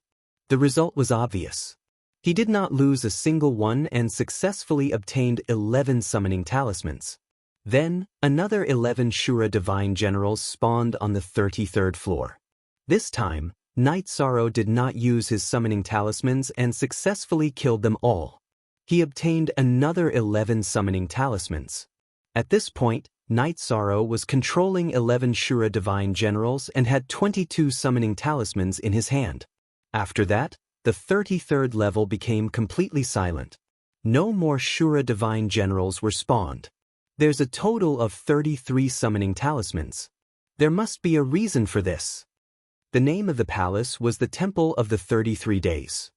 The result was obvious. He did not lose a single one and successfully obtained 11 summoning talismans. Then, another 11 Shura divine generals spawned on the 33rd floor. This time, Night Sorrow did not use his summoning talismans and successfully killed them all. He obtained another 11 summoning talismans. At this point, Night Sorrow was controlling 11 Shura divine generals and had 22 summoning talismans in his hand. After that, the 33rd level became completely silent. No more Shura divine generals were spawned. There's a total of 33 summoning talismans. There must be a reason for this. The name of the palace was the Temple of the 33 Days.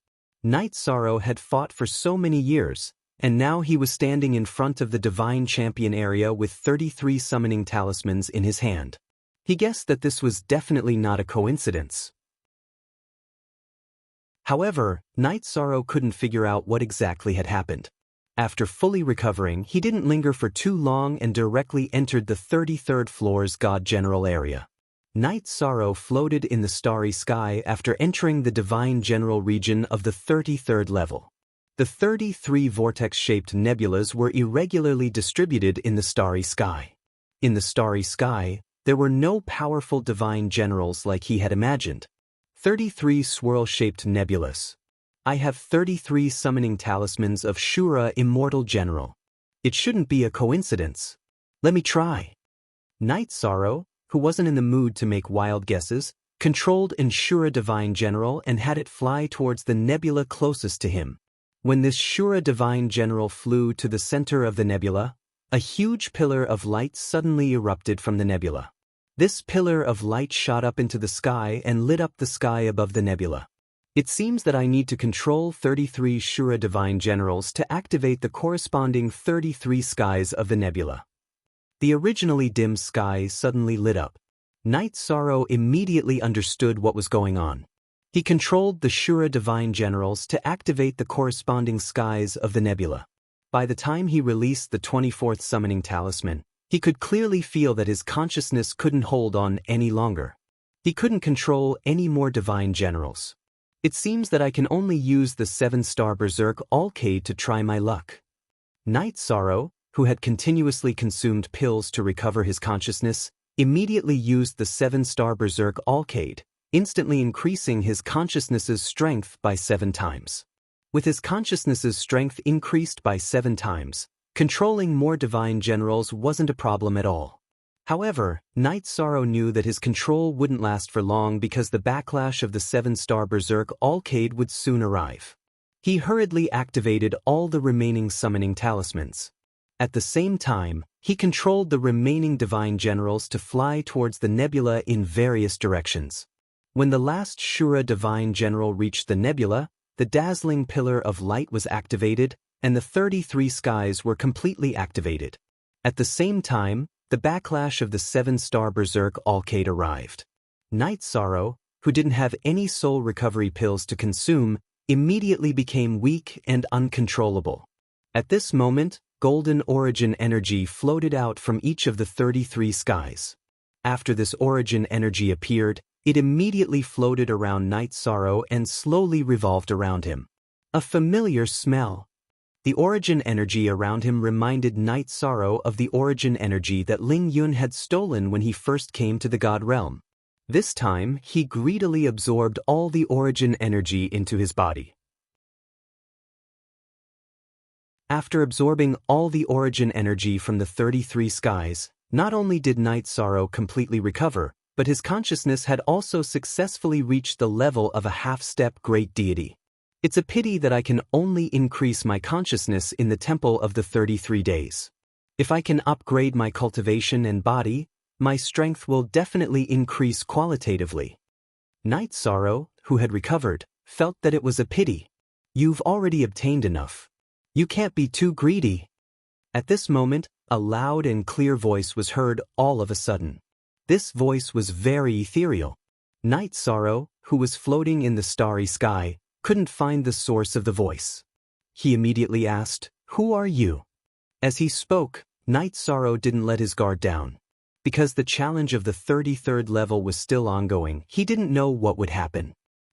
Night Sorrow had fought for so many years, and now he was standing in front of the Divine Champion area with 33 summoning talismans in his hand. He guessed that this was definitely not a coincidence. However, Night Sorrow couldn't figure out what exactly had happened. After fully recovering, he didn't linger for too long and directly entered the 33rd floor's God General area. Night Sorrow floated in the starry sky after entering the Divine General region of the 33rd level. The 33 vortex-shaped nebulas were irregularly distributed in the starry sky. In the starry sky, there were no powerful divine generals like he had imagined. 33 swirl-shaped nebulas. I have 33 summoning talismans of Shura Immortal General. It shouldn't be a coincidence. Let me try. Night Sorrow, who wasn't in the mood to make wild guesses, controlled an Shura Divine General and had it fly towards the nebula closest to him. When this Shura Divine General flew to the center of the nebula, a huge pillar of light suddenly erupted from the nebula. This pillar of light shot up into the sky and lit up the sky above the nebula. It seems that I need to control 33 Shura Divine Generals to activate the corresponding 33 skies of the nebula. The originally dim sky suddenly lit up. Night Sorrow immediately understood what was going on. He controlled the Shura Divine Generals to activate the corresponding skies of the nebula. By the time he released the 24th summoning talisman, he could clearly feel that his consciousness couldn't hold on any longer. He couldn't control any more Divine Generals. It seems that I can only use the 7-star Berserk Alcade to try my luck. Night Sorrow, who had continuously consumed pills to recover his consciousness, immediately used the 7-star Berserk Alcade, instantly increasing his consciousness's strength by 7 times. With his consciousness's strength increased by 7 times, Controlling more divine generals wasn't a problem at all. However, Night Sorrow knew that his control wouldn't last for long because the backlash of the 7-star Berserk Alcade would soon arrive. He hurriedly activated all the remaining summoning talismans. At the same time, he controlled the remaining divine generals to fly towards the nebula in various directions. When the last Shura divine general reached the nebula, the dazzling pillar of light was activated, and the 33 skies were completely activated. At the same time, the backlash of the 7-star Berserk Alcade arrived. Night Sorrow, who didn't have any soul recovery pills to consume, immediately became weak and uncontrollable. At this moment, golden origin energy floated out from each of the 33 skies. After this origin energy appeared, it immediately floated around Night Sorrow and slowly revolved around him. A familiar smell. The origin energy around him reminded Night Sorrow of the origin energy that Ling Yun had stolen when he first came to the God Realm. This time, he greedily absorbed all the origin energy into his body. After absorbing all the origin energy from the 33 skies, not only did Night Sorrow completely recover, but his consciousness had also successfully reached the level of a half-step great deity. It's a pity that I can only increase my consciousness in the Temple of the 33 Days. If I can upgrade my cultivation and body, my strength will definitely increase qualitatively. Night Sorrow, who had recovered, felt that it was a pity. You've already obtained enough. You can't be too greedy. At this moment, a loud and clear voice was heard all of a sudden. This voice was very ethereal. Night Sorrow, who was floating in the starry sky, couldn't find the source of the voice. He immediately asked, "Who are you?" As he spoke, Night Sorrow didn't let his guard down. Because the challenge of the 33rd level was still ongoing, he didn't know what would happen.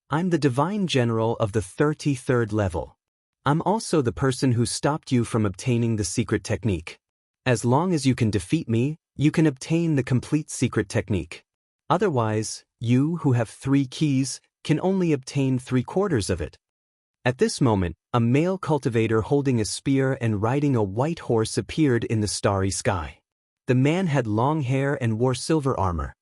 I'm the Divine General of the 33rd level. I'm also the person who stopped you from obtaining the secret technique. As long as you can defeat me, you can obtain the complete secret technique. Otherwise, you who have 3 keys can only obtain 3/4 of it. At this moment, a male cultivator holding a spear and riding a white horse appeared in the starry sky. The man had long hair and wore silver armor.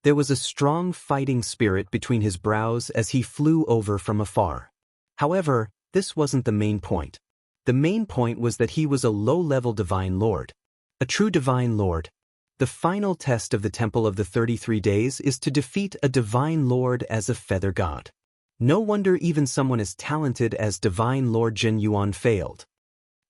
There was a strong fighting spirit between his brows as he flew over from afar. However, this wasn't the main point. The main point was that he was a low-level divine lord. A true divine lord. The final test of the Temple of the 33 Days is to defeat a divine lord as a feather god. No wonder even someone as talented as Divine Lord Jin Yuan failed.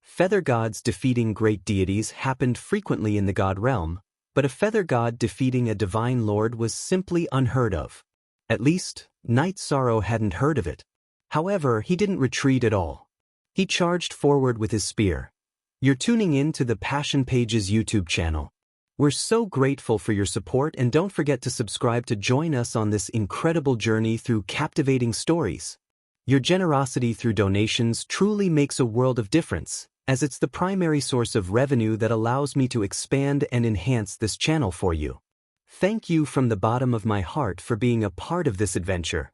Feather gods defeating great deities happened frequently in the god realm, but a feather god defeating a divine lord was simply unheard of. At least, Night Sorrow hadn't heard of it. However, he didn't retreat at all. He charged forward with his spear. You're tuning in to the Passion Pages YouTube channel. We're so grateful for your support, and don't forget to subscribe to join us on this incredible journey through captivating stories. Your generosity through donations truly makes a world of difference, as it's the primary source of revenue that allows me to expand and enhance this channel for you. Thank you from the bottom of my heart for being a part of this adventure.